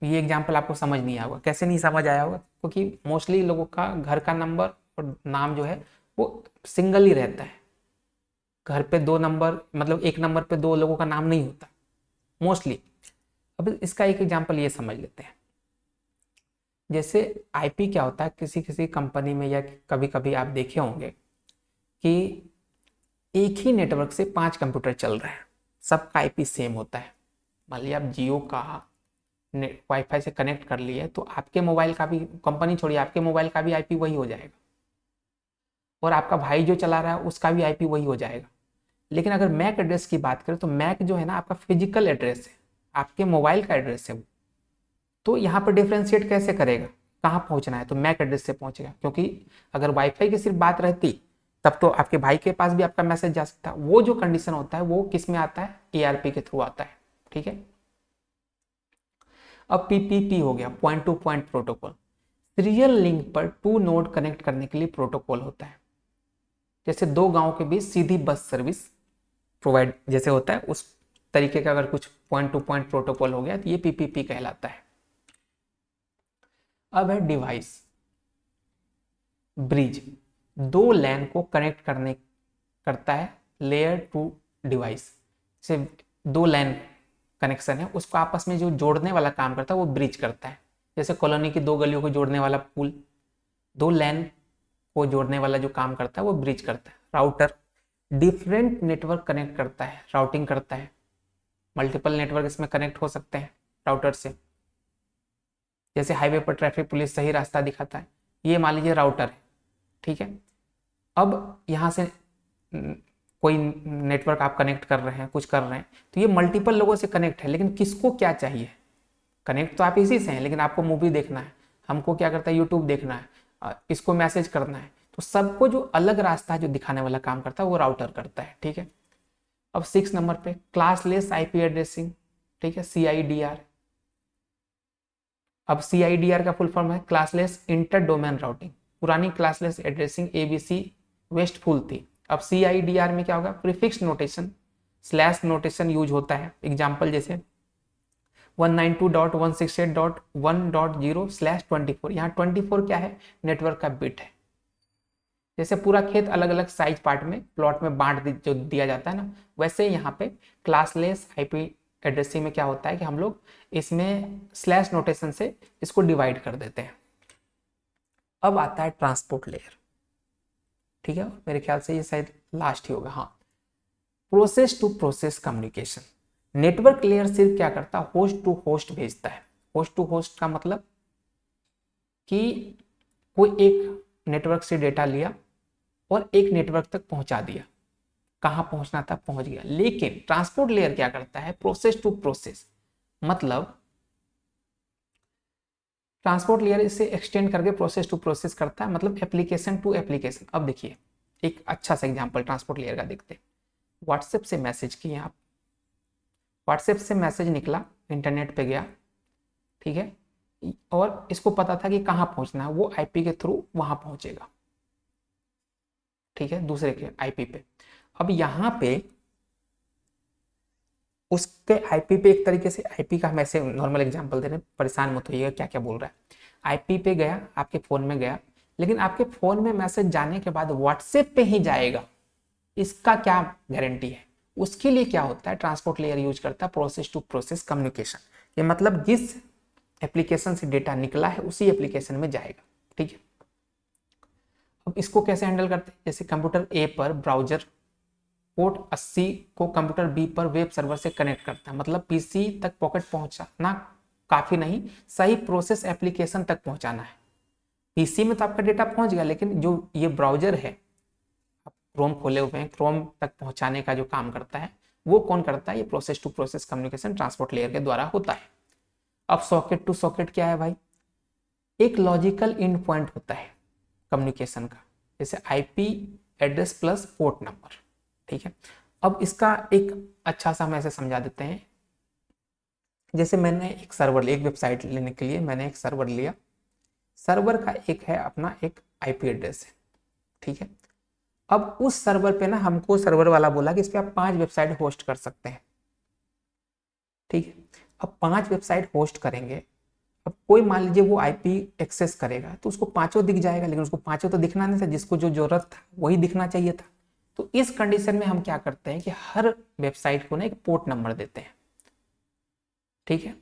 ये एग्जांपल आपको समझ नहीं आया होगा, कैसे नहीं समझ आया होगा, क्योंकि मोस्टली लोगों का घर का नंबर और नाम जो है वो सिंगल ही रहता है, घर पे 2 नंबर मतलब एक नंबर पे 2 लोगों का नाम नहीं होता मोस्टली। अब इसका एक एग्जांपल ये समझ लेते हैं, जैसे आईपी क्या होता है, किसी किसी कंपनी में या कभी कभी आप देखे होंगे कि एक ही नेटवर्क से 5 कंप्यूटर चल रहे हैं, सबका आईपी सेम होता है। मान लिया आप जियो का वाईफाई से कनेक्ट कर लिए तो आपके मोबाइल का भी, कंपनी छोड़िए, आपके मोबाइल का भी आईपी वही हो जाएगा और आपका भाई जो चला रहा है उसका भी आईपी वही हो जाएगा। लेकिन अगर मैक एड्रेस की बात करें तो मैक जो है ना आपका फिजिकल एड्रेस है, आपके मोबाइल का एड्रेस है वो, तो यहाँ पर डिफ्रेंशिएट कैसे करेगा, कहाँ पहुंचना है, तो मैक एड्रेस से पहुंचेगा। क्योंकि अगर वाईफाई की सिर्फ बात रहती तब तो आपके भाई के पास भी आपका मैसेज जा सकता है, वो जो कंडीशन होता है वो किस में आता है, एआरपी के थ्रू आता है। ठीक है, अब पीपीपी हो गया, point two point protocol. Serial link पर 2 नोड कनेक्ट करने के लिए प्रोटोकॉल होता है। जैसे 2 गांव के बीच सीधी बस सर्विस प्रोवाइड जैसे होता है उस तरीके का अगर कुछ पॉइंट टू पॉइंट प्रोटोकॉल हो गया तो ये पीपीपी कहलाता है। अब है डिवाइस ब्रिज, 2 लैन को कनेक्ट करता है लेयर 2 डिवाइस से, 2 लैन कनेक्शन है उसको आपस में जो जोड़ने वाला काम करता है वो ब्रिज करता है। जैसे कॉलोनी की 2 गलियों को जोड़ने वाला पुल, 2 लैन को जोड़ने वाला जो काम करता है वो ब्रिज करता है। राउटर डिफरेंट नेटवर्क कनेक्ट करता है, राउटिंग करता है, मल्टीपल नेटवर्क इसमें कनेक्ट हो सकते हैं राउटर से। जैसे हाईवे पर ट्रैफिक पुलिस सही रास्ता दिखाता है, ये मान लीजिए राउटर है। ठीक है, अब यहाँ से कोई नेटवर्क आप कनेक्ट कर रहे हैं, कुछ कर रहे हैं, तो ये मल्टीपल लोगों से कनेक्ट है, लेकिन किसको क्या चाहिए, कनेक्ट तो आप इसी से हैं, लेकिन आपको मूवी देखना है, हमको क्या करता है यूट्यूब देखना है, इसको मैसेज करना है, तो सबको जो अलग रास्ता है जो दिखाने वाला काम करता है वो राउटर करता है। ठीक है, अब 6 नंबर पे क्लासलेस आईपी एड्रेसिंग। ठीक है, CIDR। अब CIDR का फुल फॉर्म है क्लासलेस इंटर डोमेन राउटिंग। पुरानी क्लासलेस एड्रेसिंग ABC वेस्टफुल थी, अब CIDR में क्या होगा, prefix notation slash notation use होता है। एग्जाम्पल जैसे 192.168.1.0/24, यहाँ 24 क्या है, नेटवर्क का बिट है। जैसे पूरा खेत अलग अलग साइज पार्ट में प्लॉट में बांट जो दिया जाता है ना, वैसे यहाँ पे क्लासलेस आईपी एड्रेसिंग में क्या होता है कि हम लोग इसमें स्लैश नोटेशन से इसको डिवाइड कर देते हैं। अब आता है ट्रांसपोर्ट लेयर। ठीक है, मेरे ख्याल से ये शायद लास्ट ही होगा। हाँ, process to process communication. Network layer सिर्फ क्या करता है, होस्ट टू होस्ट भेजता है। होस्ट टू होस्ट का मतलब कि कोई एक नेटवर्क से डेटा लिया और एक नेटवर्क तक पहुंचा दिया, कहां पहुंचना था पहुंच गया। लेकिन ट्रांसपोर्ट लेयर क्या करता है, प्रोसेस टू प्रोसेस, मतलब ट्रांसपोर्ट लेयर इसे एक्सटेंड करके प्रोसेस टू प्रोसेस करता है, मतलब एप्लीकेशन टू एप्लीकेशन। अब देखिए एक अच्छा सा एग्जांपल ट्रांसपोर्ट लेयर का देखते हैं। व्हाट्सएप से मैसेज किए आप, व्हाट्सएप से मैसेज निकला, इंटरनेट पे गया, ठीक है, और इसको पता था कि कहाँ पहुंचना है, वो आईपी के थ्रू वहां पहुंचेगा, ठीक है, दूसरे के आईपी पे। अब यहाँ पे उसके आईपी पे एक तरीके से, आईपी का हम ऐसे नॉर्मल एग्जांपल दे रहे हैं, परेशान मत होइएगा क्या क्या बोल रहा है। आईपी पे गया, आपके फोन में गया, लेकिन आपके फोन में मैसेज जाने के बाद व्हाट्सएप पे ही जाएगा, इसका क्या गारंटी है? उसके लिए क्या होता है, ट्रांसपोर्ट लेयर यूज करता है प्रोसेस टू प्रोसेस कम्युनिकेशन। ये मतलब जिस एप्लीकेशन से डेटा निकला है उसी एप्लीकेशन में जाएगा, ठीक है। अब इसको कैसे हैंडल करते हैं, जैसे कंप्यूटर ए पर ब्राउजर पोर्ट 80 को कंप्यूटर बी पर वेब सर्वर से कनेक्ट करता है, मतलब पीसी तक पॉकेट पहुंचाना काफी नहीं, सही प्रोसेस एप्लीकेशन तक पहुंचाना है। पीसी में तो आपका डेटा पहुंच गया, लेकिन जो ये ब्राउजर है, आप क्रोम खोले हुए हैं, क्रोम तक पहुंचाने का जो काम करता है वो कौन करता है, ये process to process communication transport layer के द्वारा होता है। अब सॉकेट टू सॉकेट क्या है भाई, एक लॉजिकल एंड पॉइंट होता है कम्युनिकेशन का, जैसे IP address plus port number, ठीक है। अब इसका एक अच्छा सा हम ऐसे समझा देते हैं, जैसे मैंने एक सर्वर, एक वेबसाइट लेने के लिए मैंने एक सर्वर लिया, सर्वर का एक है अपना एक आईपी एड्रेस है, ठीक है। अब उस सर्वर पे ना हमको सर्वर वाला बोला कि इस पे आप 5 वेबसाइट होस्ट कर सकते हैं, ठीक है। अब 5 वेबसाइट होस्ट करेंगे, अब कोई मान लीजिए वो आईपी एक्सेस करेगा तो उसको पांचों दिख जाएगा, लेकिन उसको पांचों तो दिखना नहीं था, जिसको जो जरूरत था वही दिखना चाहिए था। तो इस कंडीशन में हम क्या करते हैं कि हर वेबसाइट को ना एक पोर्ट नंबर देते हैं, ठीक है।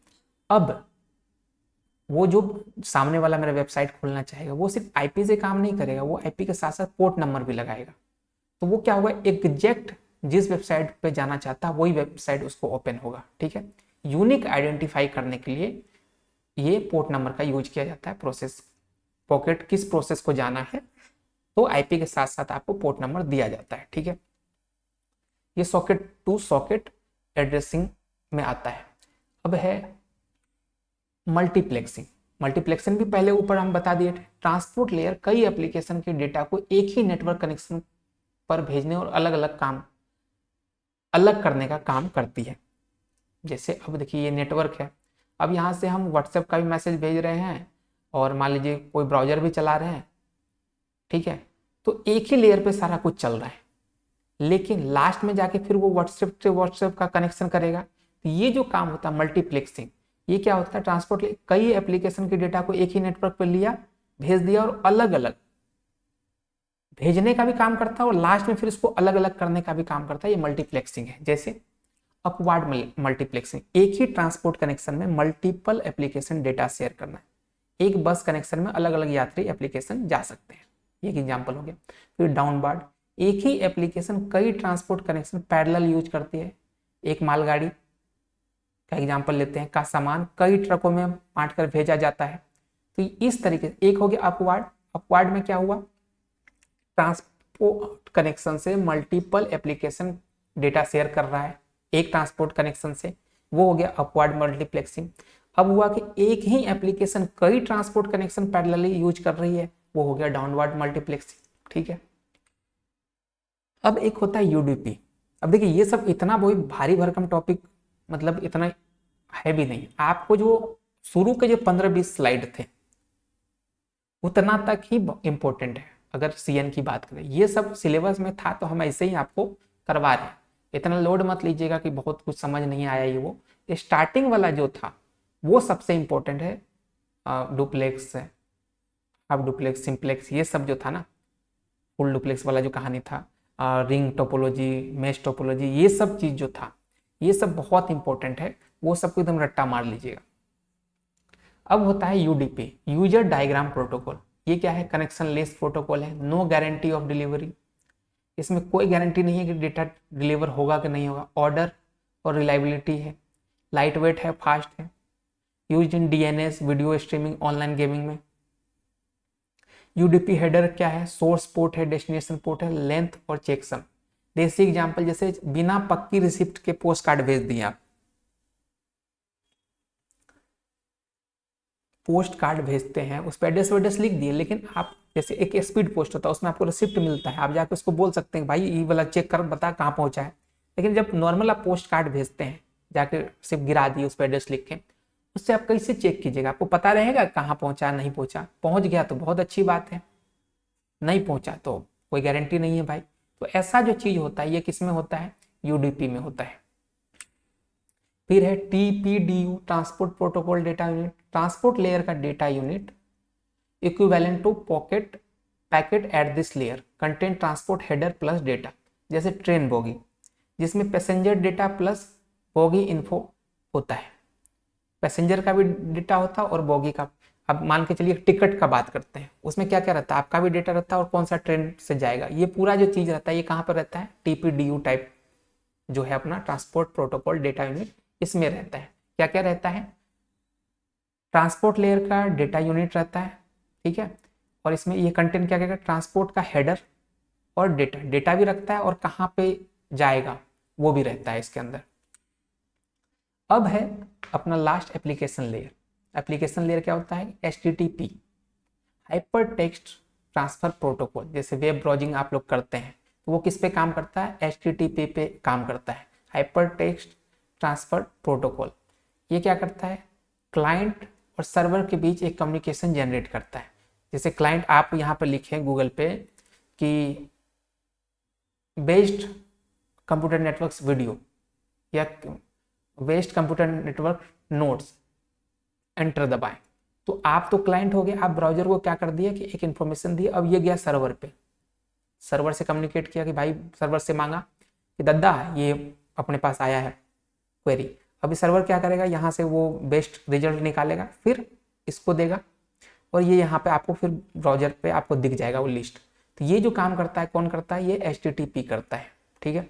अब वो जो सामने वाला मेरा वेबसाइट खोलना चाहेगा वो सिर्फ आईपी से काम नहीं करेगा, वो आईपी के साथ साथ पोर्ट नंबर भी लगाएगा। तो वो क्या होगा, एग्जैक्ट जिस वेबसाइट पे जाना चाहता है वही वेबसाइट उसको ओपन होगा, ठीक है। यूनिक आइडेंटिफाई करने के लिए ये पोर्ट नंबर का यूज किया जाता है, प्रोसेस पॉकेट किस प्रोसेस को जाना है तो आईपी के साथ साथ आपको पोर्ट नंबर दिया जाता है, ठीक है। ये सॉकेट टू सॉकेट एड्रेसिंग में आता है। अब है मल्टीप्लेक्सिंग। मल्टीप्लेक्सिंग भी पहले ऊपर हम बता दिए थे। ट्रांसपोर्ट लेयर कई एप्लीकेशन के डेटा को एक ही नेटवर्क कनेक्शन पर भेजने और अलग अलग करने का काम करती है। जैसे अब देखिए ये नेटवर्क है, अब यहाँ से हम व्हाट्सएप का भी मैसेज भेज रहे हैं और मान लीजिए कोई ब्राउजर भी चला रहे हैं, ठीक है, तो एक ही लेयर पे सारा कुछ चल रहा है, लेकिन लास्ट में जाके फिर वो व्हाट्सएप से व्हाट्सएप का कनेक्शन करेगा। तो ये जो काम होता है मल्टीप्लेक्सिंग, ये क्या होता है, ट्रांसपोर्ट कई एप्लीकेशन के डेटा को एक ही नेटवर्क पर लिया, भेज दिया और अलग अलग भेजने का भी काम करता है और लास्ट में फिर इसको अलग अलग करने का भी काम करता है, ये मल्टीप्लेक्सिंग है। जैसे अपवार्ड मल्टीप्लेक्सिंग, एक ही ट्रांसपोर्ट कनेक्शन में मल्टीपल एप्लीकेशन डेटा शेयर करना है, एक बस कनेक्शन में अलग अलग यात्री एप्लीकेशन जा सकते हैं, एक एग्जांपल हो गया। फिर डाउनवार्ड, एक ही एप्लीकेशन कई ट्रांसपोर्ट कनेक्शन पैरेलल यूज करती है। एक मालगाड़ी का एग्जांपल लेते हैं, का सामान कई ट्रकों में बांट कर भेजा जाता है। तो इस तरीके से एक हो गया अपवार्ड। अपवार्ड में क्या हुआ, ट्रांसपोर्ट कनेक्शन से मल्टीपल एप्लीकेशन डेटा शेयर कर रहा है एक ट्रांसपोर्ट कनेक्शन से, वो हो गया अपवार्ड मल्टीप्लेक्सिंग। अब हुआ कि एक ही एप्लीकेशन कई ट्रांसपोर्ट कनेक्शन पैरेलली यूज कर रही है, वो हो गया डाउनवार्ड मल्टीप्लेक्सिंग, ठीक है। अब एक होता है यूडीपी। अब देखिए ये सब इतना बहुत भारी भरकम टॉपिक, मतलब इतना है भी नहीं, आपको जो शुरू के जो 15-20 स्लाइड थे उतना तक ही इंपॉर्टेंट है। अगर सीएन की बात करें, ये सब सिलेबस में था तो हम ऐसे ही आपको करवा रहे हैं, इतना लोड मत लीजिएगा कि बहुत कुछ समझ नहीं आया। ये वो स्टार्टिंग वाला जो था वो सबसे इंपॉर्टेंट है, डुप्लेक्स, हाफ डुप्लेक्स, सिंप्लेक्स, ये सब जो था ना, फुल डुप्लेक्स वाला जो कहानी था, रिंग टोपोलॉजी, मेश टोपोलॉजी, ये सब चीज जो था ये सब बहुत इंपॉर्टेंट है, वो सबको एकदम रट्टा मार लीजिएगा। अब होता है यूडीपी, यूजर डायग्राम प्रोटोकॉल। ये क्या है, कनेक्शन लेस प्रोटोकॉल है, नो गारंटी ऑफ डिलीवरी, इसमें कोई गारंटी नहीं है कि डेटा डिलीवर होगा कि नहीं होगा, ऑर्डर और रिलायबिलिटी है, लाइट वेट है, फास्ट है, use in DNS, video streaming, online gaming में। यूडीपी हेडर क्या है, सोर्स पोर्ट है, डेस्टिनेशन पोर्ट है, लेंथ और चेकसम। देसी एग्जांपल, जैसे बिना पक्की रिसिप्ट के पोस्ट कार्ड भेज दिए आप, पोस्ट कार्ड भेजते हैं, उस पर एड्रेस वेड्रेस लिख दिए, लेकिन आप जैसे एक स्पीड पोस्ट होता है उसमें आपको रिसिप्ट मिलता है, आप जाके उसको बोल सकते हैं भाई ये वाला चेक कर बता कहाँ पहुंचा है। लेकिन जब नॉर्मल आप पोस्ट कार्ड भेजते हैं, जाके सिर्फ गिरा दिए उस पर एड्रेस लिख के, उससे आप कैसे चेक कीजिएगा, आपको पता रहेगा कहाँ पहुंचा नहीं पहुंचा। पहुंच गया तो बहुत अच्छी बात है, नहीं पहुंचा तो कोई गारंटी नहीं है भाई। तो ऐसा जो चीज होता है ये किस में होता है, यूडीपी में होता है। फिर है TPDU, transport protocol data unit, transport layer का data unit equivalent to pocket packet at this layer content transport header plus data. जैसे ट्रेन बोगी जिसमें passenger data plus bogie info होता है, पैसेंजर का भी डेटा होता है और बोगी का। अब मान के चलिए टिकट का बात करते हैं, उसमें क्या क्या रहता है, आपका भी डेटा रहता है और कौन सा ट्रेन से जाएगा, ये पूरा जो चीज रहता है ये कहाँ पर रहता है, टीपीडीयू टाइप जो है अपना ट्रांसपोर्ट प्रोटोकॉल डेटा यूनिट, इसमें रहता है। क्या क्या रहता है, ट्रांसपोर्ट लेयर का डेटा यूनिट रहता है, ठीक है, और इसमें ये कंटेंट क्या क्या, ट्रांसपोर्ट का हेडर और डेटा, डेटा भी रखता है और कहाँ पे जाएगा वो भी रहता है इसके अंदर। अब है अपना last application layer. Application layer क्या होता है, HTTP hyper text transfer protocol. जैसे वेब ब्राउजिंग आप लोग करते हैं तो वो किस पे काम करता है, HTTP पे काम करता है, हाइपर टेक्स्ट ट्रांसफर प्रोटोकॉल। ये क्या करता है, क्लाइंट और सर्वर के बीच एक कम्युनिकेशन जनरेट करता है। जैसे क्लाइंट आप यहाँ पर लिखें गूगल पे कि बेस्ड कंप्यूटर नेटवर्क्स वीडियो या based computer network notes, enter दबाएं, तो आप तो क्लाइंट हो गए, आप ब्राउजर को क्या कर दिया कि एक इन्फॉर्मेशन दी, अब ये गया सर्वर पे, सर्वर से कम्युनिकेट किया कि भाई, सर्वर से मांगा कि दादा ये अपने पास आया है क्वेरी। अभी सर्वर क्या करेगा, यहाँ से वो बेस्ट रिजल्ट निकालेगा, फिर इसको देगा और ये यहाँ पे आपको फिर ब्राउजर पे आपको दिख जाएगा वो लिस्ट। तो ये जो काम करता है कौन करता है, ये HTTP करता है, ठीक है।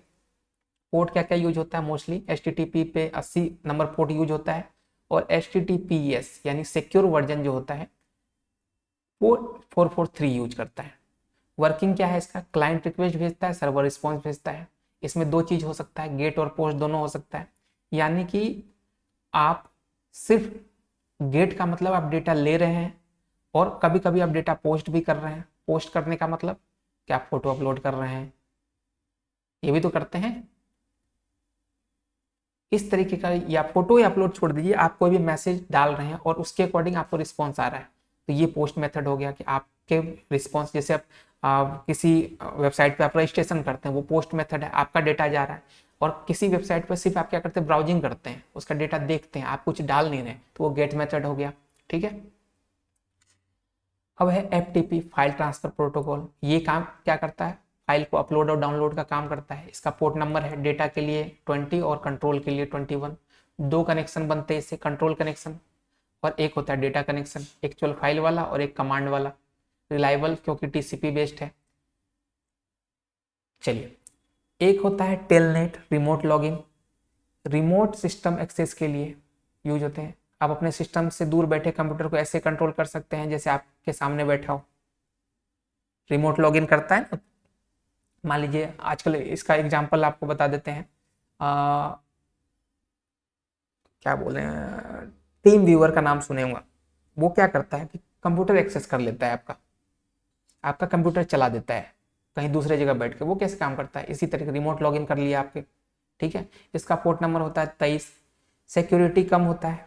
पोर्ट क्या क्या यूज होता है, मोस्टली HTTP पे 80 नंबर पोर्ट यूज होता है, और HTTPS यानी सिक्योर वर्जन जो होता है वो 443 यूज करता है। वर्किंग क्या है इसका, क्लाइंट रिक्वेस्ट भेजता है, सर्वर रिस्पॉन्स भेजता है। इसमें दो चीज हो सकता है, गेट और पोस्ट दोनों हो सकता है। यानी कि आप सिर्फ गेट का मतलब आप डेटा ले रहे हैं, और कभी कभी आप डेटा पोस्ट भी कर रहे हैं। पोस्ट करने का मतलब क्या, आप फोटो अपलोड कर रहे हैं, ये भी तो करते हैं इस तरीके का। या फोटो या अपलोड छोड़ दीजिए, आप कोई भी मैसेज डाल रहे हैं और उसके अकॉर्डिंग आपको रिस्पॉन्स आ रहा है, तो ये पोस्ट मेथड हो गया कि आपके रिस्पॉन्स, जैसे आप किसी वेबसाइट पे आप रजिस्ट्रेशन करते हैं वो पोस्ट मेथड है, आपका डेटा जा रहा है। और किसी वेबसाइट पर सिर्फ आप क्या करते हैं, ब्राउजिंग करते हैं, उसका डेटा देखते हैं, आप कुछ डाल नहीं रहे, तो वो गेट मेथड हो गया, ठीक है। अब है FTP फाइल ट्रांसफर प्रोटोकॉल। ये काम क्या करता है, फाइल को अपलोड और डाउनलोड का काम करता है। इसका पोर्ट नंबर है डेटा के लिए 20 और कंट्रोल के लिए 21। दो कनेक्शन बनते हैं इससे, कंट्रोल कनेक्शन और एक होता है डेटा कनेक्शन, एक्चुअल फाइल वाला और एक कमांड वाला। रिलायबल क्योंकि TCP बेस्ड है। चलिए, एक होता है telnet remote login, remote system access के लिए यूज होते हैं। आप अपने सिस्टम से दूर बैठे कंप्यूटर को ऐसे कंट्रोल कर सकते हैं जैसे आपके सामने बैठा हो। रिमोट लॉगिन करता है ना, मान लीजिए आजकल इसका एग्जांपल आपको बता देते हैं, क्या बोले, टीम व्यूअर का नाम सुने होंगे। वो क्या करता है कि कंप्यूटर एक्सेस कर लेता है आपका, आपका कंप्यूटर चला देता है कहीं दूसरे जगह बैठ के। वो कैसे काम करता है, इसी तरीके रिमोट लॉगिन कर लिया आपके, ठीक है। इसका पोर्ट नंबर होता है 23। सिक्योरिटी कम होता है,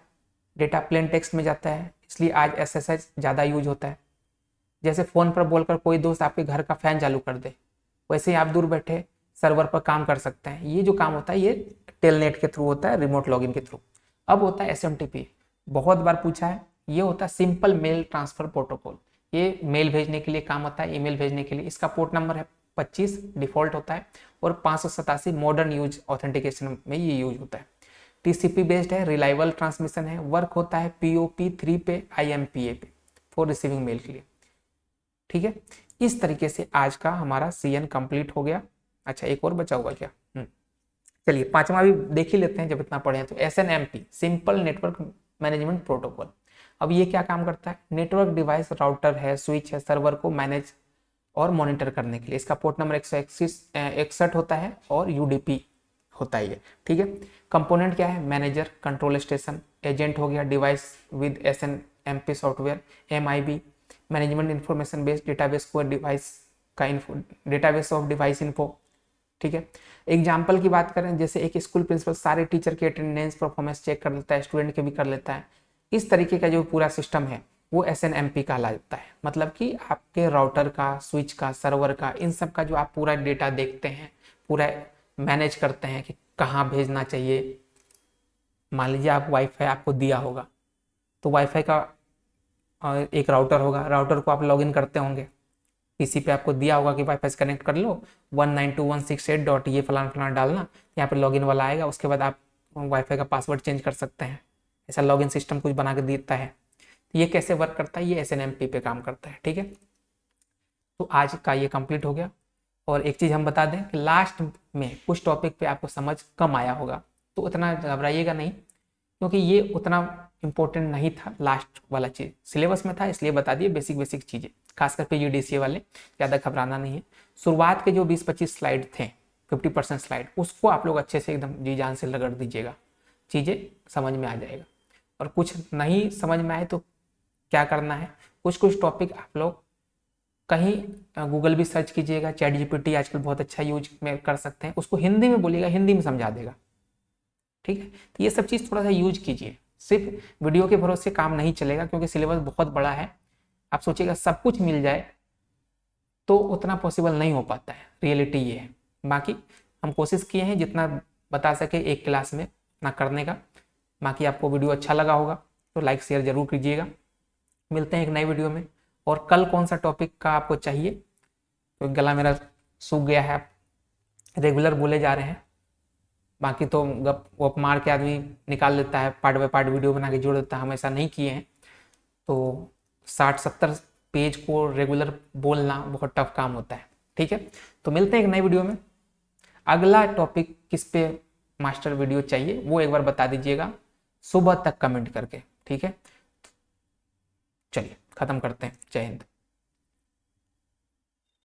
डेटा प्लेन टेक्स्ट में जाता है, इसलिए आज SSH ज़्यादा यूज होता है। जैसे फ़ोन पर बोलकर कोई दोस्त आपके घर का फ़ैन चालू कर दे, वैसे ही आप दूर बैठे सर्वर पर काम कर सकते हैं। ये जो काम होता है ये टेलनेट के थ्रू होता है, रिमोट लॉगिन के थ्रू। अब होता है SMTP, बहुत बार पूछा है, ये होता है सिंपल मेल ट्रांसफर प्रोटोकॉल। ये मेल भेजने के लिए काम होता है, ईमेल भेजने के लिए। इसका पोर्ट नंबर है 25 डिफॉल्ट होता है, और 587 मॉडर्न यूज ऑथेंटिकेशन में ये यूज होता है। TCP बेस्ड है, रिलायबल ट्रांसमिशन है, वर्क होता है POP3 पे, IMPA पे फॉर रिसीविंग मेल के लिए, ठीक है। इस तरीके से आज का हमारा CN कंप्लीट हो गया। अच्छा, एक और बचा हुआ क्या, चलिए पांचवा भी देख ही लेते हैं जब इतना पढ़े हैं। तो SNMP simple network management protocol. अब ये क्या काम करता है, नेटवर्क डिवाइस, राउटर है, स्विच है, सर्वर को मैनेज और मॉनिटर करने के लिए। इसका पोर्ट नंबर 161 होता है और UDP होता है ये, ठीक है। कंपोनेंट क्या है, मैनेजर, कंट्रोल स्टेशन, एजेंट हो गया, device with MP software, MIB management information based database को डिवाइस का info, database of device info. ठीक है, एग्जाम्पल की बात करें, जैसे एक स्कूल प्रिंसिपल सारे टीचर के अटेंडेंस परफॉर्मेंस चेक कर लेता है, स्टूडेंट के भी कर लेता है। इस तरीके का जो पूरा सिस्टम है वो SNMP कहलाता है। मतलब कि आपके राउटर का, स्विच का, सर्वर का, इन सब का जो आप पूरा डेटा देखते हैं, पूरा मैनेज करते हैं कि कहाँ भेजना चाहिए। मान लीजिए आप वाईफाई आपको दिया होगा, तो वाईफाई का एक राउटर होगा, राउटर को आप लॉगिन करते होंगे, पीसी पे आपको दिया होगा कि वाईफाई से कनेक्ट कर लो, 192.168 डॉट ये फलाना फलाना डालना, यहाँ पे लॉगिन वाला आएगा, उसके बाद आप वाईफाई का पासवर्ड चेंज कर सकते हैं। ऐसा लॉगिन सिस्टम कुछ बना के देता है। तो ये कैसे वर्क करता है, ये SNMP पे काम करता है। ठीक है, तो आज का ये कंप्लीट हो गया। और एक चीज़ हम बता दें कि लास्ट में कुछ टॉपिक पे आपको समझ कम आया होगा, तो उतना घबराइएगा नहीं, क्योंकि ये उतना इम्पोर्टेंट नहीं था। लास्ट वाला चीज़ सिलेबस में था, इसलिए बता दिए बेसिक बेसिक चीज़ें, खासकर PGDCA वाले, ज़्यादा घबराना नहीं है। शुरुआत के जो 20-25 स्लाइड थे, 50% स्लाइड, उसको आप लोग अच्छे से एकदम जी जान से रगड़ दीजिएगा, चीज़ें समझ में आ जाएगा। और कुछ नहीं समझ में आए तो क्या करना है, कुछ कुछ टॉपिक आप लोग कहीं गूगल भी सर्च कीजिएगा, ChatGPT आजकल बहुत अच्छा यूज में कर सकते हैं, उसको हिंदी में बोलिएगा, हिंदी में समझा देगा। ठीक है, तो ये सब चीज़ थोड़ा सा यूज कीजिए। सिर्फ वीडियो के भरोसे काम नहीं चलेगा, क्योंकि सिलेबस बहुत बड़ा है। आप सोचिएगा सब कुछ मिल जाए तो उतना पॉसिबल नहीं हो पाता है, रियलिटी ये है। बाकी हम कोशिश किए हैं जितना बता सके एक क्लास में ना करने का। बाकी आपको वीडियो अच्छा लगा होगा तो लाइक शेयर जरूर कीजिएगा। मिलते हैं एक नई वीडियो में। और कल कौन सा टॉपिक का आपको चाहिए, तो गला मेरा सूख गया है, आप रेगुलर बोले जा रहे हैं, बाकी तो गप वप मार के आदमी निकाल लेता है, पार्ट बाय पार्ट वीडियो बना के जोड़ देता है। हम ऐसा नहीं किए हैं, तो 60-70 पेज को रेगुलर बोलना बहुत टफ काम होता है। ठीक है, तो मिलते हैं एक नई वीडियो में। अगला टॉपिक किस पे मास्टर वीडियो चाहिए वो एक बार बता दीजिएगा सुबह तक कमेंट करके। ठीक है, चलिए खत्म करते हैं। जय हिंद।